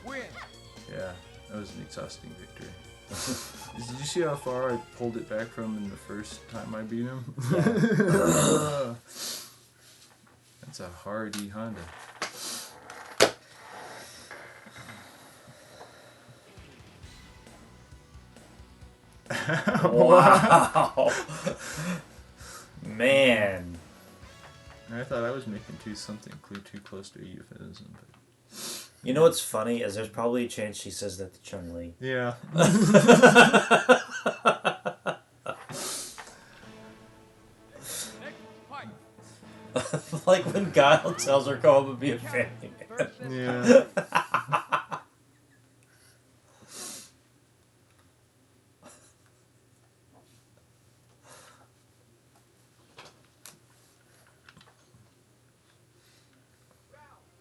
win. Yeah, that was an exhausting victory. Did you see how far I pulled it back from in the first time I beat him? That's a hardy Honda. Wow. Man. I thought I was making something too close to a euphemism, but You know what's funny is there's probably a chance she says that to Chun-Li. yeah. Next fight. Like when Guile tells her, go home and be a family man. Yeah.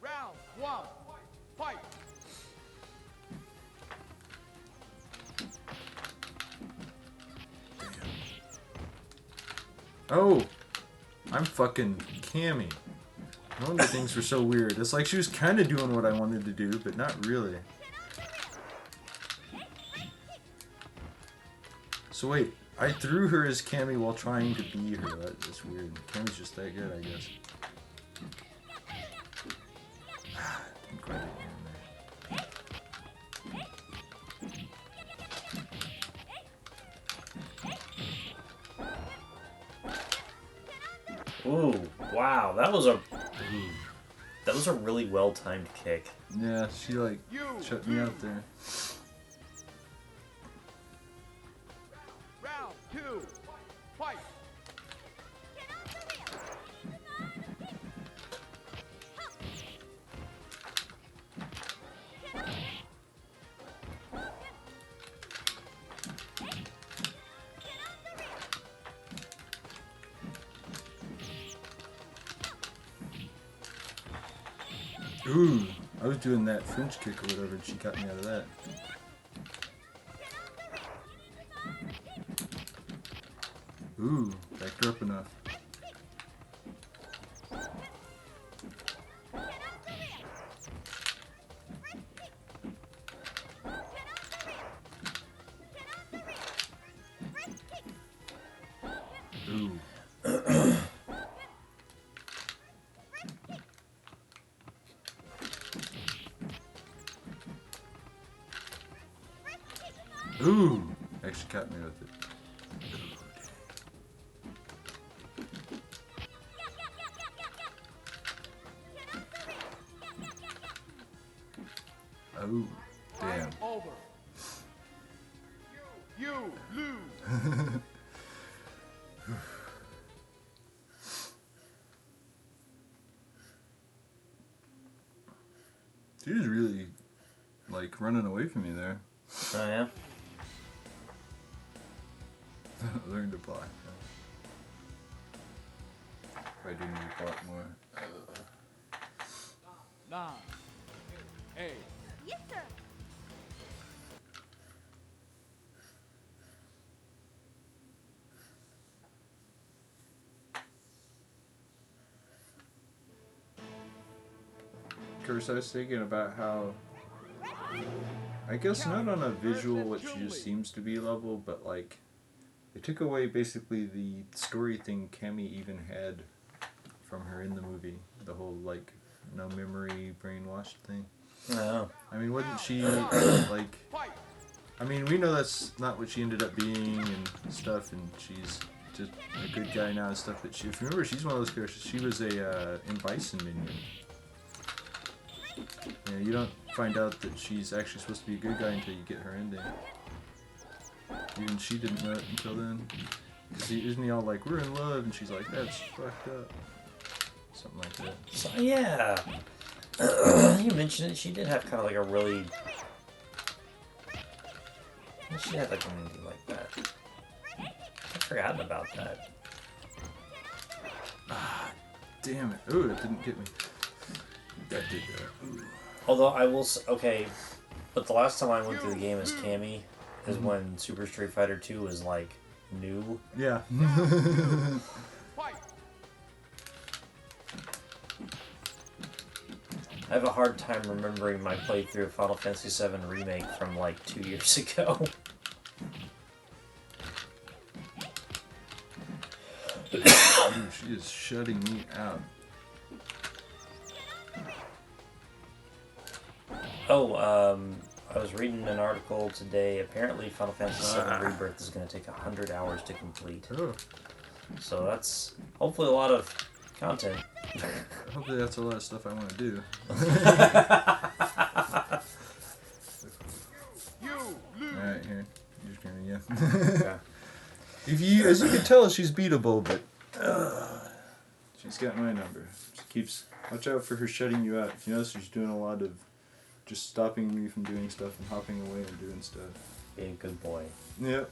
Round 1. Fight. Oh, I'm fucking Cammy. No wonder things were so weird. It's like she was kind of doing what I wanted to do, but not really. So wait, I threw her as Cammy while trying to be her. That's weird. Cammy's just that good, I guess. Didn't quite get in there. Ooh, wow, that was a really well timed kick. Yeah, she like shut me out there. Round 2. Fight. Ooh, I was doing that French kick or whatever, and she got me out of that. Ooh, backed her up enough. Ooh. Ooh, actually caught me with it. Oh, damn. Over. You lose. She was really, like, running away from me there. Oh yeah. Learn to block. If I do need to block more. 9, 8, Yes, sir. Of course, I was thinking about how, I guess not on a visual, what she just seems to be level, but like, they took away basically the story thing Cammy even had from her in the movie. The whole, like, no memory, brainwashed thing. No. I mean, wasn't she, like, fight. I mean, we know that's not what she ended up being and stuff, and she's just a good guy now and stuff, but she, if you remember, she's one of those characters, she was a, in Bison minion. Yeah, you don't find out that she's actually supposed to be a good guy until you get her ending. Even she didn't know it until then. Cause isn't he all like, we're in love, and she's like, that's fucked up. Something like that. So yeah. You mentioned it. She did have kind of like a really. She had like an ending like that. I've forgotten about that. Damn it. Ooh, it didn't get me. That did that. Ooh. Although I will. Okay, but the last time I went through the game as Cammy is when Super Street Fighter 2 was like new. Yeah. Fight. I have a hard time remembering my playthrough of Final Fantasy VII Remake from like 2 years ago. Ooh, she is shutting me out. Oh, I was reading an article today. Apparently, Final Fantasy VII Rebirth is going to take 100 hours to complete. Oh. So that's hopefully a lot of content. Hopefully that's a lot of stuff I want to do. You lose. Alright, here. You're just gonna, yeah. Yeah. If you, as you can tell, she's beatable, but she's got my number. She keeps, watch out for her shutting you out. If you notice, she's doing a lot of just stopping me from doing stuff and hopping away and doing stuff. Be a good boy. Yep.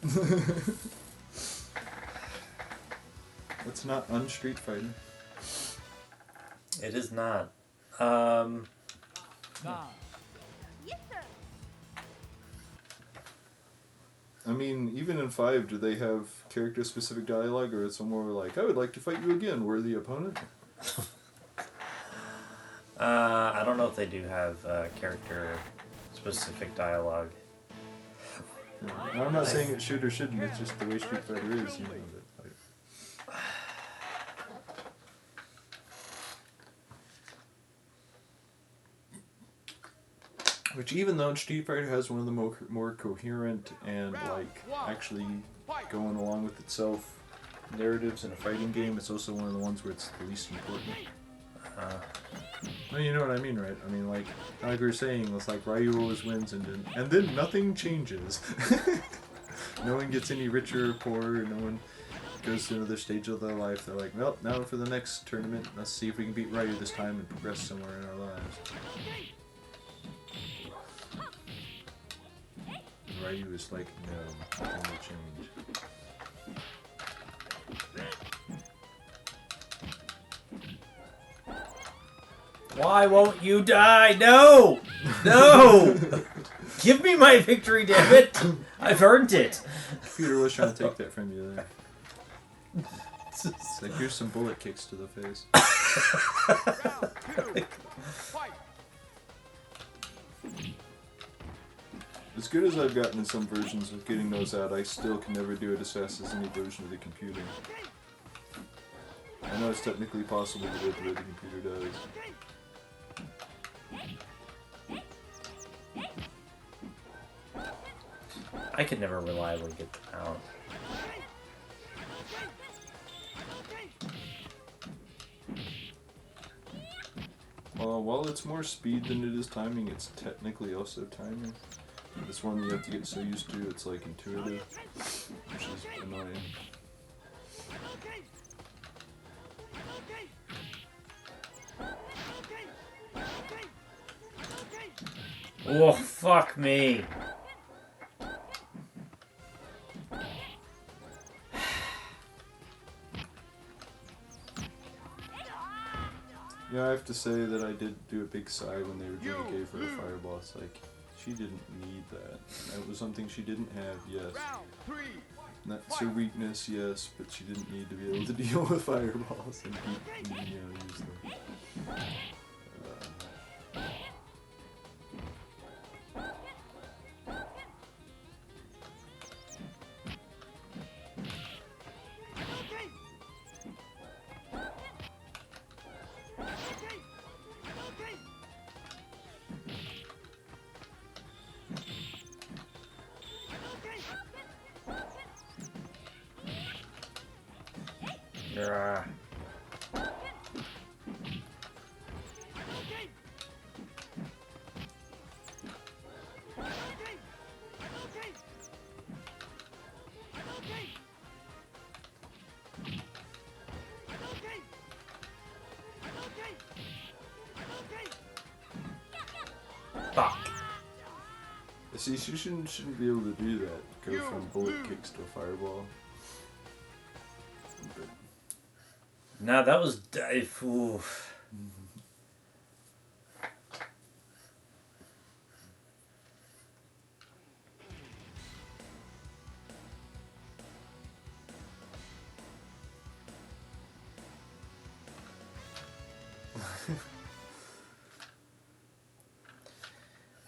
That's not un-Street Fighter. It is not. 9, Yes, sir. I mean, even in 5, do they have character-specific dialogue, or it's more like, I would like to fight you again, worthy opponent? I don't know if they do have character-specific dialogue. Yeah. I'm not saying it should or shouldn't, it's just the way Street Fighter is, you know. That, like, which, even though Street Fighter has one of the more coherent and, like, actually going along with itself narratives in a fighting game, it's also one of the ones where it's the least important. Well, you know what I mean, right? I mean, like we were saying, it's like Ryu always wins, and then nothing changes. No one gets any richer or poorer. No one goes to another stage of their life. They're like, well, now for the next tournament, let's see if we can beat Ryu this time and progress somewhere in our lives. And Ryu is like, no, nothing will change. Why won't you die? No! No! Give me my victory, damn it! I've earned it! Peter was trying to take that from you there. It's like, here's some bullet kicks to the face. round 2, fight. As good as I've gotten in some versions of getting those out, I still can never do it as fast as any version of the computer. I know it's technically possible to do it the way the computer does. I could never reliably get them out. Well, while it's more speed than it is timing, it's technically also timing. It's one you have to get so used to, it's like intuitive, which is annoying. Oh, fuck me. Yeah, I have to say that I did do a big sigh when they originally gave her a fireball. It's like, she didn't need that. It was something she didn't have, yes. Round 3. That's her weakness, yes, but she didn't need to be able to deal with fireballs and keep, use them. Yeah. Fuck. See, she shouldn't be able to do that. Go from bullet kicks to a fireball. But Nah, that was... Ooh.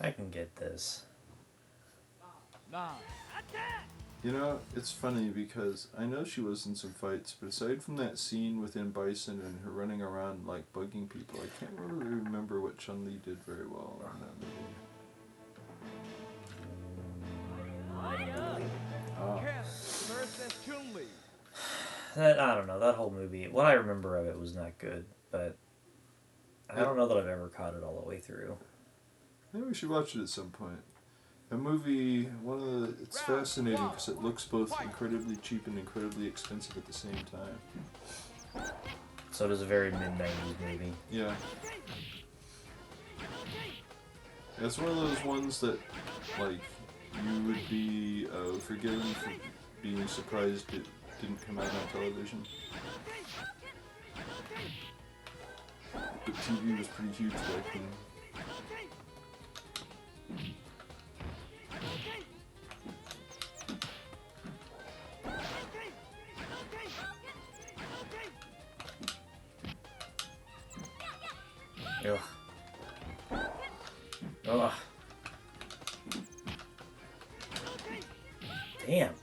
I can get this. 9. you know, it's funny because I know she was in some fights, but aside from that scene within Bison and her running around like bugging people, I can't really remember what Chun-Li did very well in that movie. Ah. Ken versus Chun-Li. I don't know, that whole movie, what I remember of it was not good, but I don't know that I've ever caught it all the way through. Maybe we should watch it at some point. A movie, it's fascinating because it looks both incredibly cheap and incredibly expensive at the same time. So it is a very mid-90s movie. Yeah. It's one of those ones that, like, you would be forgiven for being surprised it didn't come out on television. But TV was pretty huge back then. Ugh. Ugh. Damn.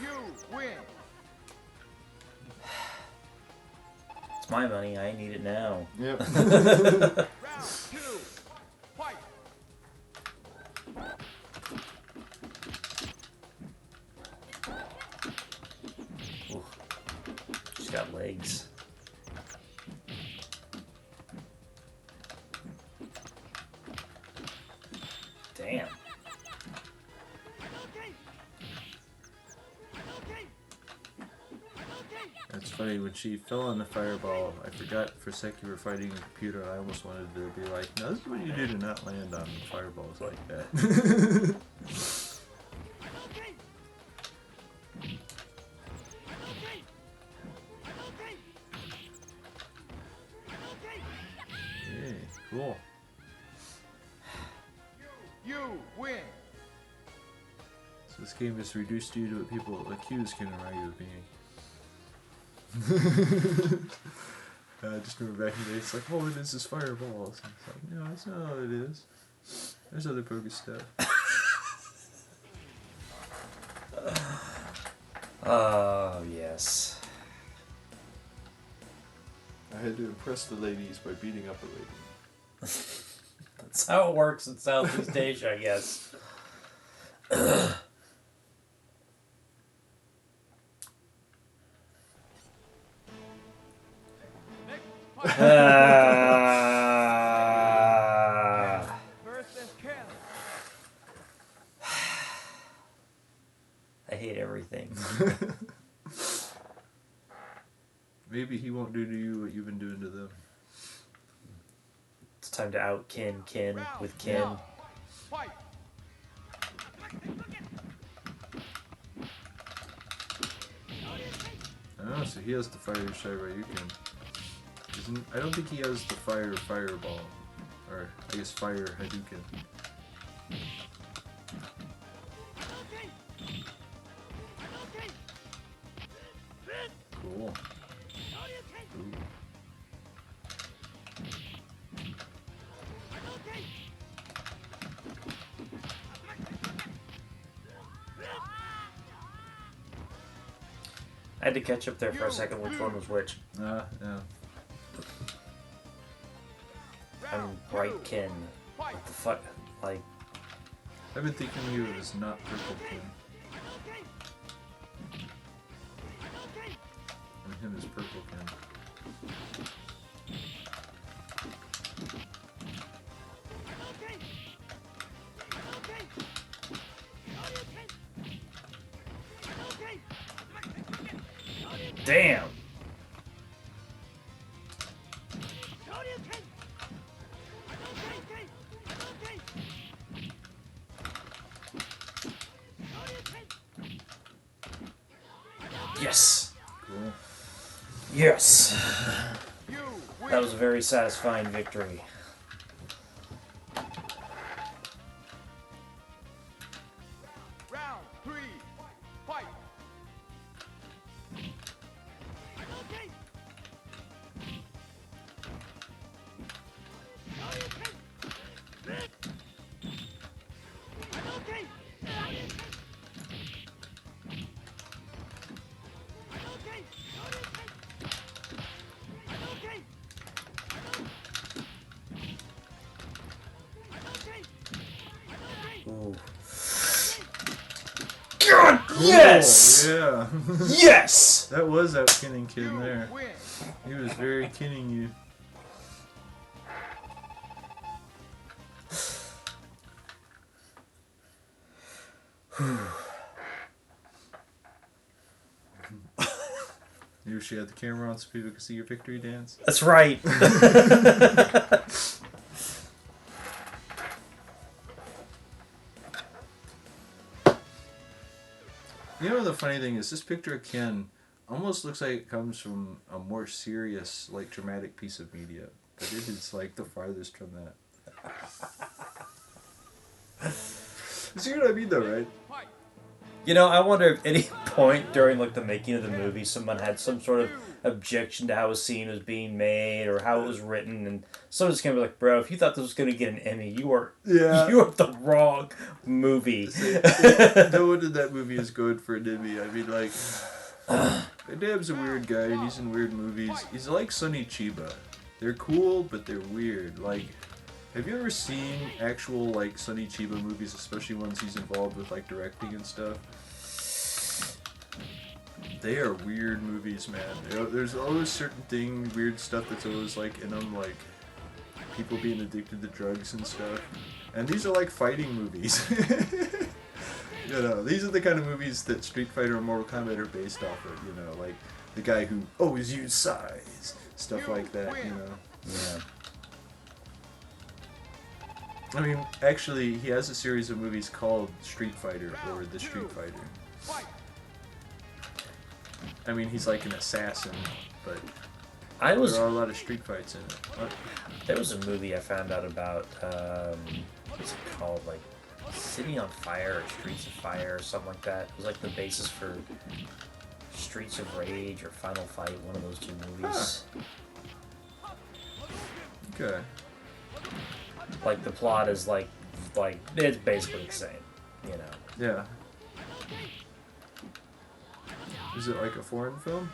You win. It's my money, I need it now. Yep. Round 2. Fight. Ooh. She's got legs. Damn. That's funny, when she fell on the fireball, I forgot for a sec you were fighting a computer, and I almost wanted to be like, no, this is what you do to not land on fireballs like that. Hey, cool. You win. So this game just reduced you to what people accuse Ken Ryu of being. I just remember back in the day, it's like, all it is fireballs. And it's like, no, that's not all it is. There's other bogus stuff. Oh, yes. I had to impress the ladies by beating up a lady. That's how it works in Southeast Asia, I guess. Next fight. Ah. Versus Ken. I hate everything. Maybe he won't do to you what you've been doing to them. It's time to out Kin with Kin. Round one. Fight. Oh, so he has the fire Shoryuken. I don't think he has the fire fireball. Or, I guess fire Hadouken. Cool. Ooh. I had to catch up there for a second which one was which. Yeah. I'm Bright Kin. Fight. What the fuck? Like, I've been thinking of you as not Purple King. And him as Purple King. damn! Yes! Cool. Yes! You win. That was a very satisfying victory. Round 3. Fight. Ooh. God, yes! Yeah. Yes! That was out Kinning Kid You there. win. He was very kinning you. You wish you had the camera on so people could see your victory dance. That's right. You know the funny thing is, this picture of Ken almost looks like it comes from a more serious, like, dramatic piece of media. But it is, like, the farthest from that. See what I mean, though, right? Fight. You know, I wonder if any point during like the making of the movie, someone had some sort of objection to how a scene was being made or how it was written, and someone's gonna be like, "Bro, if you thought this was gonna get an Emmy, you were Yeah. you were the wrong movie." No wonder that movie is good for an Emmy. I mean, like, Van Damme's a weird guy, and he's in weird movies. He's like Sonny Chiba. They're cool, but they're weird. Like, have you ever seen actual, like, Sonny Chiba movies, especially ones he's involved with, like, directing and stuff? They are weird movies, man. There's always certain weird stuff that's always, like, in them, like, people being addicted to drugs and stuff. And these are, like, fighting movies. You know, these are the kind of movies that Street Fighter and Mortal Kombat are based off of, you know, like, the guy who always used size, stuff like that, you know. Yeah. I mean, actually, he has a series of movies called Street Fighter, or The Street Fighter. Fight. I mean, he's like an assassin, but I was there are a lot of street fights in it. there was a movie I found out about. What's it called? Like City on Fire or Streets of Fire or something like that. It was like the basis for Streets of Rage or Final Fight, one of those two movies. Okay. Like the plot is like it's basically the same, you know. Yeah. Is it like a foreign film?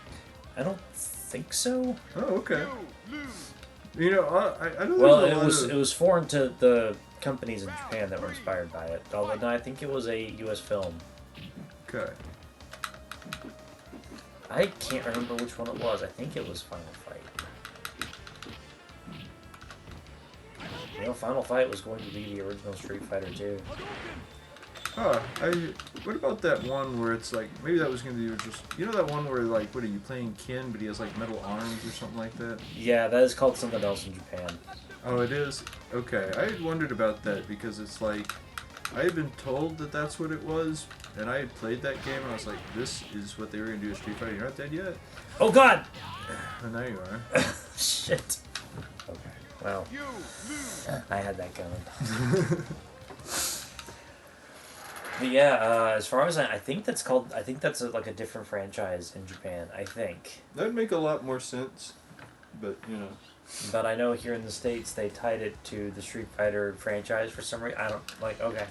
I don't think so. Oh, okay. You lose. You know, I know Well, there's it a lot was of... it was foreign to the companies in Japan that were inspired by it. Although no, I think it was a U.S. film. Okay. I can't remember which one it was. I think it was Final Fight. You know, Final Fight was going to be the original Street Fighter 2. Huh. What about that one where it's like, maybe that was going to be just... You know that one where, like, what are you, playing Ken, but he has, like, metal arms or something like that? Yeah, that is called something else in Japan. Oh, it is? Okay. I had wondered about that because it's like... I had been told that that's what it was, and I had played that game, and I was like, this is what they were going to do with Street Fighter. You're not dead yet? Oh God! And now you are. Shit. Okay. Well, You lose. I had that going. But yeah, as far as I think that's called. I think that's like a different franchise in Japan. I think. That'd make a lot more sense, but you know. But I know here in the States they tied it to the Street Fighter franchise for some reason. I don't like. Okay.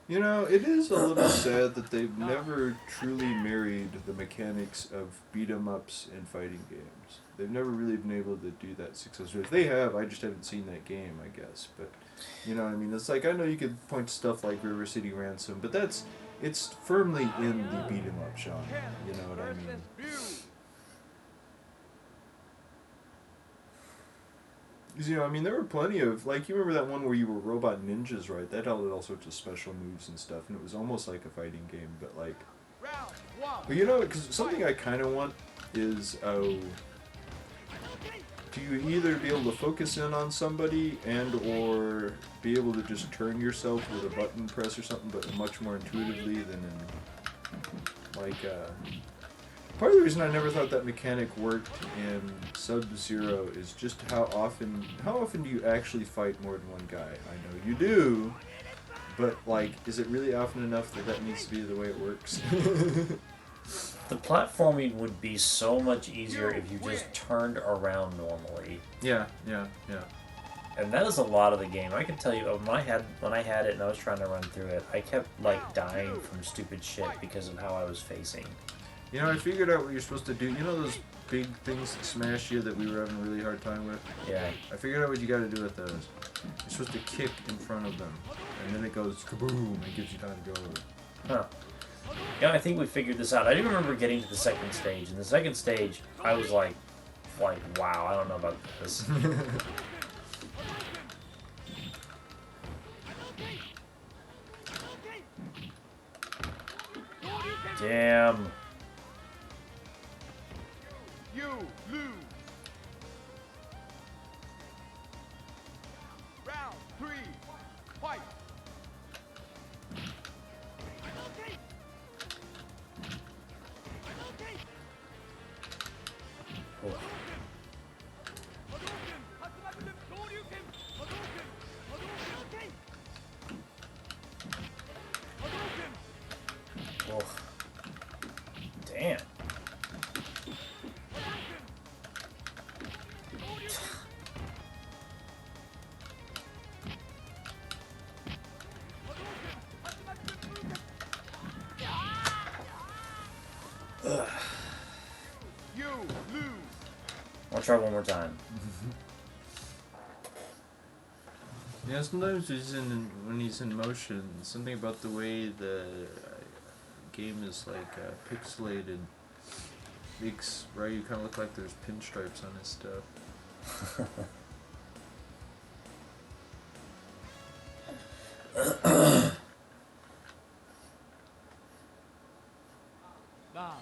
You know, it is a little sad that they've never truly married the mechanics of beat 'em ups and fighting games. They've never really been able to do that successfully. If they have, I just haven't seen that game, I guess. But you know what I mean? It's like I know you could point to stuff like River City Ransom, but it's firmly in the beat 'em up genre. You know what I mean? Versus View. 'Cause, you know, I mean, there were plenty of, like, you remember that one where you were robot ninjas, right? That had all sorts of special moves and stuff, and it was almost like a fighting game, but, like... Round one. But, you know, because something I kind of want is, to either be able to focus in on somebody and or be able to just turn yourself with a button press or something, but much more intuitively than in, like, part of the reason I never thought that mechanic worked in Sub-Zero is just how often do you actually fight more than one guy? I know you do, but like, is it really often enough that that needs to be the way it works? The platforming would be so much easier if you just turned around normally. Yeah. And that is a lot of the game. I can tell you, when I had it and I was trying to run through it, I kept like dying from stupid shit because of how I was facing. You know, I figured out what you're supposed to do. You know those big things that smash you that we were having a really hard time with? Yeah. I figured out what you gotta do with those. You're supposed to kick in front of them. And then it goes kaboom and gives you time to go over. Huh. Yeah, I think we figured this out. I do remember getting to the second stage. In the second stage, I was like, wow, I don't know about this. Damn. You lose. Round three. Fight. Oh. Oh. Damn. You lose. I'll try one more time. Yeah, sometimes when he's in motion, something about the way the game is like pixelated makes Ryu kind of look like there's pinstripes on his stuff. Nine.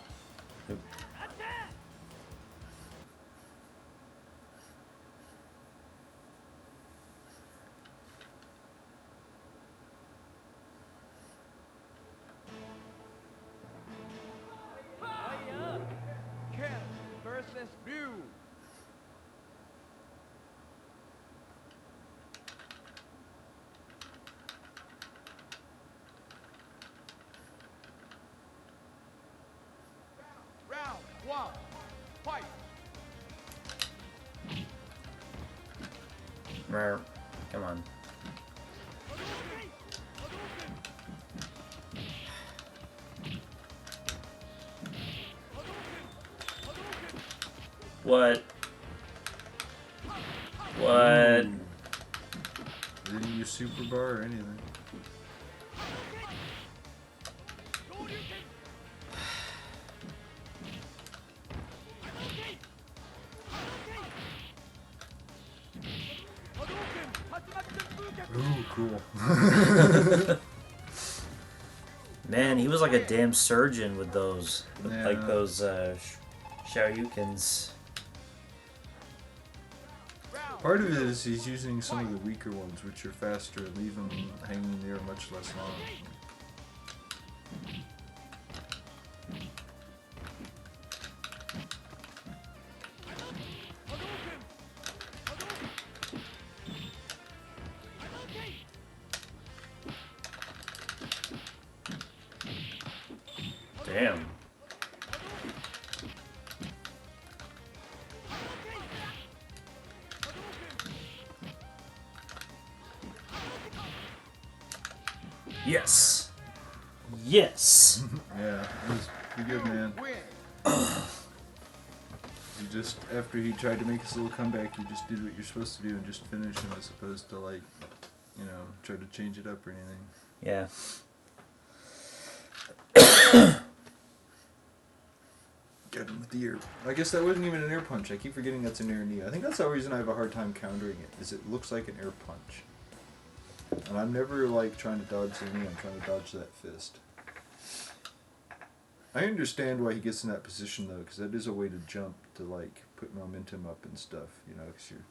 Ken versus View. Round one. Fight. Mer, come on. What? What? Didn't use super bar or anything. Ooh, cool. Man, he was like a damn surgeon with those, Yeah. like those Shoryukens. Part of it is he's using some of the weaker ones, which are faster, and leave them hanging there much less long. Damn. Yes. Yes. Yeah, it was pretty good, man. Win. You just, after he tried to make his little comeback, you just did what you're supposed to do and just finish him as opposed to, like, you know, try to change it up or anything. Yeah. Get him with the air. I guess that wasn't even an air punch. I keep forgetting that's an air knee. I think that's the reason I have a hard time countering it, is it looks like an air punch. And I'm never, like, trying to dodge the knee. I'm trying to dodge that fist. I understand why he gets in that position, though, because that is a way to jump, to, like, put momentum up and stuff, you know, because you're...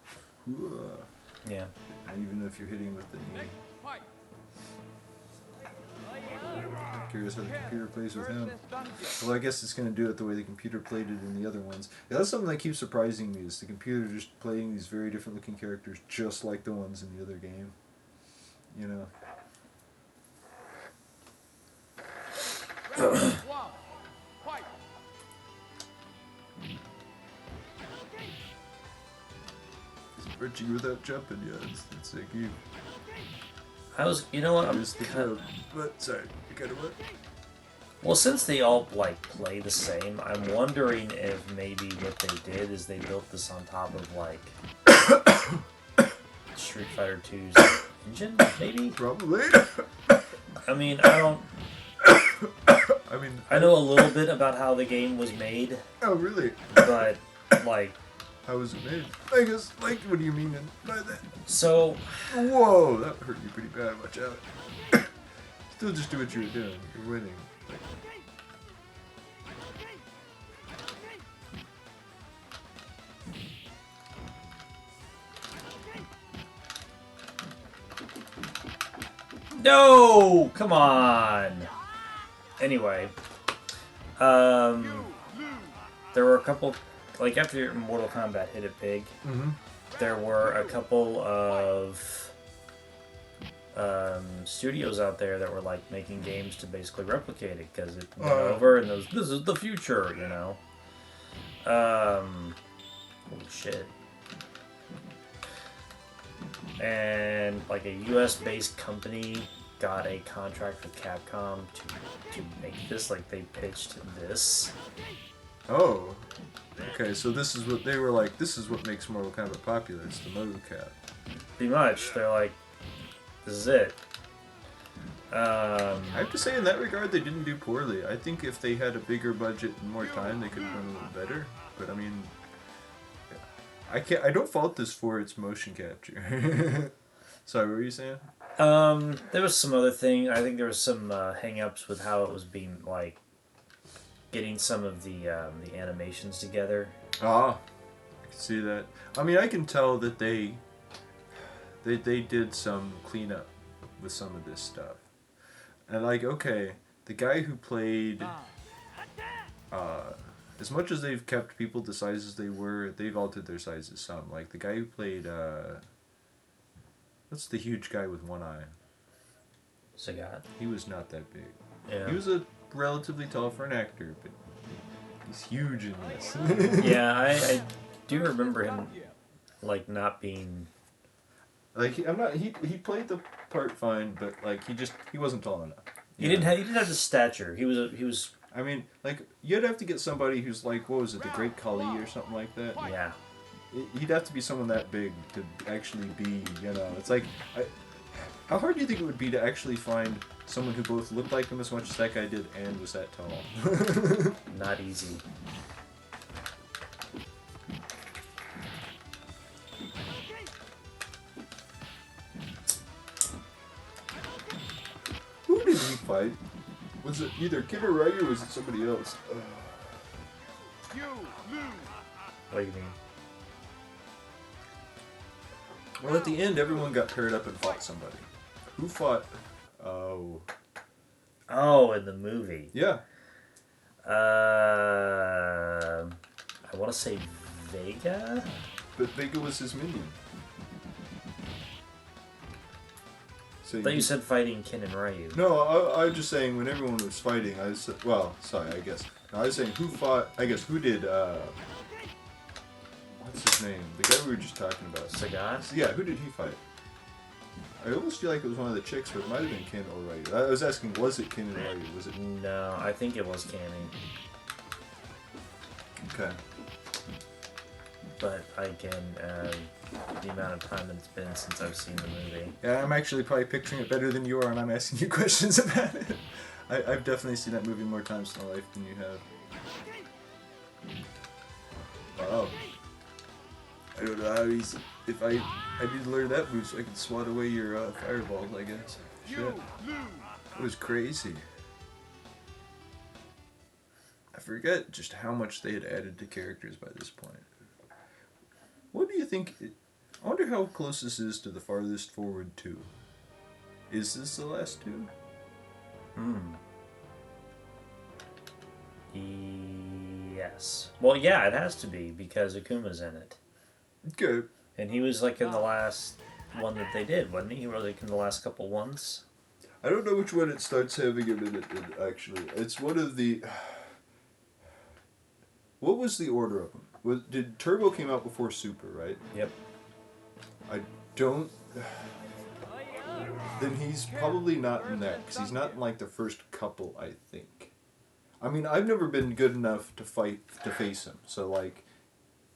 Yeah. And even if you're hitting with the knee. Fight. Curious how the computer plays with him. Versus Dungeon. Well, I guess it's going to do it the way the computer played it in the other ones. Yeah, that's something that keeps surprising me, is the computer just playing these very different looking characters just like the ones in the other game. You know? Round one. Fight. He's punching without jumping, yeah, it's like you. I was, you know what? I'm Here's the kind joke. But, sorry, you kind of what? well, since they all like play the same, I'm wondering if maybe what they did is they built this on top of like Street Fighter 2's engine, maybe. Probably. I mean, I don't. I mean, I know a little bit about how the game was made, oh, really? but like, How was it made? I guess, like, what do you mean by that? so Whoa, that hurt you pretty bad. Watch out. Still just do what you were doing. You're winning. Like, no, come on. Anyway, You lose. there were a couple, like after Mortal Kombat hit it big, there were a couple of studios out there that were like making games to basically replicate it because it went over and those, this is the future, you know. Holy shit. And like a US based company got a contract with Capcom to make this, like they pitched this. oh. Okay, so this is what they were like, this is what makes Mortal Kombat popular. It's the mocap. Pretty much, they're like, this is it. I have to say, in that regard, they didn't do poorly. I think if they had a bigger budget and more time, they could have done a little better. But I mean, I don't fault this for its motion capture. Sorry, what were you saying? There was some other thing. I think there was some hang-ups with how it was being like getting some of the animations together. Ah, I can see that. I mean, I can tell that they did some cleanup with some of this stuff. And like, okay, the guy who played, as much as they've kept people the sizes they were, they've altered their sizes some. Like the guy who played, what's the huge guy with one eye? Sagat. He was not that big. Yeah. He was a relatively tall for an actor, but he's huge in this. Yeah, I do remember him like not being. Like he played the part fine, but like he wasn't tall enough. He didn't have the stature. He was I mean, like, you'd have to get somebody who's like, what was it, the Great Khali or something like that? Yeah. He'd have to be someone that big to actually be, you know, it's like, how hard do you think it would be to actually find someone who both looked like him as much as that guy did and was that tall? Not easy. Who did he fight? Was it either Kid or Ray or was it somebody else? You lose. What do you mean? Well, at the end, everyone got paired up and fought somebody. Who fought? Oh. Oh, in the movie. Yeah. I want to say Vega? But Vega was his minion. So I thought you said fighting Ken and Ryu. No, I was just saying when everyone was fighting, I was, well, sorry, I guess. No, I was saying who fought, I guess, who did, what's his name? The guy we were just talking about. Sagat? Yeah, who did he fight? I almost feel like it was one of the chicks, but it might have been Ken or Ryu. I was asking, was it Ken and Ryu? Was it? No, I think it was Canning. Okay. But again, the amount of time that it's been since I've seen the movie. Yeah, I'm actually probably picturing it better than you are, and I'm asking you questions about it. I've definitely seen that movie more times in my life than you have. Wow. I don't know how easy. If I need to learn that move so I can swat away your fireballs, I guess. Shit. You lose. It was crazy. I forget just how much they had added to characters by this point. What do you think? I wonder how close this is to the farthest forward 2. Is this the last 2? Yes. Well, yeah, it has to be because Akuma's in it. Okay. And he was like in the last one that they did, wasn't he? He was like in the last couple ones. I don't know which one it starts having him in it, actually. It's one of the... What was the order of them? Did Turbo came out before Super, right? Yep. I don't... Then he's probably not in that, because he's not in, like, the first couple, I think. I mean, I've never been good enough to face him, so, like,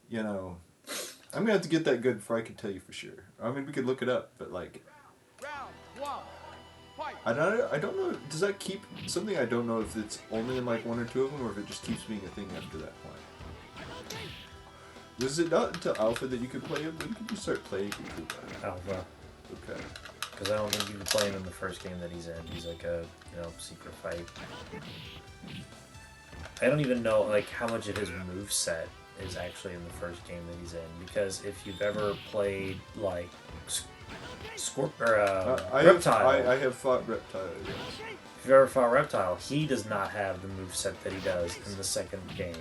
you know... I'm gonna have to get that good before I can tell you for sure. I mean, we could look it up, but, like... Round one. Fight. I don't know, does that keep... Something I don't know if it's only in, like, 1 or 2 of them, or if it just keeps being a thing after that point. Was it not until Alpha that you could play him? When did you start playing Akuma? Alpha. Okay. Because I don't think you can play him in the first game that he's in. He's like a, secret fight. I don't even know, like, how much of his moveset is actually in the first game that he's in. Because if you've ever played, like, Reptile. I have fought Reptile, yes. If you've ever fought Reptile, he does not have the moveset that he does in the second game.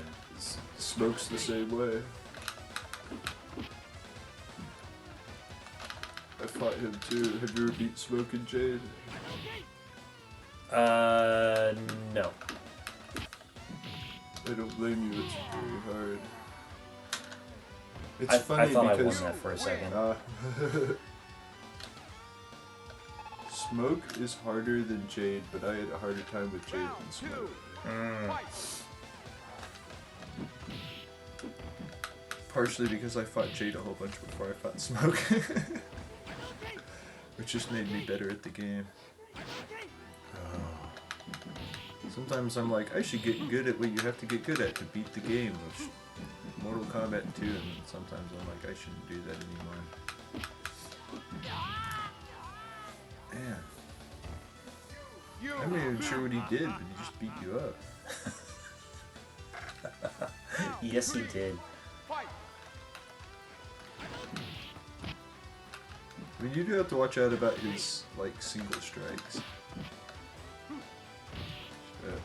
Smoke's the same way. I fought him too. Have you ever beat Smoke and Jade? No. I don't blame you, it's very hard. It's I funny thought because I won that for a second. Smoke is harder than Jade, but I had a harder time with Jade than Smoke. Partially because I fought Jade a whole bunch before I fought Smoke. Which just made me better at the game. Sometimes I'm like, I should get good at what you have to get good at to beat the game of Mortal Kombat 2, and sometimes I'm like, I shouldn't do that anymore. Man. I'm not even sure what he did, but he just beat you up. Yes, he did. I mean, you do have to watch out about his, like, single strikes. Shit.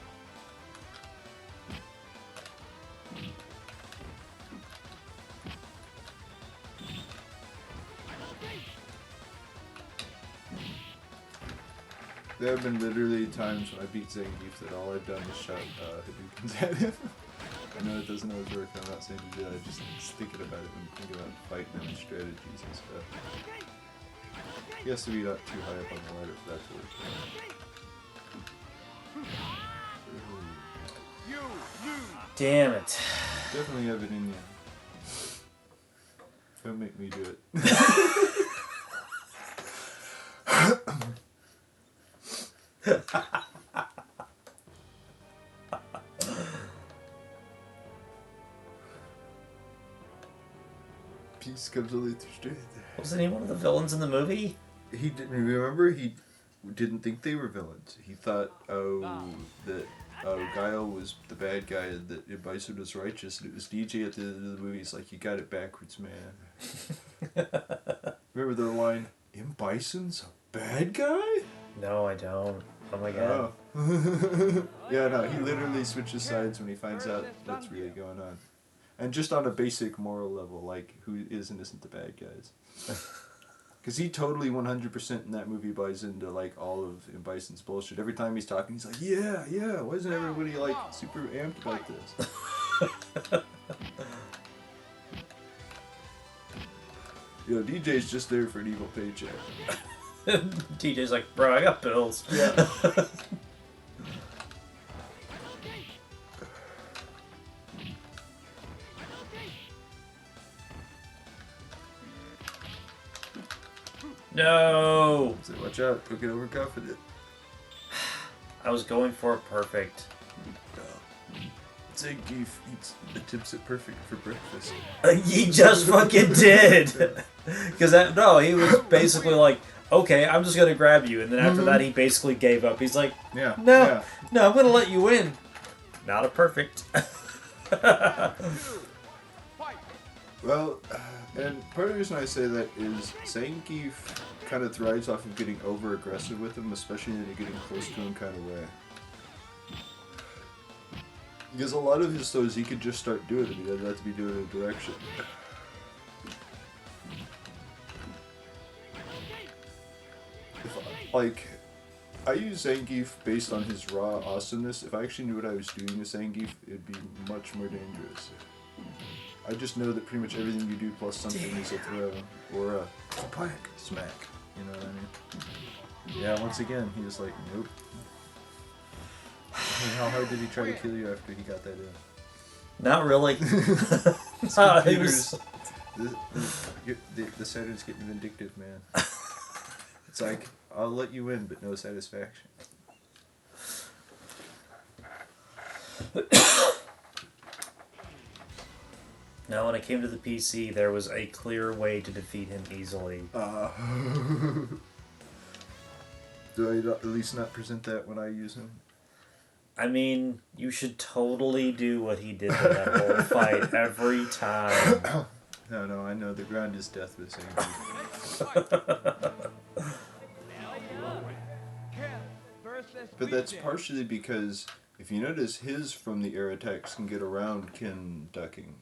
There have been literally times when I beat Zangief that all I've done is shot Hadoukens at him. I know it doesn't always work, I'm not saying to do that, I'm just thinking about it when you think about fighting and strategies and stuff. He has to be not too high up on the ladder for that to work. Damn it. Definitely have it in you. Don't make me do it. Peace comes only through strength. Wasn't he one of the villains in the movie? He didn't remember. He didn't think they were villains. He thought, that Guile was the bad guy, and that Bison was righteous, and it was DJ at the end of the movie. He's like, "You got it backwards, man." Remember the line, "M. Bison's a bad guy?" No, I don't. Oh my god. Oh. Yeah, no, he literally switches sides when he finds out what's really going on. And just on a basic moral level, like, who is and isn't the bad guys. Because he totally 100% in that movie buys into, like, all of M. Bison's bullshit. Every time he's talking, he's like, yeah, why isn't everybody, like, super amped about this? You know, DJ's just there for an evil paycheck. TJ's like, bro, I got bills. Yeah. No! So watch out, don't get overconfident. I was going for a perfect. Zangief eats attempts at perfect for breakfast. He just fucking did! Because he was basically like, okay, I'm just gonna grab you. And then after that, he basically gave up. He's like, Yeah. no, I'm gonna let you win. Not a perfect. Well, and part of the reason I say that is Zangief kind of thrives off of getting over aggressive with him, especially in a getting close to him kind of way. Because a lot of his throws he could just start doing it, he doesn't have to be doing it in a direction. Like, I use Zangief based on his raw awesomeness. If I actually knew what I was doing with Zangief, it'd be much more dangerous. I just know that pretty much everything you do plus something is a throw or a smack. You know what I mean? Yeah, once again, he was like, nope. I mean, how hard did he try to kill you after he got that in? Not really. His computers, the Saturn's getting vindictive, man. It's like, I'll let you win, but no satisfaction. Now, when it came to the PC, there was a clear way to defeat him easily. Do I at least not present that when I use him? I mean, you should totally do what he did in that whole fight every time. No, I know the ground is death with Zangief. But that's partially because, if you notice, his from the air attacks can get around Ken ducking.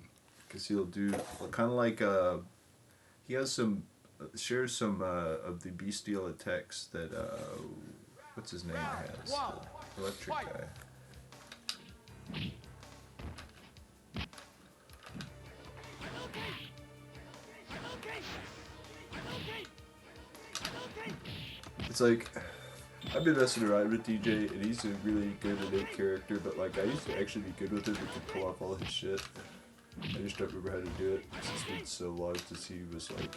Because he'll do, kind of like, he has some, shares some of the bestial attacks that, what's his name has? The electric guy. It's like, I've been messing around with DJ, and he's a really good innate character, but like, I used to actually be good with him and could pull off all his shit. I just don't remember how to do it. It's been so long since he was like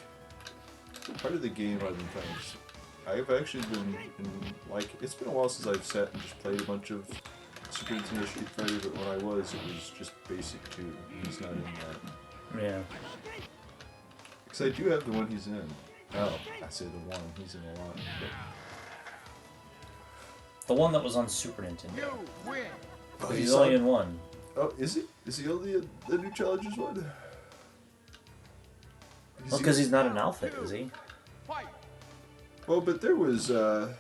part of the game other times. I've actually been in, like, it's been a while since I've sat and just played a bunch of Super Nintendo Street Fighter, but when I was, it was just basic 2. He's not in that. Yeah. Because I do have the one he's in. Oh, I say the one. He's in a lot. The one that was on Super Nintendo. You win. But He's only in one. Oh, is he? Is he only in the new Challengers one? Well, because he's not an alpha, is he? Fight. Well, but there was, there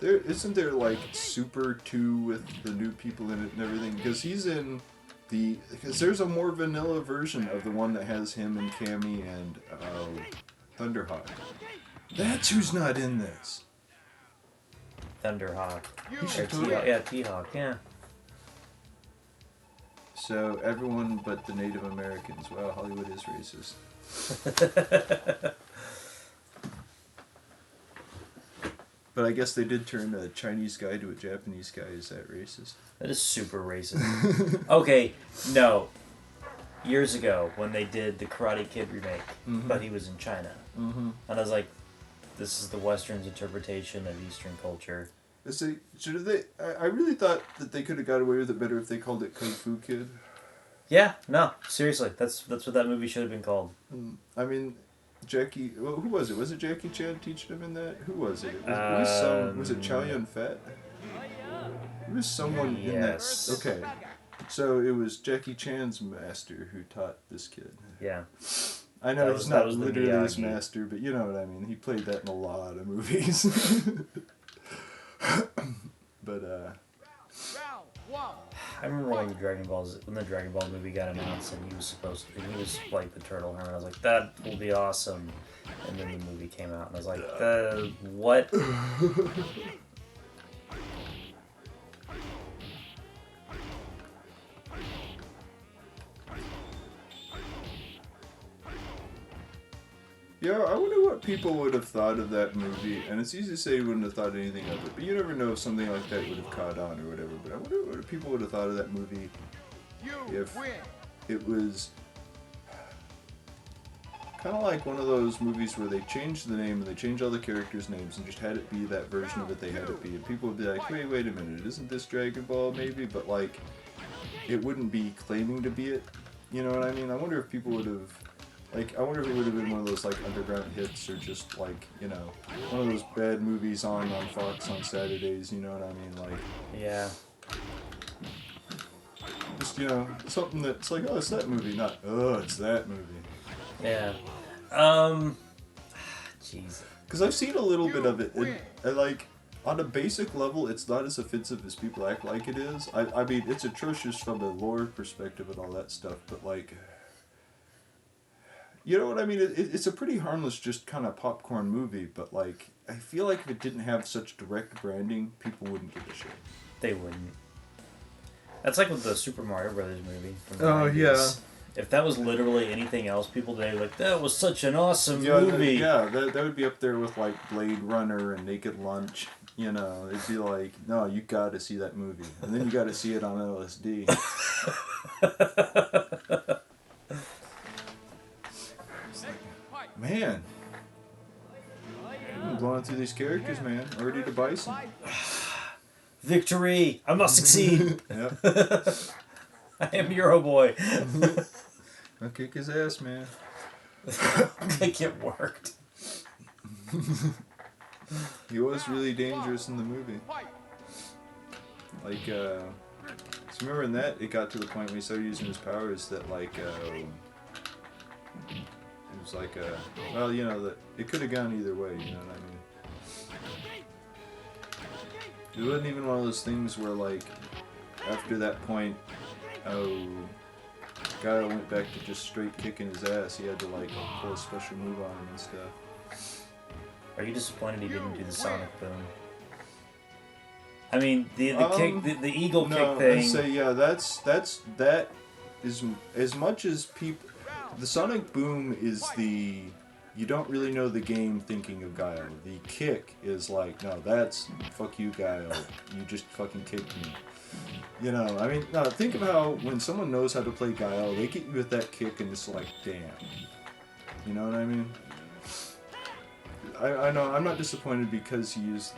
isn't there like Super 2 with the new people in it and everything? Because he's in the, because there's a more vanilla version of the one that has him and Cammy and Thunderhawk. That's who's not in this. Thunderhawk. You should Or totally- T-Hawk, yeah. So everyone but the Native Americans. Wow, Hollywood is racist. But I guess they did turn a Chinese guy to a Japanese guy. Is that racist? That is super racist. Okay, no. Years ago, when they did the Karate Kid remake, but he was in China. And I was like, this is the Western's interpretation of Eastern culture. See, should they? I really thought that they could have got away with it better if they called it Kung Fu Kid. Yeah, no, seriously, that's what that movie should have been called. I mean, Jackie. Well, who was it? Was it Jackie Chan teaching him in that? Who was it? Was it Chow Yun Fat? It was someone in that. Yes. Okay, so it was Jackie Chan's master who taught this kid. Yeah. I know he's not literally his Miyagi. master, but you know what I mean. He played that in a lot of movies. But Round one. I remember when the Dragon Ball movie got announced and he was like the turtle hermit. I was like, that will be awesome. And then the movie came out and I was like, what? yeah, I wonder what people would have thought of that movie. And it's easy to say you wouldn't have thought anything of it, but you never know if something like that would have caught on or whatever. But I wonder what people would have thought of that movie You if win. it was kind of like one of those movies where they changed the name and they changed all the characters' names and just had it be that version of it they had it be. And people would be like, wait a minute, isn't this Dragon Ball maybe? But like, it wouldn't be claiming to be it. You know what I mean? I wonder if people would have, like, I wonder if it would have been one of those like underground hits or just like, you know, one of those bad movies on Fox on Saturdays. You know what I mean? Like, Yeah. just, you know, something that's like, oh, it's that movie, not, oh, it's that movie. Yeah. Jeez. Because I've seen a little bit of it, and like, on a basic level, it's not as offensive as people act like it is. I mean, it's atrocious from a lore perspective and all that stuff, but like, you know what I mean? It's a pretty harmless, just kind of popcorn movie, but like, I feel like if it didn't have such direct branding, people wouldn't give a shit. They wouldn't. That's like with the Super Mario Brothers movie. From the Oh, 90s. yeah. If that was literally anything else, people today would be like, that was such an awesome Yeah, movie. that would be up there with like Blade Runner and Naked Lunch. You know, it'd be like, no, you got to see that movie, and then you got to see it on LSD. Man, I'm blowing through these characters, man. Already to Bison. Victory! I must succeed! Yep. I am Hero Boy. I'll kick his ass, man. I think it worked. He was really dangerous in the movie. Like, so remember in that, it got to the point when he started using his powers that, like, it was like, well, you know, that it could have gone either way, you know what I mean? It wasn't even one of those things where, like, after that point, guy went back to just straight kicking his ass. He had to, like, pull a special move on him and stuff. Are you disappointed he didn't do the Sonic Boom? I mean, the kick, the eagle No, kick thing. I'd say, yeah, that is, as much as people, the Sonic Boom is the, you don't really know the game thinking of Guile. The kick is like, no, that's, fuck you, Guile. You just fucking kicked me. You know, I mean, no, think of how when someone knows how to play Guile, they get you with that kick and it's like, damn. You know what I mean? I know, I'm not disappointed because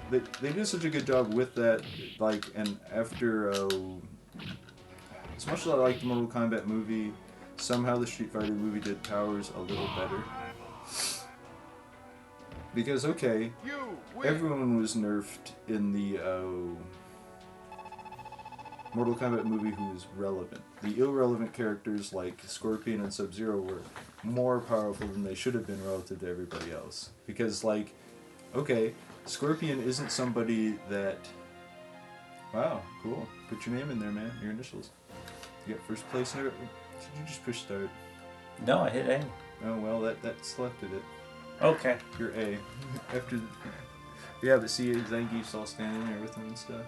they did such a good job with that, like, and after, as much as I like the Mortal Kombat movie, somehow the Street Fighter movie did powers a little better. Because, okay, everyone was nerfed in the Mortal Kombat movie who was relevant. The irrelevant characters like Scorpion and Sub-Zero were more powerful than they should have been relative to everybody else. Because, like, okay, Scorpion isn't somebody that... Wow, cool. Put your name in there, man. Your initials. You got first place in it. Did you just push start? No, I hit A. Oh, well, that selected it. Okay. You're A. After... Yeah, but see, Zangief's all standing there with him and stuff.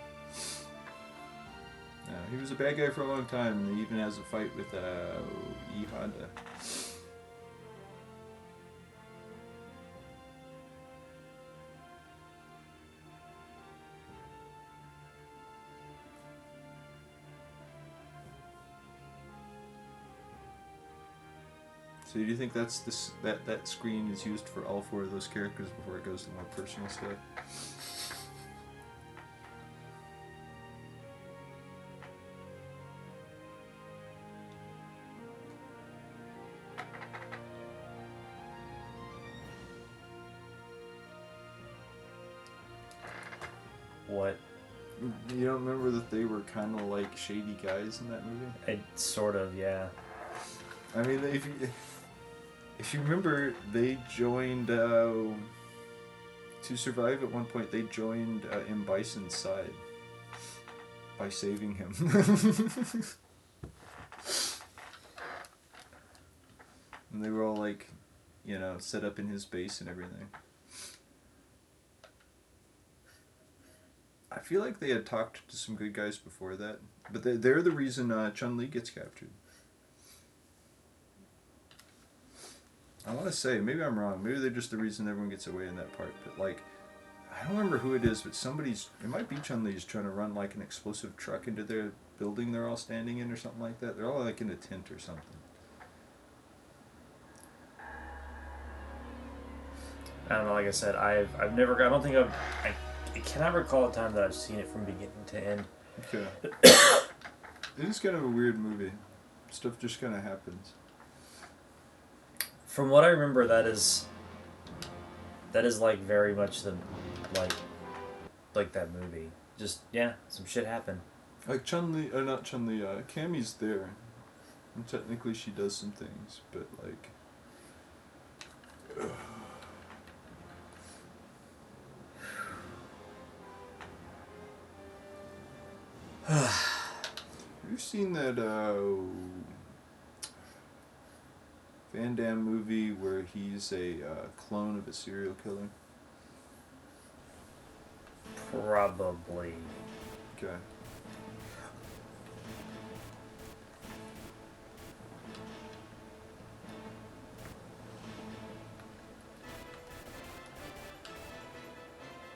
He was a bad guy for a long time, and he even has a fight with E Honda. So do you think that's that screen is used for all 4 of those characters before it goes to more personal stuff? What? You don't remember that they were kind of like shady guys in that movie? It sort of, yeah. I mean, if you remember, they joined to survive at one point. They joined M. Bison's side by saving him. And they were all like, you know, set up in his base and everything. I feel like they had talked to some good guys before that, but they're the reason Chun-Li gets captured. I want to say, maybe I'm wrong, maybe they're just the reason everyone gets away in that part, but like, I don't remember who it is, but it might be Chun-Li's trying to run like an explosive truck into their building they're all standing in or something like that. They're all like in a tent or something. I don't know, like I said, I cannot recall a time that I've seen it from beginning to end. Okay. It is kind of a weird movie. Stuff just kind of happens. From what I remember, that is like very much the like that movie. Just yeah, some shit happened. Like Chun-Li, not Chun-Li, Cammy's there. And technically she does some things, but like... Have you seen that Van Damme movie where he's a clone of a serial killer? Probably. Okay.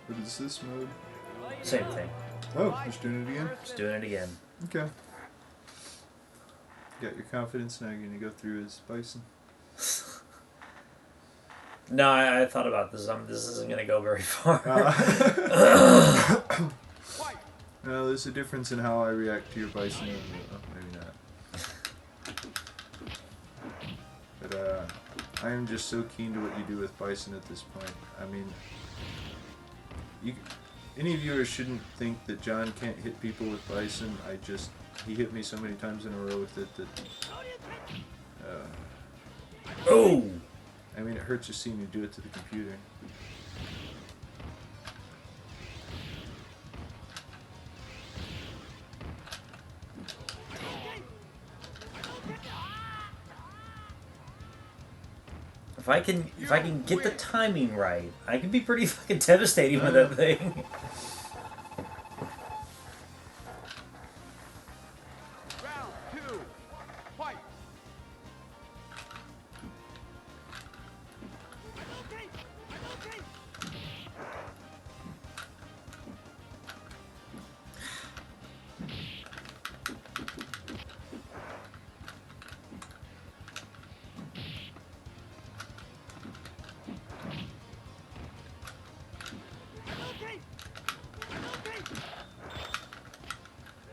What is this mode? Same thing. Oh, just doing it again? Just doing it again. Okay. Got your confidence now, you're gonna go through as Bison. No, I thought about this. This isn't gonna go very far. No, there's a difference in how I react to your Bison. Maybe not. But I am just so keen to what you do with Bison at this point. I mean, any viewers shouldn't think that John can't hit people with Bison. He hit me so many times in a row with it that... Oh! I mean, it hurts just seeing you do it to the computer. If I can get the timing right, I can be pretty fucking devastating with that thing. Round 2. Fight.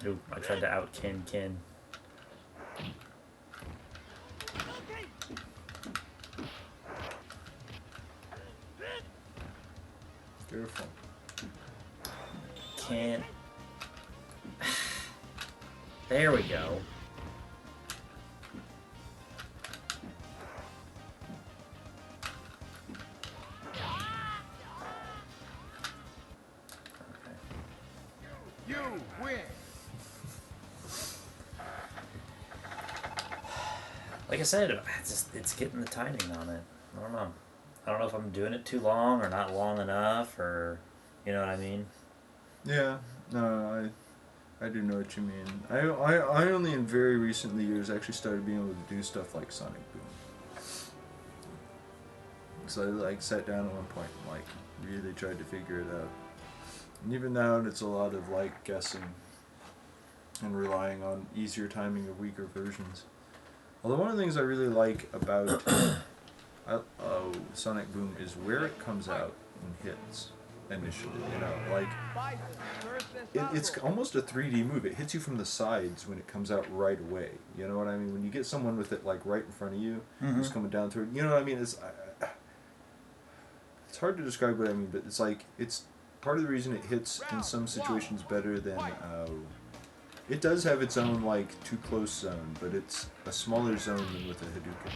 Ooh, I tried to out Ken. Careful. Can't. There we go. You win. Like I said, it's getting the timing on it. I don't know. I don't know if I'm doing it too long or not long enough, or you know what I mean. Yeah, no, I do know what you mean. I only in very recent years actually started being able to do stuff like Sonic Boom. So I like sat down at one point and like really tried to figure it out. And even now it's a lot of like guessing and relying on easier timing of weaker versions. Although one of the things I really like about Sonic Boom is where it comes out and hits initially. You know, like it's almost a 3D move. It hits you from the sides when it comes out right away. You know what I mean? When you get someone with it like right in front of you, who's coming down to it. You know what I mean? It's hard to describe what I mean, but it's like it's part of the reason it hits in some situations better than. It does have its own like too close zone, but it's a smaller zone than with a Hadouken,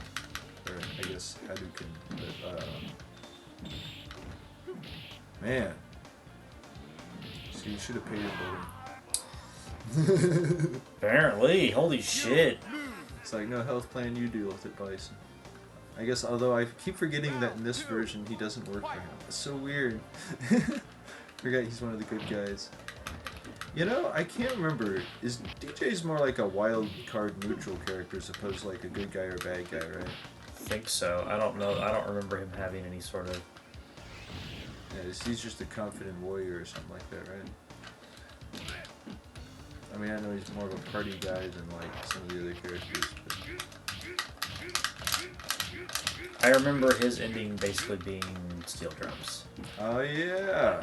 or I guess Hadouken. But, man, so you should have paid it better. Apparently, holy shit. It's like no health plan, you deal with it, Bison. I guess although I keep forgetting that in this version he doesn't work for him. It's so weird. Forgot he's one of the good guys. You know, I can't remember. Is DJ's more like a wild card neutral character as opposed to like a good guy or bad guy, right? I think so. I don't know. I don't remember him having any sort of... Yeah, he's just a confident warrior or something like that, right? I mean, I know he's more of a party guy than like some of the other characters. But... I remember his ending basically being steel drums. Oh yeah.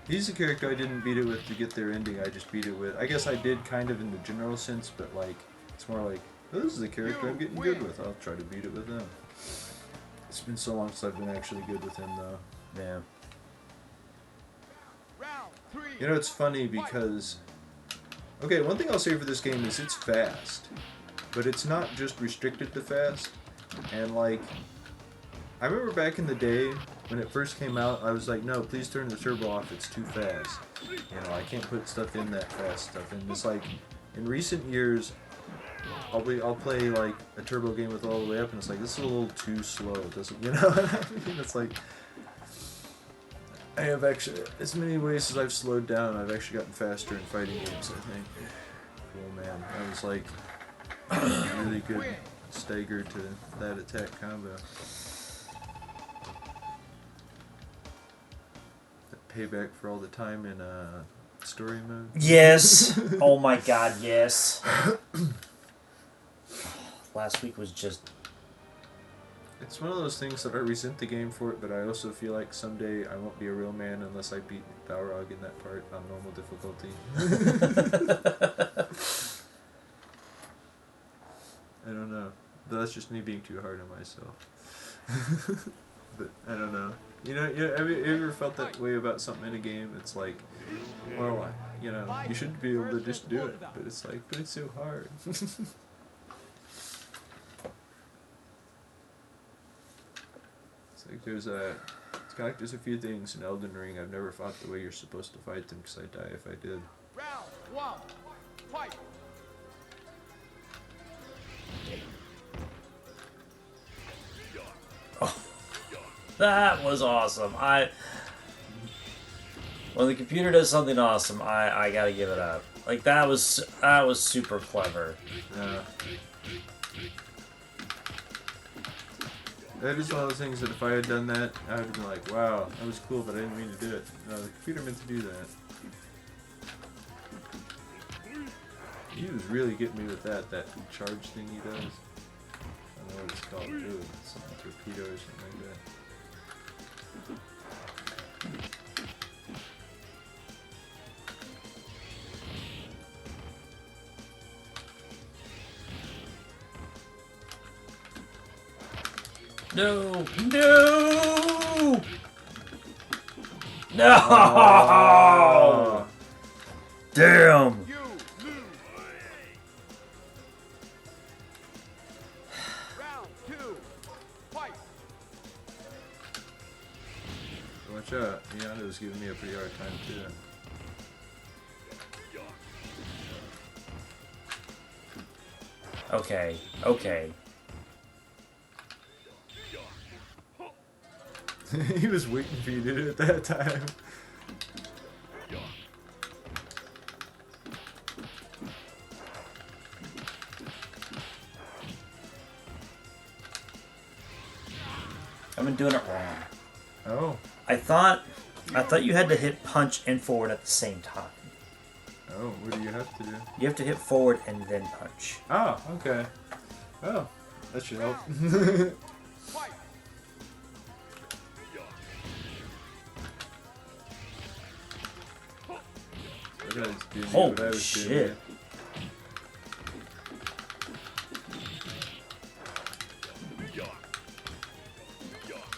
He's a character I didn't beat it with to get their ending, I just beat it with. I guess I did kind of in the general sense, but like, it's more like, oh, this is a character I'm getting good with, I'll try to beat it with them. It's been so long since I've been actually good with him though. Yeah. You know, it's funny because, okay, one thing I'll say for this game is it's fast, but it's not just restricted to fast, and like, I remember back in the day, when it first came out, I was like, no, please turn the turbo off, it's too fast. You know, I can't put stuff in that fast stuff. And it's like, in recent years, I'll play like a turbo game with all the way up, and it's like, this is a little too slow. It doesn't, you know what I mean? It's like, I have actually, as many ways as I've slowed down, I've actually gotten faster in fighting games, I think. Cool, man. I was like, really good stagger to that attack combo. Payback for all the time in story mode. Yes. Oh my god, yes. Last week was just... It's one of those things that I resent the game for it, but I also feel like someday I won't be a real man unless I beat Balrog in that part on normal difficulty. I don't know. But that's just me being too hard on myself. But I don't know. You know, have you ever felt that way about something in a game? It's like, well, you know, you should be able to just do it, but it's like, but it's so hard. It's like there's a few things in Elden Ring I've never fought the way you're supposed to fight them because I'd die if I did. Round one, fight. That was awesome. When the computer does something awesome, I gotta give it up. Like that was super clever. Yeah. That is one of those things that if I had done that, I would have been like, wow, that was cool, but I didn't mean to do it. No, the computer meant to do that. He was really getting me with that charge thing he does. I don't know what it's called. Ooh, something torpedo or something like that. No! No! No! Oh. Damn! You lose. Round two, fight. Watch out. Miano's giving me a pretty hard time too. Okay, okay. He was waiting for you to do it that time. I've been doing it wrong. Oh. I thought you had to hit punch and forward at the same time. Oh, what do you have to do? You have to hit forward and then punch. Oh, okay. Oh, that should help. Fight! What did I just do? Holy What I was shit. doing.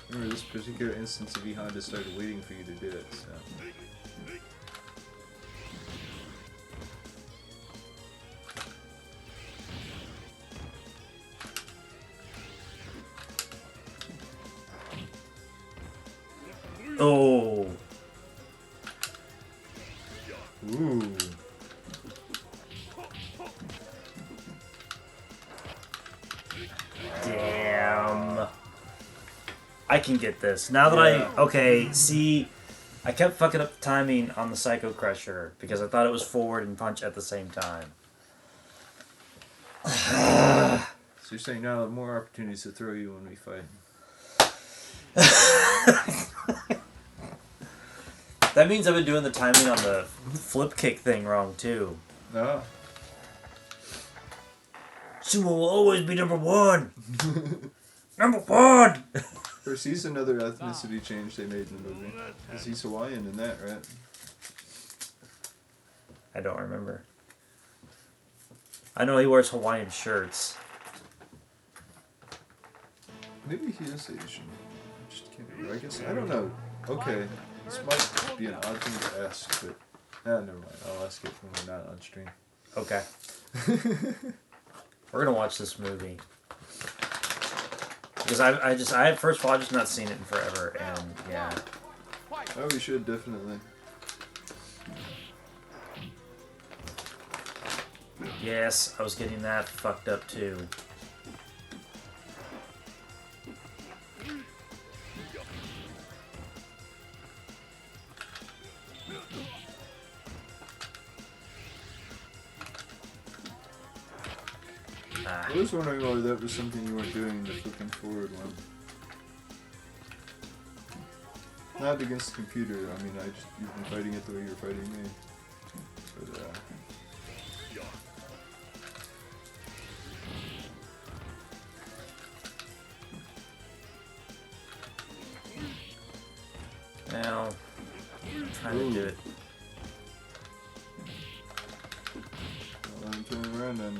Remember, this particular instance of E-Honda started waiting for you to do it, so... Oh. Ooh. Damn. I can get this. Now that Yeah. okay, see, I kept fucking up the timing on the Psycho Crusher because I thought it was forward and punch at the same time. So you're saying now there are more opportunities to throw you when we fight. That means I've been doing the timing on the flip kick thing wrong too. No. Sumo will always be number one. Number one. First, he's another ethnicity change they made in the movie. Because he's Hawaiian in that, right? I don't remember. I know he wears Hawaiian shirts. Maybe he is Asian. I just can't remember. I guess, I don't know. Okay. This might be an odd thing to ask, but... never mind. I'll ask it when we're not on stream. Okay. We're gonna watch this movie. Because first of all, I've just not seen it in forever, and yeah. Oh, we should, definitely. Yes, I was getting that fucked up too. I was wondering why that was something you weren't doing in the flipping forward one. Not against the computer, I mean, you've been fighting it the way you're fighting me. But, Now, I'm trying to do it. well, I'm turning around and...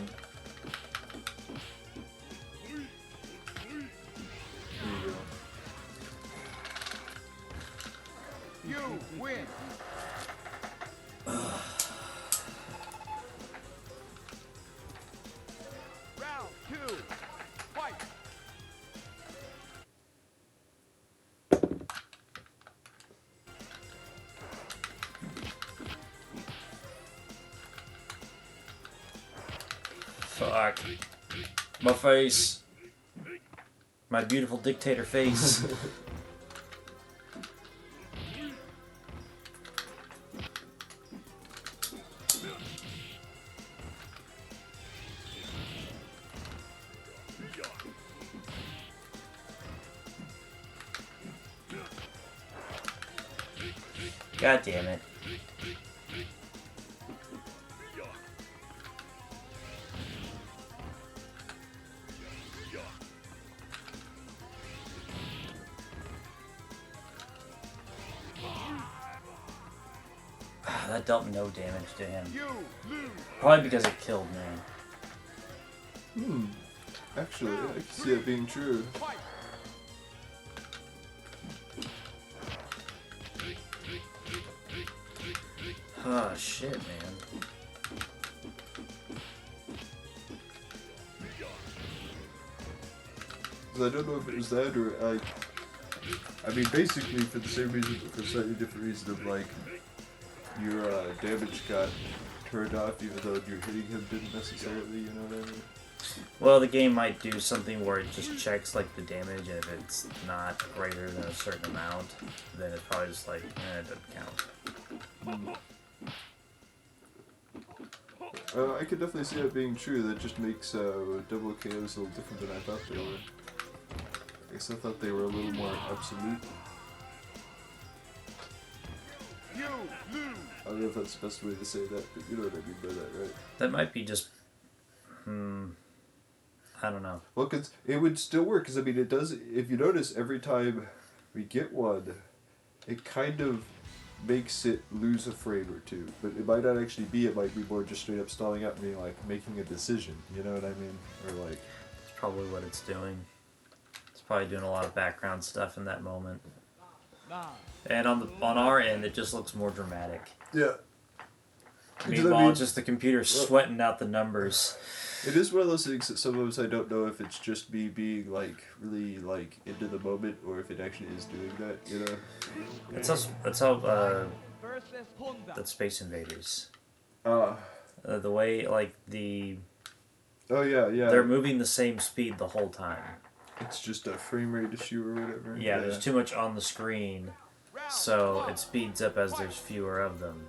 There you go. You win! Round 2, fight! Fuck. My face. My beautiful dictator face. God damn it. That dealt no damage to him. You lose! Probably because it killed me. Actually, I can see it being true. Fight! Oh shit, man. 'Cause I don't know if it was that or like... I mean, basically for the same reason, but for a slightly different reason of like... Your damage got turned off even though your hitting him didn't necessarily, you know what I mean? Well, the game might do something where it just checks like the damage, and if it's not greater than a certain amount, then it's probably just like, it doesn't count. I could definitely see it being true. That just makes double KOs a little different than I thought they were. I guess I thought they were a little more absolute. You lose. I don't know if that's the best way to say that, but you know what I mean by that, right? That might be just. I don't know. Well, cause it would still work, because I mean, it does, if you notice, every time we get one, it kind of makes it lose a frame or two. But it might not actually be, it might be more just straight up stalling out and being like, making a decision, you know what I mean? Or like... It's probably what it's doing. It's probably doing a lot of background stuff in that moment. 9. And on our end, it just looks more dramatic. Yeah. Meanwhile, just the computer sweating out the numbers. It is one of those things that sometimes I don't know if it's just me being, like, really, like, into the moment, or if it actually is doing that, you know? That's how Versus Honda. that's Space Invaders. Oh, The way, like, the... yeah. They're moving the same speed the whole time. It's just a frame rate issue or whatever. Yeah, there's too much on the screen, so it speeds up as there's fewer of them.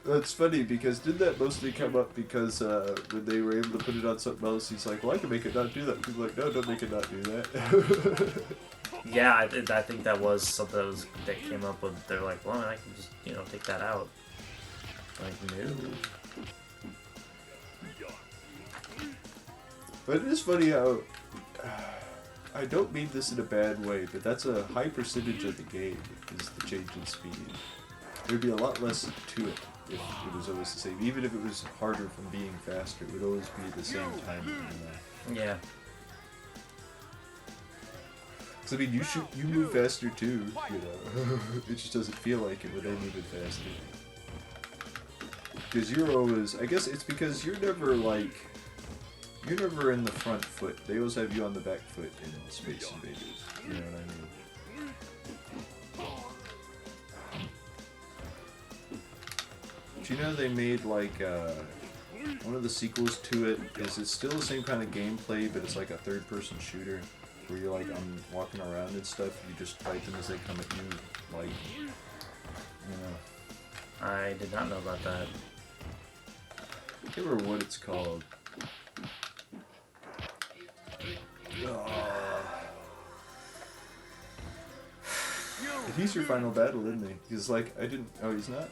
That's funny, because did that mostly come up because when they were able to put it on something else, he's like, well, I can make it not do that. People are like, no, don't make it not do that. Yeah, I think that was something that came up with. They're like, well, I can just, take that out. Like, no. But it is funny how, I don't mean this in a bad way, but that's a high percentage of the game, is the change in speed. There'd be a lot less to it if it was always the same. Even if it was harder from being faster, it would always be at the same time. Yeah. Because I mean, you move faster too, you know. It just doesn't feel like it when they move it faster. Because you're always, I guess it's because you're never in the front foot. They always have you on the back foot in Space Invaders. You know what I mean? Do you know they made like one of the sequels to it is it's still the same kind of gameplay, but it's like a third-person shooter where you're like walking around and stuff. You just fight them as they come at you, like, you know. I did not know about that. I can't remember what it's called. He's your final battle, isn't he? He's like, I didn't. Oh, he's not.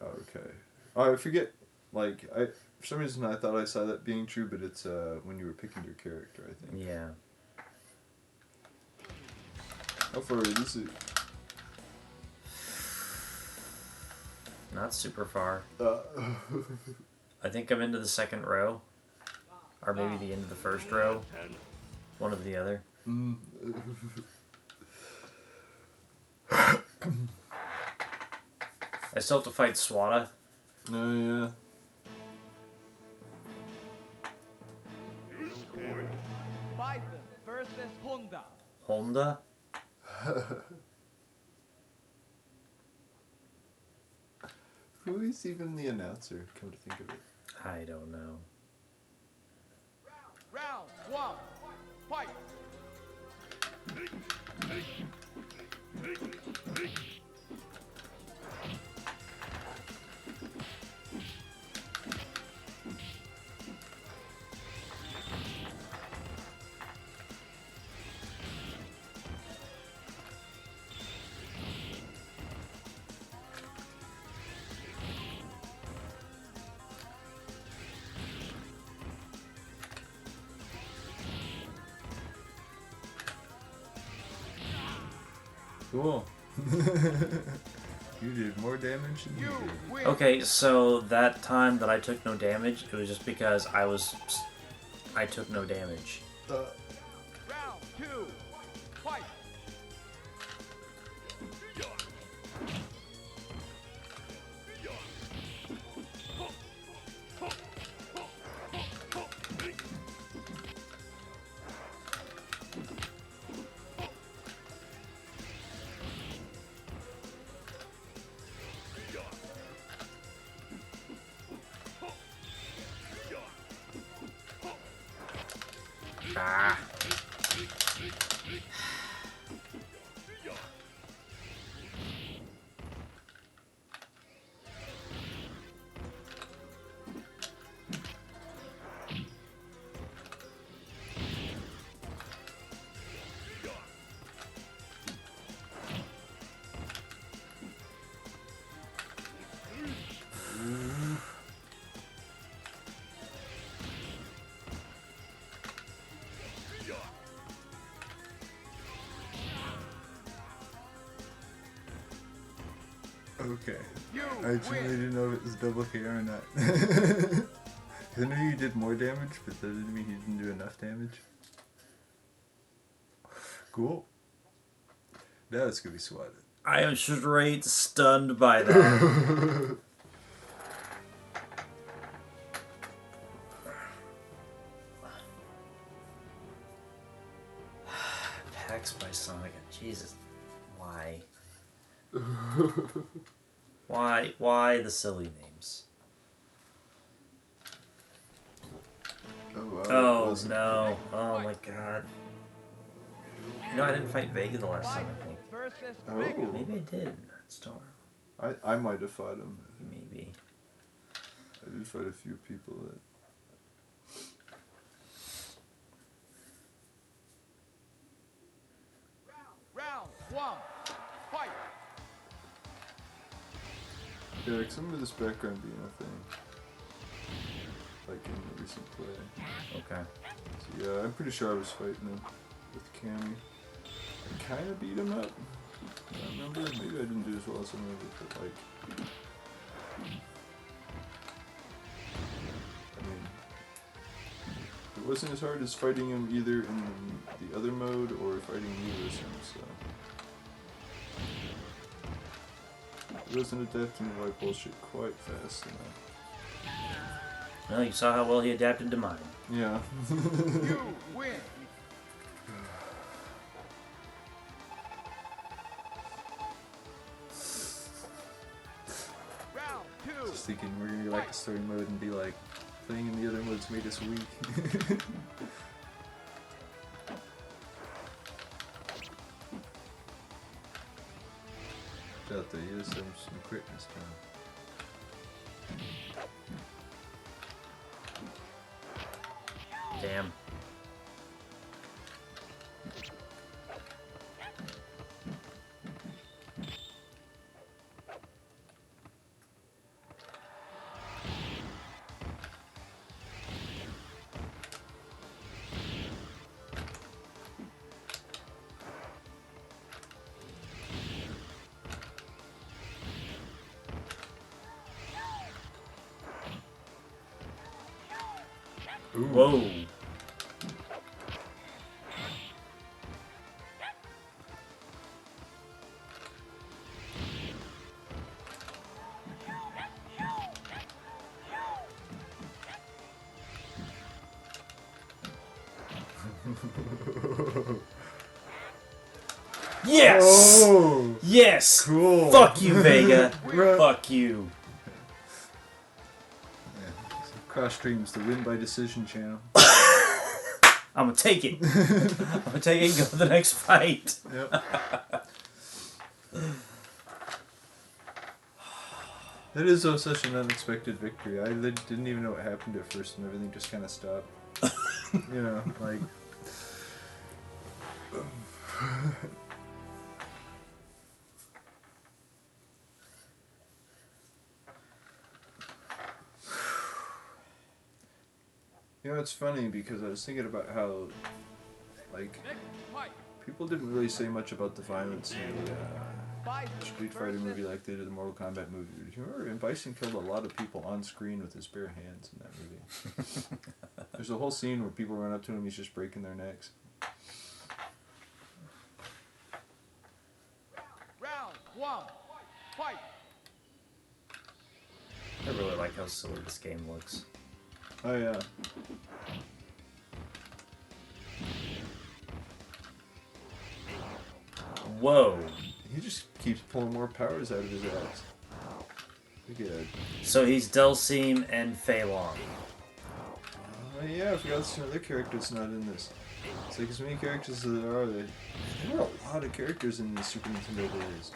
Oh, okay. Oh, I forget. Like, for some reason I thought I saw that being true, but it's when you were picking your character, I think. Yeah. How far is it? Not super far. Uh, I think I'm into the second row. Or maybe the end of the first row. One or the other. I still have to fight Swada. Oh, yeah. Bison versus Honda. Honda? Who is even the announcer, come to think of it? I don't know. Round 1. Fight. Cool. You did more damage than you You did. win. Okay, so that time that I took no damage, it was just because I took no damage. Round 2. Fight. Ah. Okay. You I genuinely win. didn't know if it was double KO or not. I knew you did more damage, but that didn't mean you didn't do enough damage. Cool. Now it's gonna be swatted. I am straight stunned by that. Pax by Sonic. Jesus. Why? Why the silly names? Oh, wow. Oh Wasn't- no. Oh my god. No, I didn't fight Vega the last time, I think. Versus Oh. Vega. Maybe I did. Storm. I might have fought him. Maybe. I did fight a few people that. Round one. Fight. Yeah, like some of this background being a thing. Like in the recent play. Okay. So yeah, I'm pretty sure I was fighting him with Cammy. I kind of beat him up. I remember. Maybe I didn't do as well as some of it, but like. I mean, it wasn't as hard as fighting him either in the other mode or fighting you as him, so. It wasn't adapting to my bullshit quite fast enough. Well, you saw how well he adapted to mine. Yeah. You win. Round two. Just thinking we're gonna go back to story mode and be like, playing in the other modes made us weak. Doubt they use some quickness time. Damn. Ooh. Whoa. Yes! Oh, Yes! cool. Fuck you, Vega. Right. Fuck you. Yeah. Cross streams the win by decision channel. I'm gonna take it. I'm gonna take it and go to the next fight. Yep. That is though such an unexpected victory. I didn't even know what happened at first, and everything just kind of stopped. You know, like. You know, it's funny because I was thinking about how, like, Next fight. people didn't really say much about the violence in the Bison Street Fighter versus movie like they did the Mortal Kombat movie. Do you remember? And Bison killed a lot of people on screen with his bare hands in that movie. There's a whole scene where people run up to him, he's just breaking their necks. Round one. Fight. I really like how silly this game looks. Oh yeah. Whoa. He just keeps pulling more powers out of his ass. Look at that. So he's Dulcim and Fei Long. Oh yeah, I forgot some other characters not in this. It's like as many characters as there are. There were a lot of characters in the Super Nintendo days.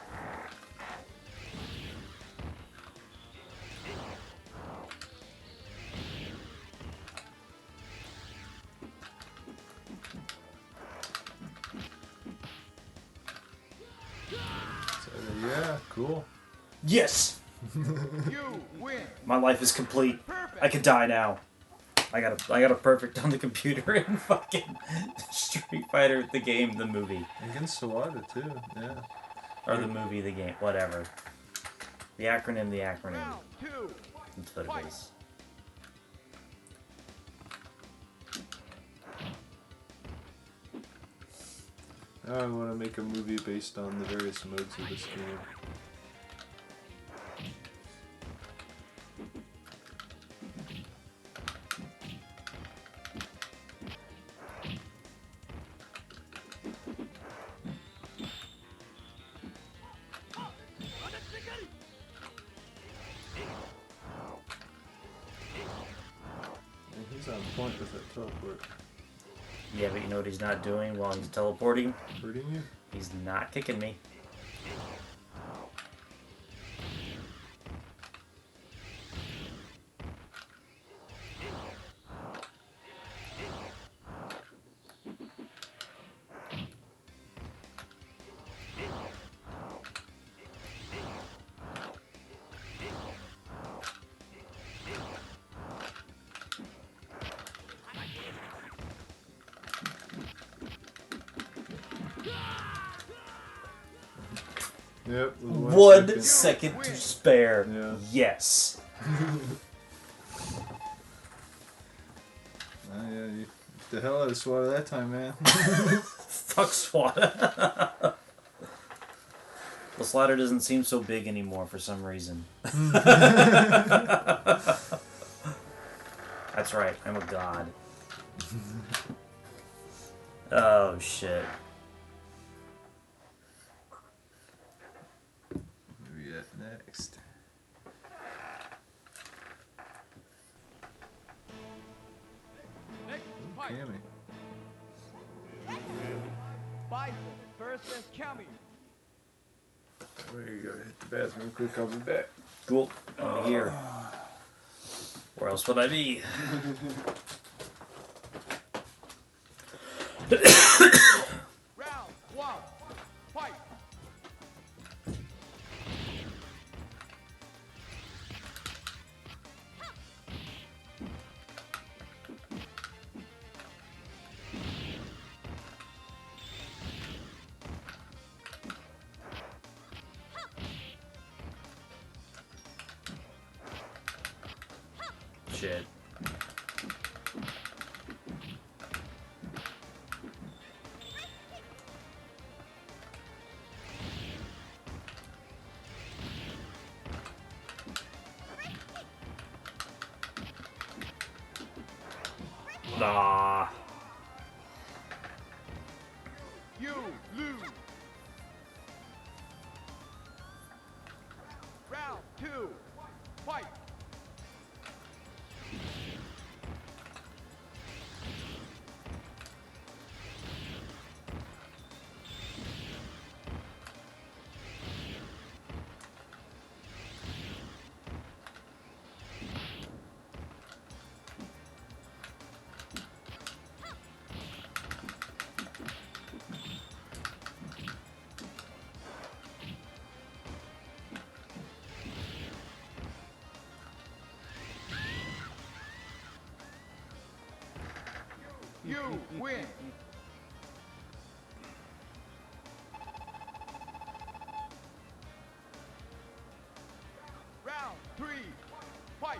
So, yeah, cool. Yes! You win. My life is complete. Perfect. I can die now. I got a perfect on the computer in fucking Street Fighter, the game, the movie. Against Sawada too, yeah. Or the movie, the game, whatever. The acronym. Round 2. That's what it is. Now I want to make a movie based on the various modes of this game. And he's on point with that teleport. Yeah, but you know what he's not doing while he's teleporting? Hurting you? He's not kicking me. Yep. with 1 second to spare. Yeah. Yes. Yeah, you the hell out of Swata that time, man. Fuck Swat. The slider doesn't seem so big anymore for some reason. That's right, I'm a god. Oh shit. Where we at next? Next fight. Cammy. Bison versus Cammy. There you go. Hit the bathroom quick. I'll be back. Cool. I'm here. Where else would I be? Round 1. Fight. Shit. Nah. You lose. Round 2. Fight. You win. Round 3. Fight.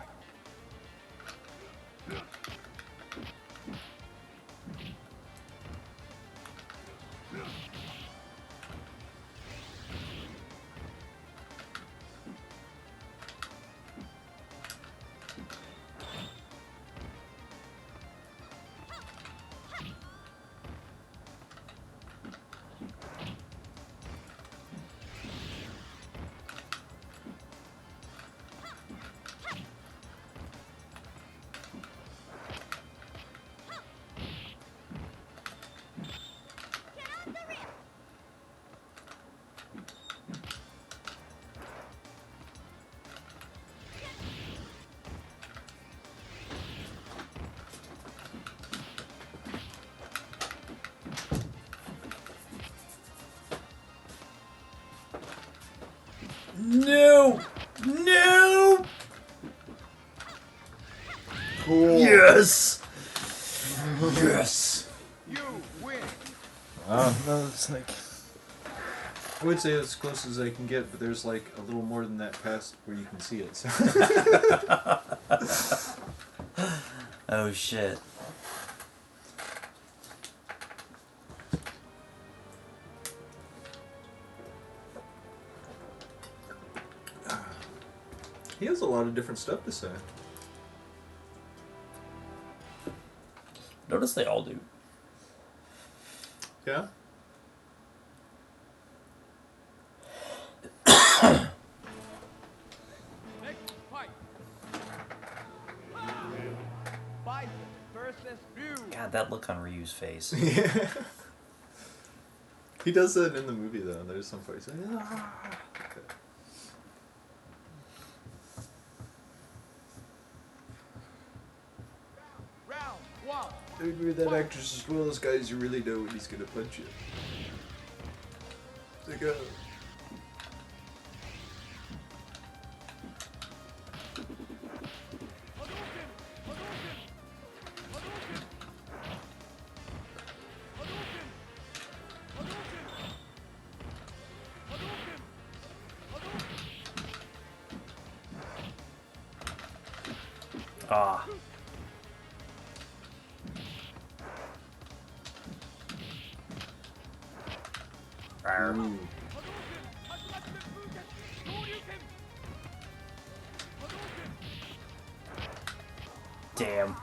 No! No! Cool. Yes! Yes! You win. Oh, no, it's like I would say as close as I can get, but there's like a little more than that past where you can see it. So. Oh shit. He has a lot of different stuff to say. Notice they all do. Yeah? Next fight. Bison versus Ryu. God, that look on Ryu's face. Yeah. He does that in the movie though. There's some fights. Okay. Round one. I agree with that actress as well as guys. You really know when he's gonna punch you. Like, Ah. Rawr. Ooh. Damn.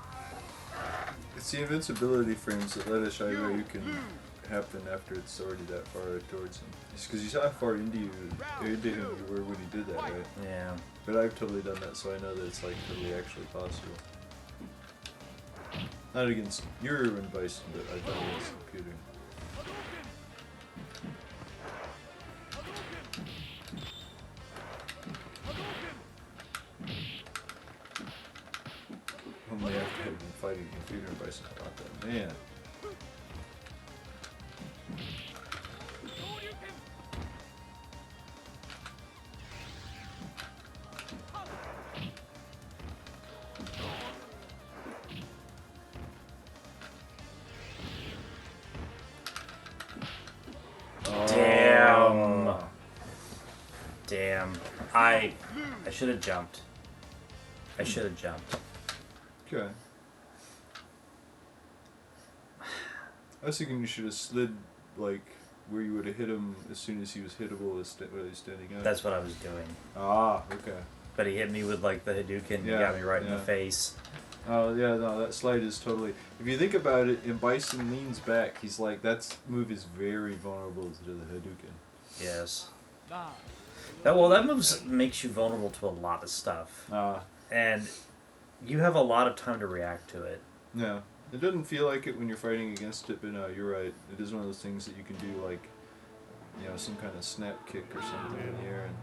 It's the invincibility frames that let us Ryu can happen after it's already that far towards him. It's because you saw how far into him you were when he did that, right? Yeah. But I've totally done that, so I know that it's like totally actually possible. Not against your and Bison, but I've done it against the computer. Only after having been fighting the computer and Bison about that. Man. Damn. Damn. I should have jumped. I should have jumped. Okay. I was thinking you should have slid, like, where you would have hit him as soon as he was hittable as while he's standing up. That's what I was doing. Ah, okay. But he hit me with like the Hadouken and Yeah, got me right in yeah. the face. Oh, yeah, no, that slide is totally... If you think about it, and Bison leans back, he's like, that move is very vulnerable to the Hadouken. Yes. Nine. That move makes you vulnerable to a lot of stuff. Ah, And you have a lot of time to react to it. no. It doesn't feel like it when you're fighting against it, but no, you're right. It is one of those things that you can do, like, you know, some kind of snap kick or something in the air. And...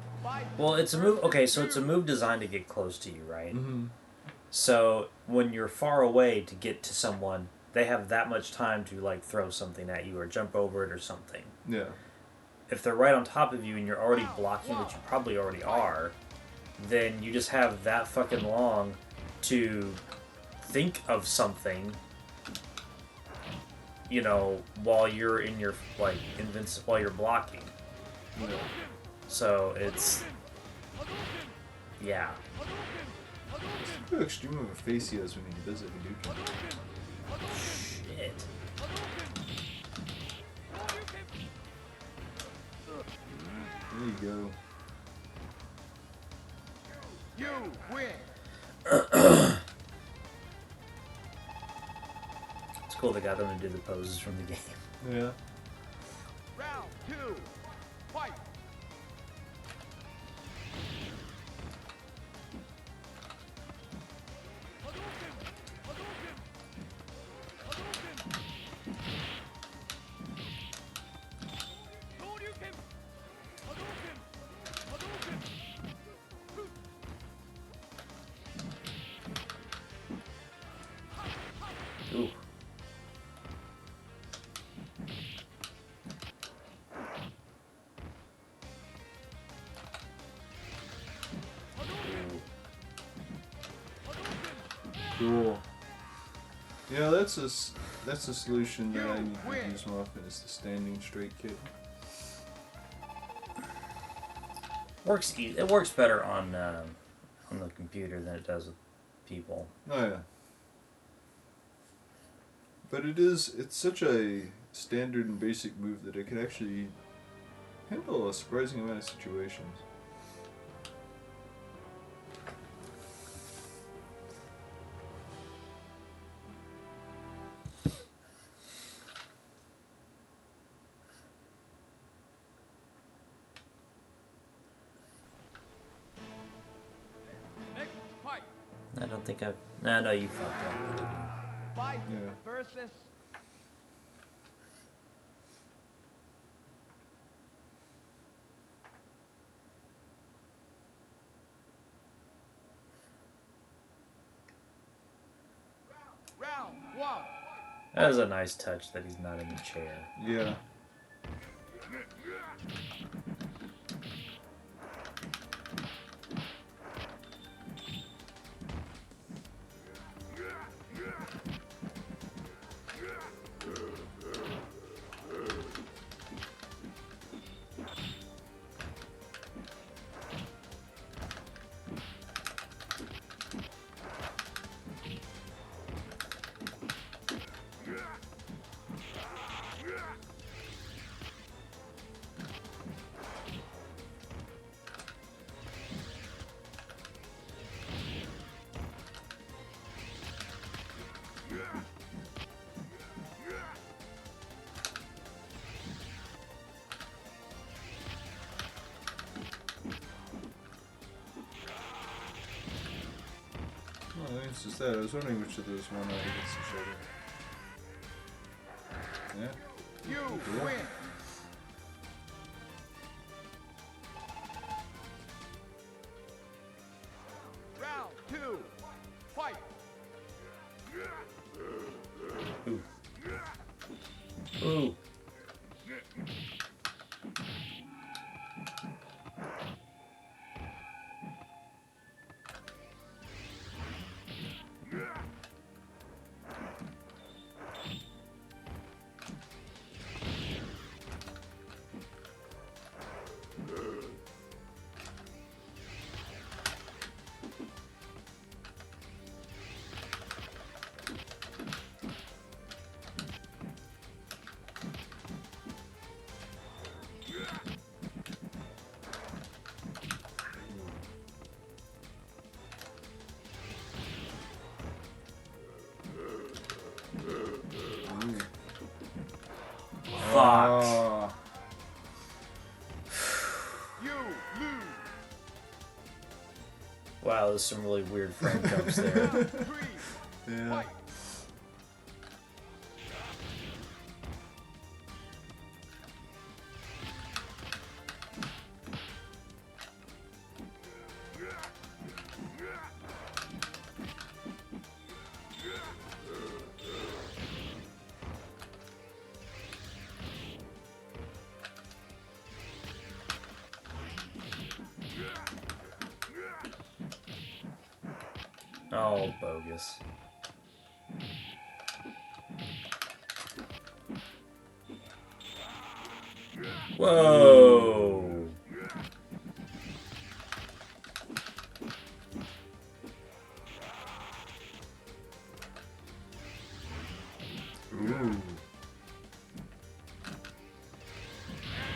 Well, it's a move... Okay, so it's a move designed to get close to you, right? Mm-hmm. So when you're far away to get to someone, they have that much time to, like, throw something at you or jump over it or something. Yeah. If they're right on top of you and you're already blocking, which you probably already are, then you just have that fucking long to think of something, you know, while you're in your, like, while you're blocking. Yeah. So it's... Yeah. Look how extreme of a face he has when he does it Hadouken. Shit. There you go. You win. It's cool they got them to do the poses from the game. Yeah. Round two. Fight. Ooh. Cool. Yeah, that's a solution that I need to use more often is the standing straight kick. It works better on the computer than it does with people. Oh yeah. But it's such a standard and basic move that it can actually handle a surprising amount of situations. Next fight. I don't think I've... No, you fucked up. Bison Yeah. versus round one. That was a nice touch that he's not in the chair. Yeah. Oh, I think it's just that. I was wondering which of those won out against each other. Yeah. You Cool. win. Round two. Fight. Ooh. Fuck. Ah. You lose. Wow, there's some really weird frame jumps there. Round three. Yeah. Fight. Oh, bogus. Whoa! Ooh.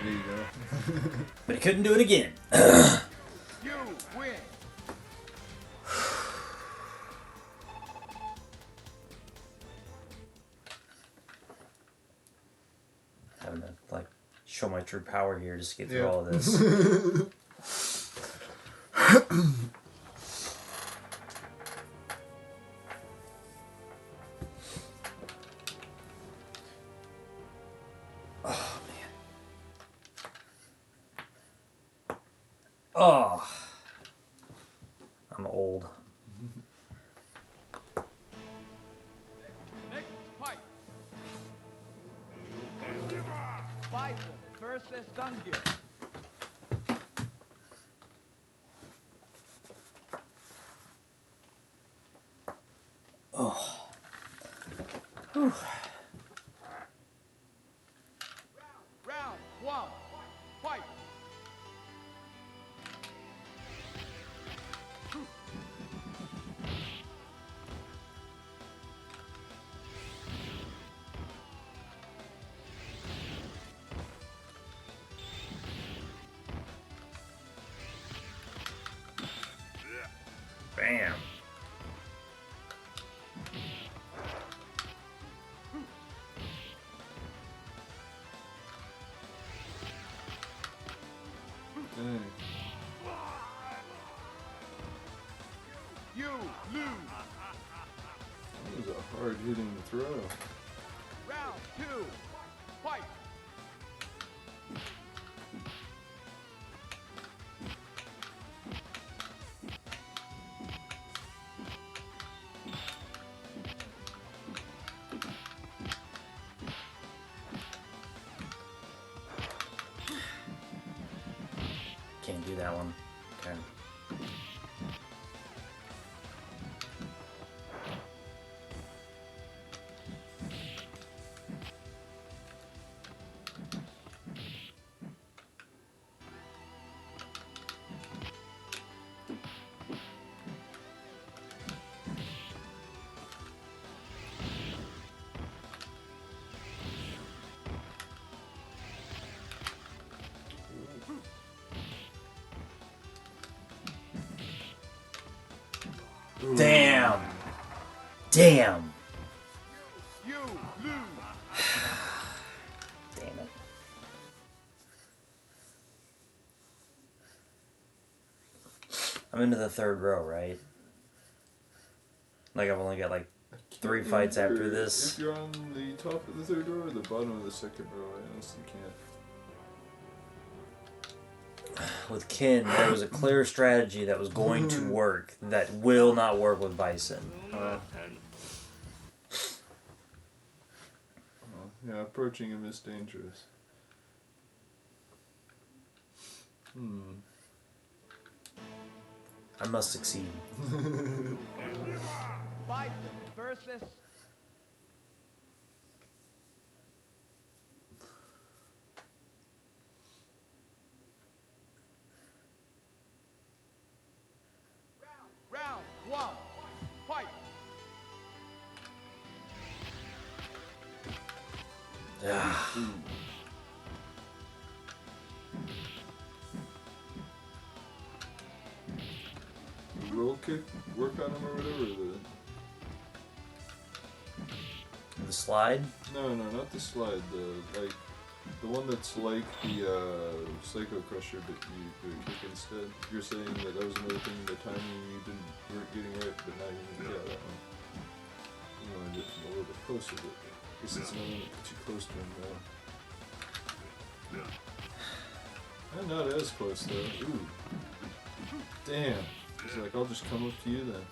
There you go. But he couldn't do it again. You win. Having to, like, show my true power here just to get through Yeah. all of this. Oh, man. Oh. I'm old. Next fight. Bison versus Dungir. Oh. Round one. Fight. Bam. Dang. You lose. That was a hard hitting throw. Round 2. Fight. Can't do that one. Okay. Damn. Damn. You lose. Damn it. I'm into the third row, right? Like I've only got like I can't 3 fights after remember this. If you're on the top of the third row or the bottom of the second row, I honestly can't. With Kin, there was a clear strategy that was going to work that will not work with Bison. Well, yeah, approaching him is dangerous. I must succeed. Bison versus round 1. Fight. Ah, Roll kick, work on him or whatever. the slide? No, not the slide. The one that's like the Psycho Crusher, but you do a kick instead. You're saying that was another thing. The timing you weren't getting right, but now you can get that one. You want to get a little bit closer, but I guess it's another one that puts you close to him now. I'm not as close though. Ooh. Damn. He's like, I'll just come up to you then.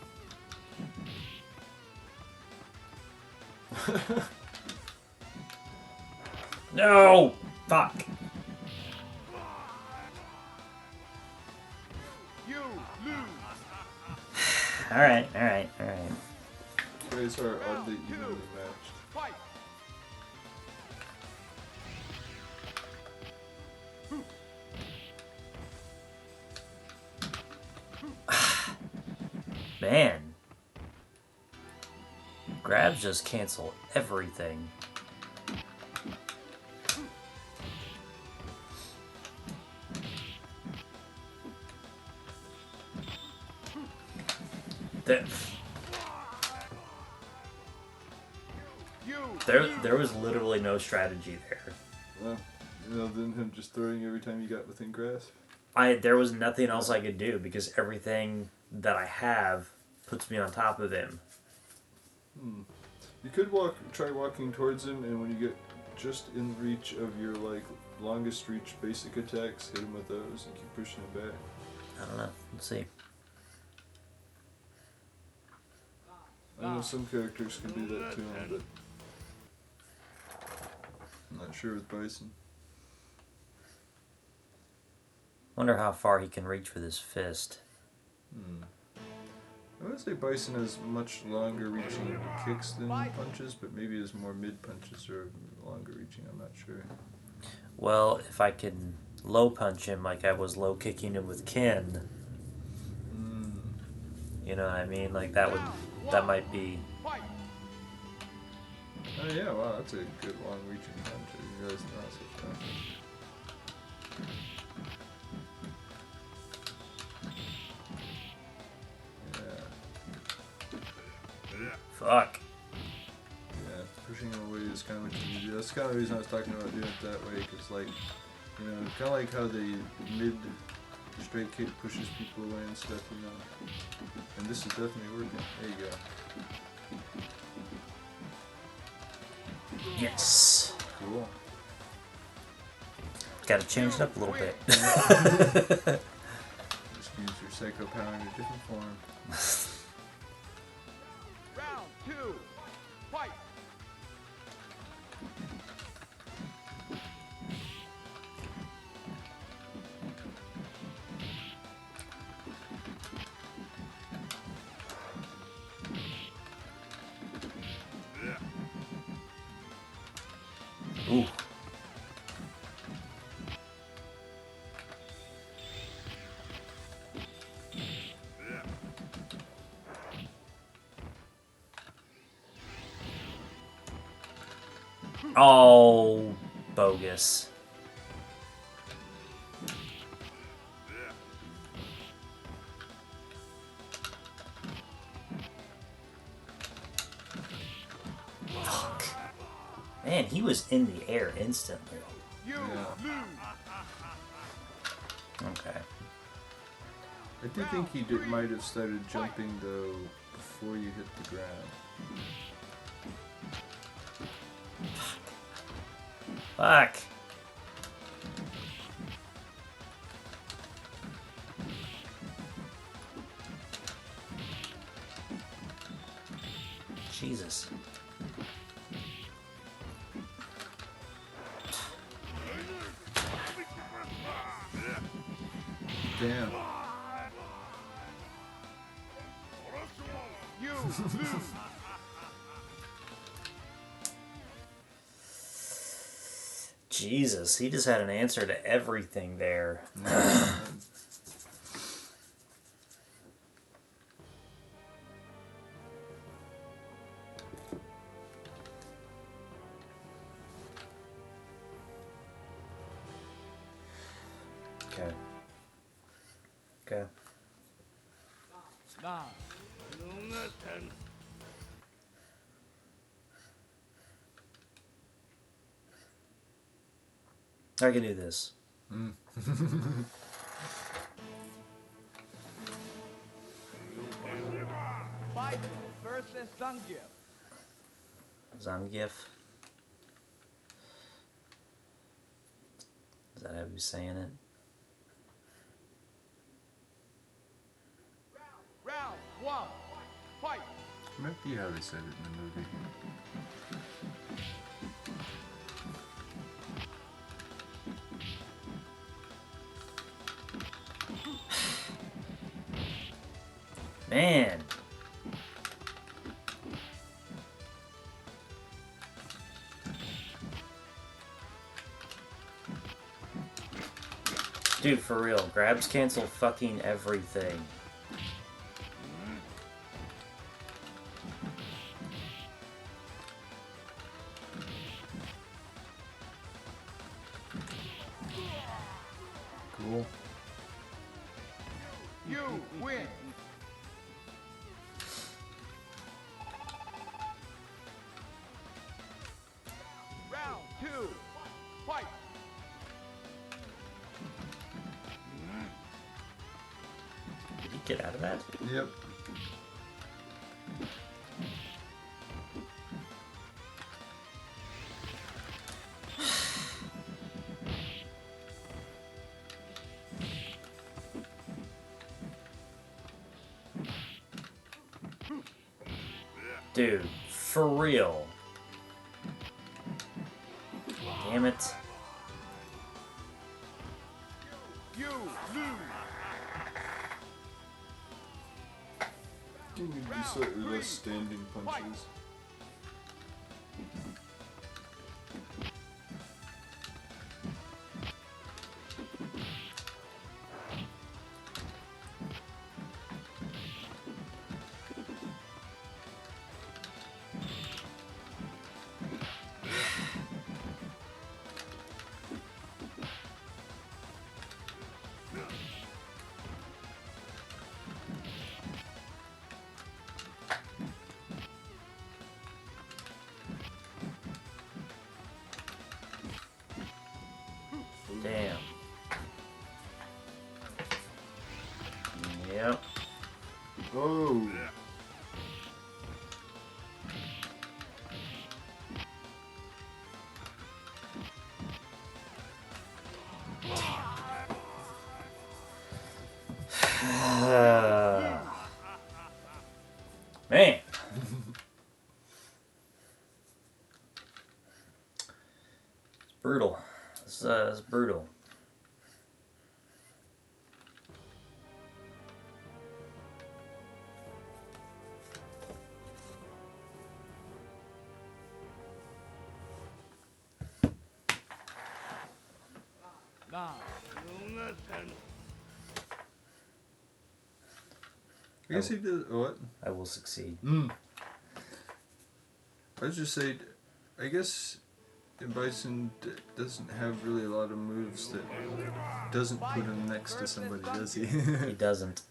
No! Fuck. You lose. Alright. Guys are oddly evenly matched. Fight. Man. Grabs just cancel everything. There was literally no strategy there. Well, than him just throwing every time you got within grasp. There was nothing else I could do because everything that I have puts me on top of him. You could try walking towards him, and when you get just in reach of your longest reach basic attacks, hit him with those and keep pushing him back. I don't know. Let's see. I know some characters can do that to him, but I'm not sure with Bison. Wonder how far he can reach with his fist. I would say Bison has much longer reaching kicks than punches, but maybe his more mid punches are longer reaching, I'm not sure. Well, if I can low punch him like I was low kicking him with Kin, you know what I mean? Like that might be. Oh yeah, wow, that's a good long reaching punch. I didn't realize that was such a Yeah. Fuck. Yeah, pushing him away is kind of what you do. That's kind of the reason I was talking about doing it that way, because, like, you know, kind of like how the mid straight kick pushes people away and stuff, you know. And this is definitely working. There you go. Yes. Cool. Got to change it up a little bit. Just use your psycho power in a different form. Round 2. Fight. Ooh. Oh, bogus. Fuck. Man, he was in the air instantly. You Yeah. lose. Okay. I do think he might have started jumping, though, before you hit the ground. Fuck. Jesus. Damn. You lose. Jesus, he just had an answer to everything there. Okay. Okay. 9. I can do this. Fight versus Zangief. Zangief. Is that how you saying it? Round 1. Fight. Might be how they said it in the movie. Man. Dude, for real, grabs cancel fucking everything. Cool. You win. Round 2. Fight. Did he get out of that? Yep. Dude, for real. Damn it. You lose. You need to do slightly less standing punches. Oh. Man. It's brutal. It's brutal. I guess he did. What? I will succeed. I was just saying, I guess Bison doesn't have really a lot of moves that doesn't put him next to somebody, does he? He doesn't.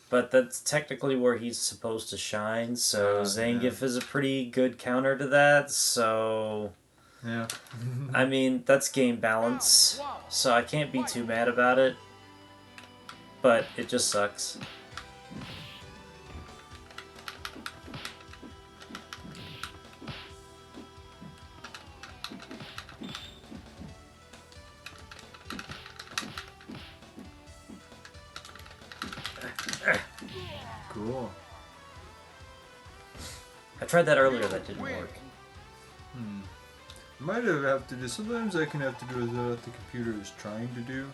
But that's technically where he's supposed to shine, so Zangief is a pretty good counter to that, so... Yeah. I mean, that's game balance, so I can't be too mad about it. But it just sucks. Cool. I tried that earlier, that didn't work. Might have to do. Sometimes I can have to do what the computer is trying to do.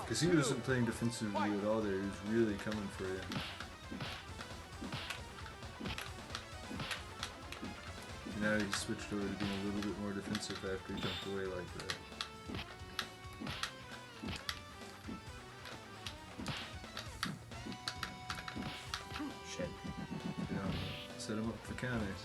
Because he wasn't playing defensively at all there. He was really coming for you. Now he switched over to being a little bit more defensive after he jumped away like that. Shit. You know, set him up for counters.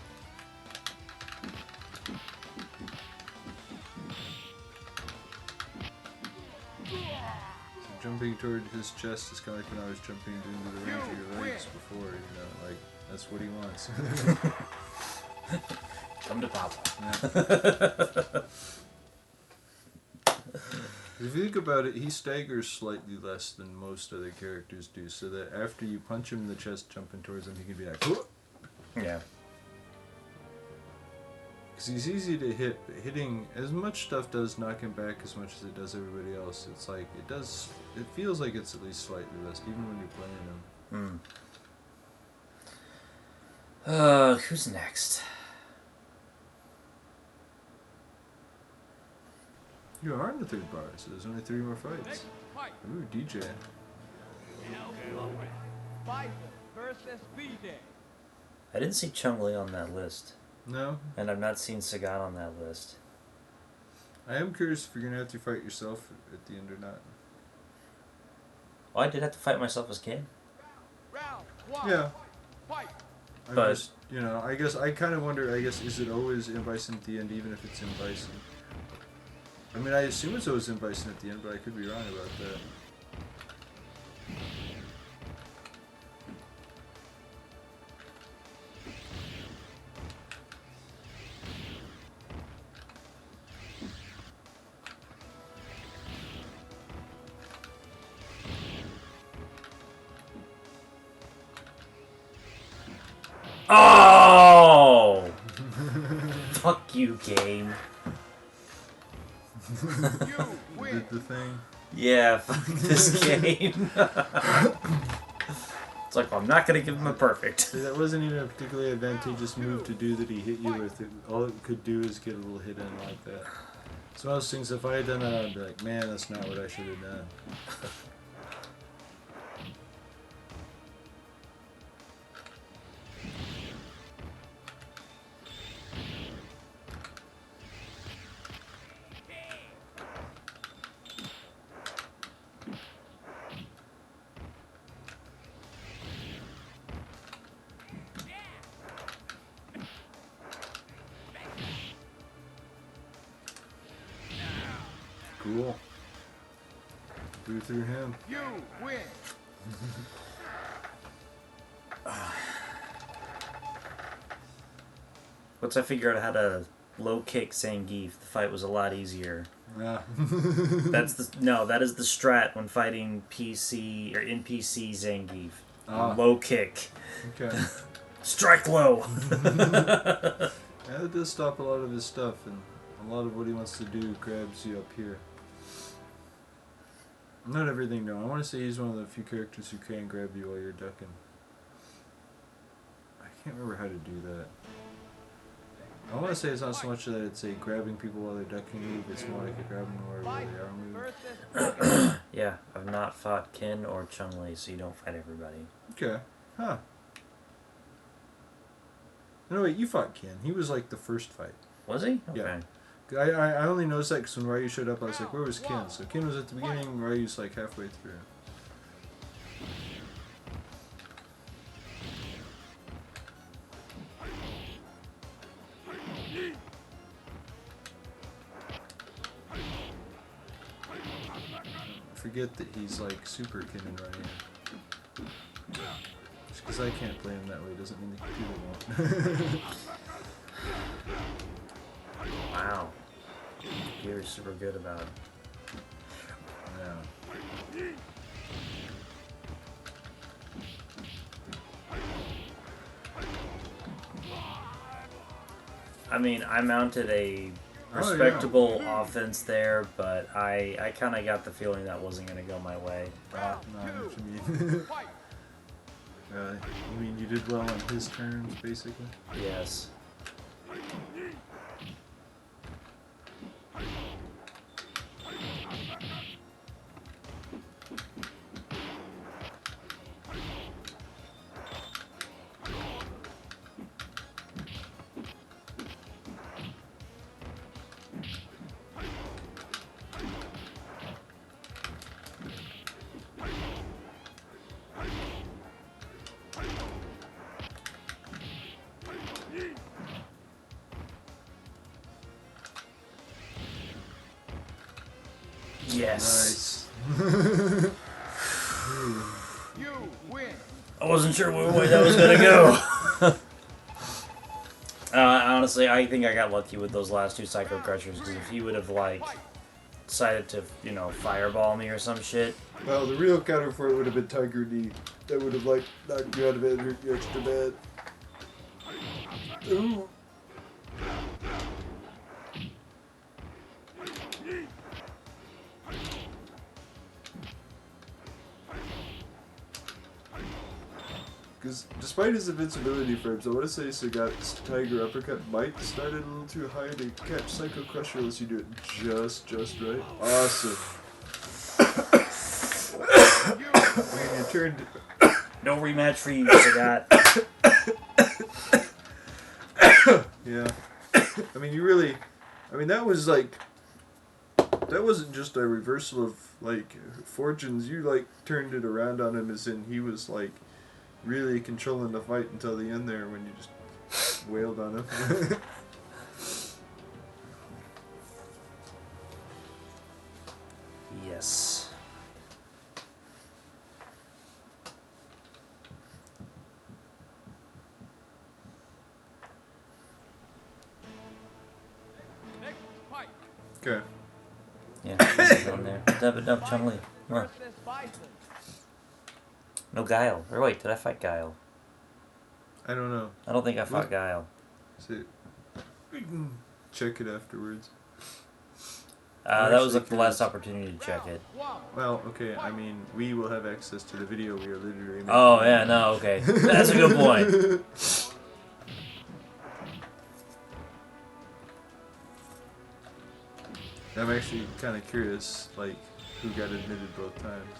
Jumping toward his chest is kind of like when I was jumping into the range of your legs before, you know, like, that's what he wants. Come to Papa. If you think about it, he staggers slightly less than most other characters do, so that after you punch him in the chest jumping towards him, he can be like, whoa! Yeah. Because he's easy to hit, but hitting as much stuff does knock him back as much as it does everybody else. It's like, it feels like it's at least slightly less, even when you're playing him. Who's next? You are in the third bar, so there's only 3 more fights. Ooh, DJ. Bison versus BJ. I didn't see Chun-Li on that list. No? And I've not seen Sagat on that list. I am curious if you're going to have to fight yourself at the end or not. Oh, I did have to fight myself as King. Round 1. Yeah. Fight. I'm But- just, you know, I guess, I kind of wonder, is it always in Bison at the end, even if it's in Bison? I mean, I assume it's always in Bison at the end, but I could be wrong about that. Oh! Fuck you, game. You win. Did the thing. Yeah, fuck this game. It's like, well, I'm not gonna give him a perfect. See, that wasn't even a particularly advantageous move to do that he hit you with. All it could do is get a little hit in like that. It's one of those things, if I had done that, I'd be like, man, that's not what I should have done. Cool. Blew through him. You win. Once I figure out how to low kick Zangief. The fight was a lot easier. Yeah. That is the strat when fighting PC or NPC Zangief. Low kick. Okay. Strike low. Yeah, it does stop a lot of his stuff, and a lot of what he wants to do grabs you up here. Not everything, though. I want to say he's one of the few characters who can grab you while you're ducking. I can't remember how to do that. I want to say it's not so much that it's a grabbing people while they're ducking move, it's more like a grabbing them where they are move. Yeah, I've not fought Ken or Chun-Li, so you don't fight everybody. Okay. Huh. No, wait, you fought Ken. He was like the first fight. Was he? Okay. Yeah. I only noticed that because when Ryu showed up, I was like, where was Ken? So Ken was at the beginning, Ryu's like halfway through. Forget that he's like super Ken and Ryu. Just because I can't play him that way doesn't mean the computer won't. Wow. You're super good about it. Yeah. I mean, I mounted a respectable offense there, but I kind of got the feeling that wasn't going to go my way. No, I know what you mean. You mean you did well on his terms, basically? Yes. Yes. Nice. You win. I wasn't sure what way that was going to go. Honestly, I think I got lucky with those last two Psycho Crushers, because if he would have, like, decided to, you know, fireball me or some shit. Well, the real counter for it would have been Tiger Knee. That would have, like, knocked you out of bed, hurt you extra bad. Ooh. Because despite his invincibility frames, I want to say Sagat's Tiger Uppercut might start it a little too high to catch Psycho Crusher unless you do it just right. Awesome. Man, you turned... No rematch for you, Sagat. Yeah. I mean, you really... I mean, that was like... That wasn't just a reversal of, like, fortunes. You, like, turned it around on him as in he was, like, really controlling the fight until the end there when you just wailed on him. Yes. Next fight. Okay. Yeah, on there. No, Chun-Li. Come on. Versus Bison. No Guile. Or wait, did I fight Guile? I don't know. I don't think I fought What? Guile. See, we can check it afterwards. That was like the Actually, last opportunity to check it. Well, okay, I mean, we will have access to the video we are literally making. Oh, yeah, no, okay. That's a good point. I'm actually kind of curious, like, who got admitted both times.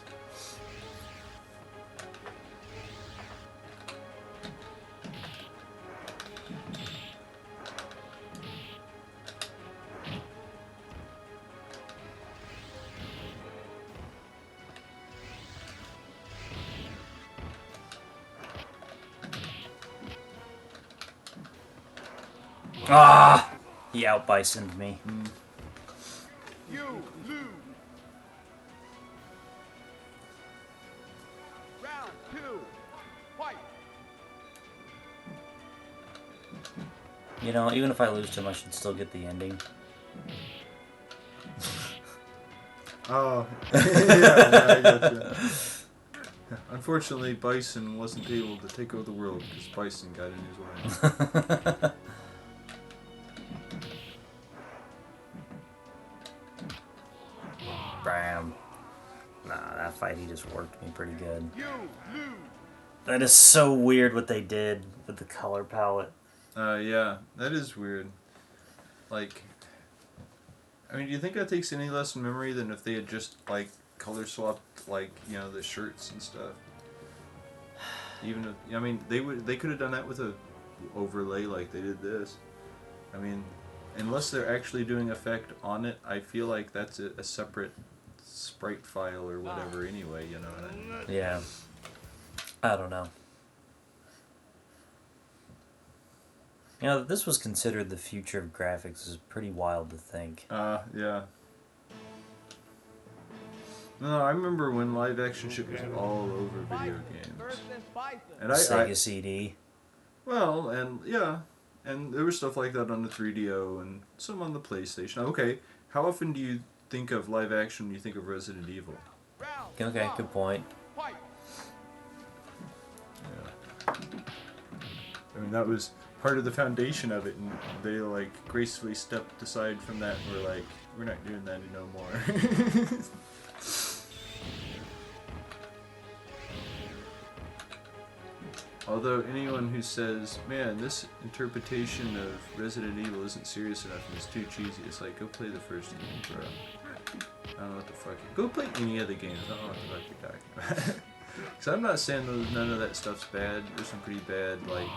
Ah! He out-bisoned me. You lose. Round 2. Fight. You know, even if I lose to him, I should still get the ending. Oh, yeah, I gotcha. Unfortunately, Bison wasn't able to take over the world because Bison got in his way. Bam. Nah, that fight, he just worked me pretty good. You lose. That is so weird what they did with the color palette. Yeah, that is weird. Like, I mean, do you think that takes any less memory than if they had just, like, color swapped, like, you know, the shirts and stuff? Even if, I mean, they could have done that with a overlay like they did this. I mean, unless they're actually doing effect on it, I feel like that's a separate sprite file or whatever anyway, you know what I mean? Yeah. I don't know. You know, this was considered the future of graphics is pretty wild to think. Yeah. No, I remember when live action shit was all over video games. Versus Bison. And Sega CD. well, and yeah, and there was stuff like that on the 3DO and some on the PlayStation. Okay, how often do you think of live action when you think of Resident Evil? Round Okay, one. good point. Fight. Yeah. I mean, that was part of the foundation of it, and they like gracefully stepped aside from that and were like, we're not doing that no more. Although anyone who says, man, this interpretation of Resident Evil isn't serious enough and it's too cheesy, it's like, go play the first game, bro. I don't know what the fuck. Go play any of the games. I don't know what the fuck you're talking about. Because I'm not saying none of that stuff's bad. There's some pretty bad, like,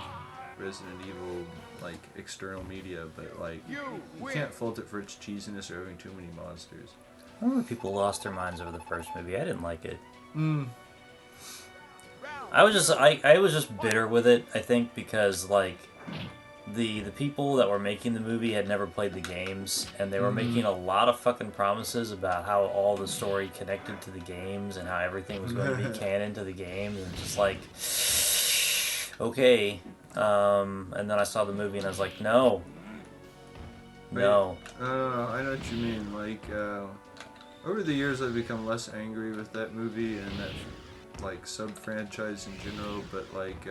Resident Evil, like, external media, but, like, you can't fault it for its cheesiness or having too many monsters. I remember people lost their minds over the first movie. I didn't like it. I was just bitter with it, I think, because like the people that were making the movie had never played the games, and they were making a lot of fucking promises about how all the story connected to the games and how everything was going to be canon to the games, and just like, okay. And then I saw the movie and I was like, no. No. I know what you mean. Like, over the years I've become less angry with that movie and that like sub-franchise in general, but like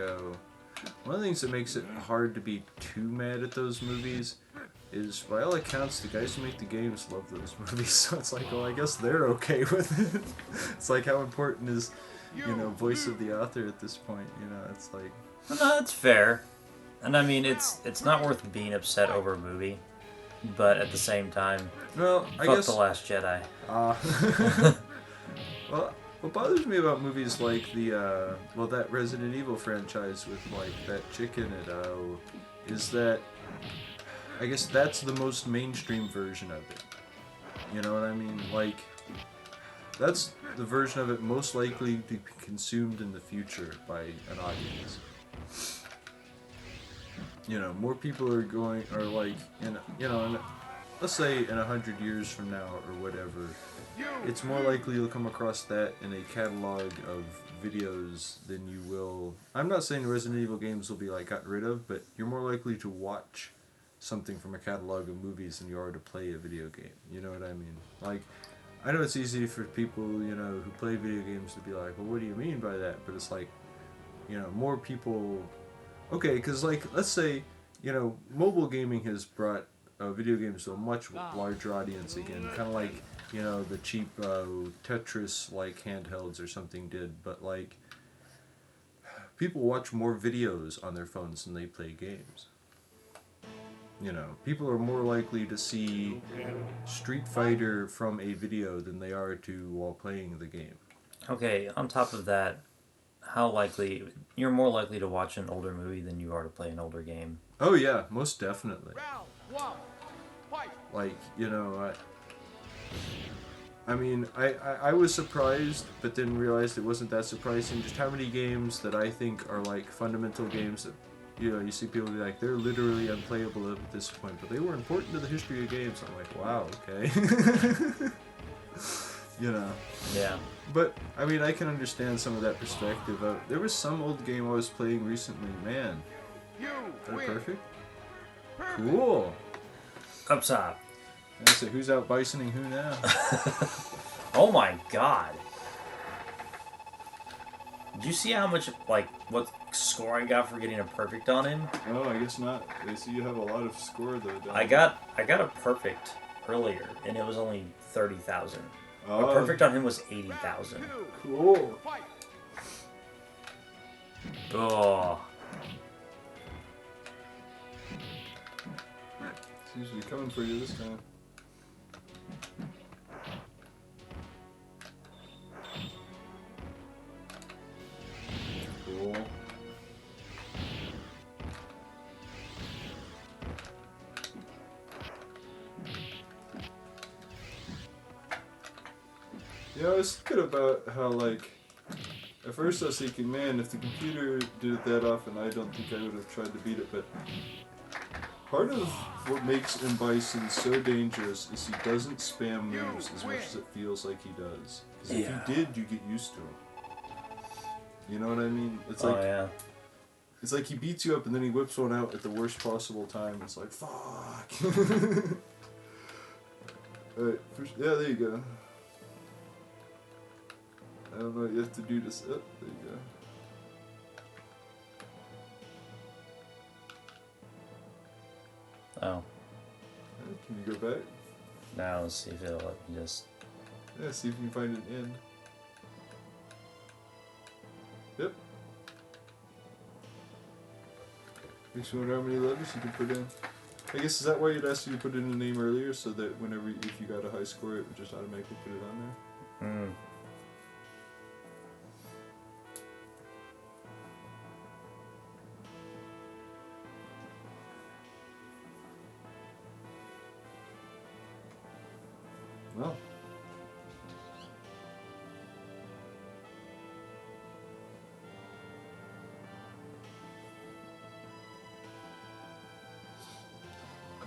one of the things that makes it hard to be too mad at those movies is, by all accounts, the guys who make the games love those movies, so it's like, well, I guess they're okay with it. It's like, how important is, you know, voice of the author at this point, you know? It's like, no, that's fair. And I mean, it's not worth being upset over a movie, but at the same time, well, I fuck guess The Last Jedi. Well, what bothers me about movies like the, well, that Resident Evil franchise with, like, that chick in it, is that, I guess that's the most mainstream version of it. You know what I mean? Like, that's the version of it most likely to be consumed in the future by an audience. You know, more people are like, let's say in 100 years from now or whatever, it's more likely you'll come across that in a catalog of videos than you will. I'm not saying Resident Evil games will be like gotten rid of, but you're more likely to watch something from a catalog of movies than you are to play a video game. You know what I mean? Like, I know it's easy for people, you know, who play video games to be like, well, what do you mean by that? But it's like, you know, more people. Okay, because like, let's say, you know, mobile gaming has brought video games to a much larger audience again, kind of like, you know, the cheap Tetris-like handhelds or something did, but like, people watch more videos on their phones than they play games. You know, people are more likely to see Street Fighter from a video than they are to while playing the game. Okay, on top of that, you're more likely to watch an older movie than you are to play an older game. Oh yeah, most definitely. Round one. Fight. Like, you know, I mean, I was surprised, but then realized it wasn't that surprising, just how many games that I think are like fundamental games that, you know, you see people be like, they're literally unplayable at this point, but they were important to the history of games. I'm like, wow, okay. You know. Yeah. But, I mean, I can understand some of that perspective. There was some old game I was playing recently, man. You Is that win. perfect? Cool. Up top. I say, who's out bisoning who now? Oh my god. Did you see how much, like, what score I got for getting a perfect on him? No, I guess not. I see you have a lot of score though. Down I got a perfect earlier, and it was only 30,000. Oh, A perfect on him was 80,000. cool. Fight. Oh. Seems to be coming for you this time. Cool. Yeah, I was thinking about how, like, at first I was thinking, man, if the computer did it that often, I don't think I would have tried to beat it, but part of what makes M. Bison so dangerous is he doesn't spam moves as much as it feels like he does. Because Yeah. if he did, you get used to him. You know what I mean? It's like Oh, yeah. it's like he beats you up and then he whips one out at the worst possible time. It's like, fuck. Alright, yeah, there you go. I don't know what you have to do to... Oh, there you go. Oh. Can you go back? Now let's see if it'll let me just... Yeah, see if you can find an end. Yep. Makes me wonder how many letters you can put in. I guess, is that why you'd asked you to put in a name earlier, so that whenever, if you got a high score, it would just automatically put it on there? Hmm. Well.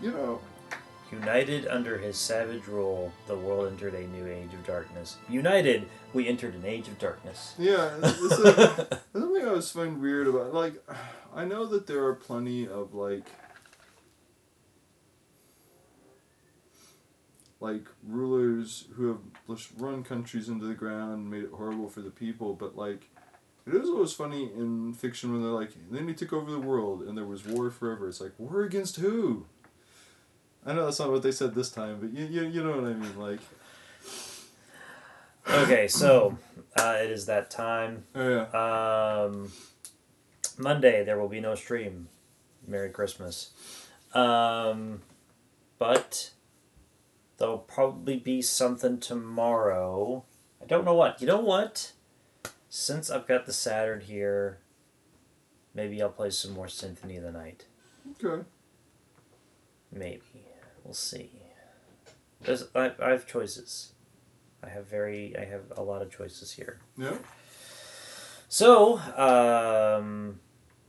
You know, United under his savage rule, the world entered a new age of darkness. United, we entered an age of darkness. yeah, it's like, that's something I always find weird about. Like, I know that there are plenty of, like rulers who have just run countries into the ground and made it horrible for the people, but, like, it is always funny in fiction when they're like, then he took over the world and there was war forever. It's like, war against who? I know that's not what they said this time, but you know what I mean, like... Okay, so it is that time. Oh, yeah. Monday there will be no stream. Merry Christmas. But there'll probably be something tomorrow. I don't know what. You know what? Since I've got the Saturn here, maybe I'll play some more Symphony of the Night. Okay. Maybe. We'll see. I have choices. I have a lot of choices here. Yeah. So,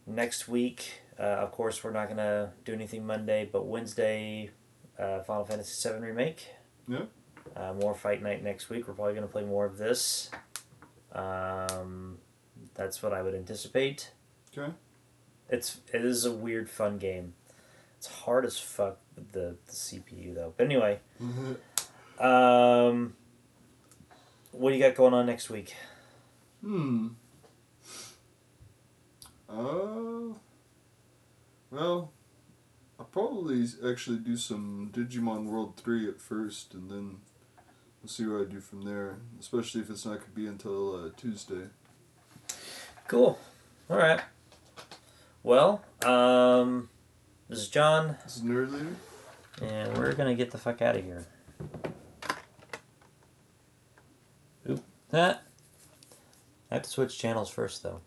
next week, of course, we're not going to do anything Monday, but Wednesday, Final Fantasy VII Remake. Yeah. More Fight Night next week. We're probably going to play more of this. That's what I would anticipate. Okay. It is a weird, fun game. It's hard as fuck with the CPU, though. But anyway, what do you got going on next week? Well, I'll probably actually do some Digimon World 3 at first, and then we'll see what I do from there, especially if it's not going to be until Tuesday. Cool. All right. Well, this is John. This is Nerd Leader. And we're going to get the fuck out of here. Oop. I have to switch channels first, though.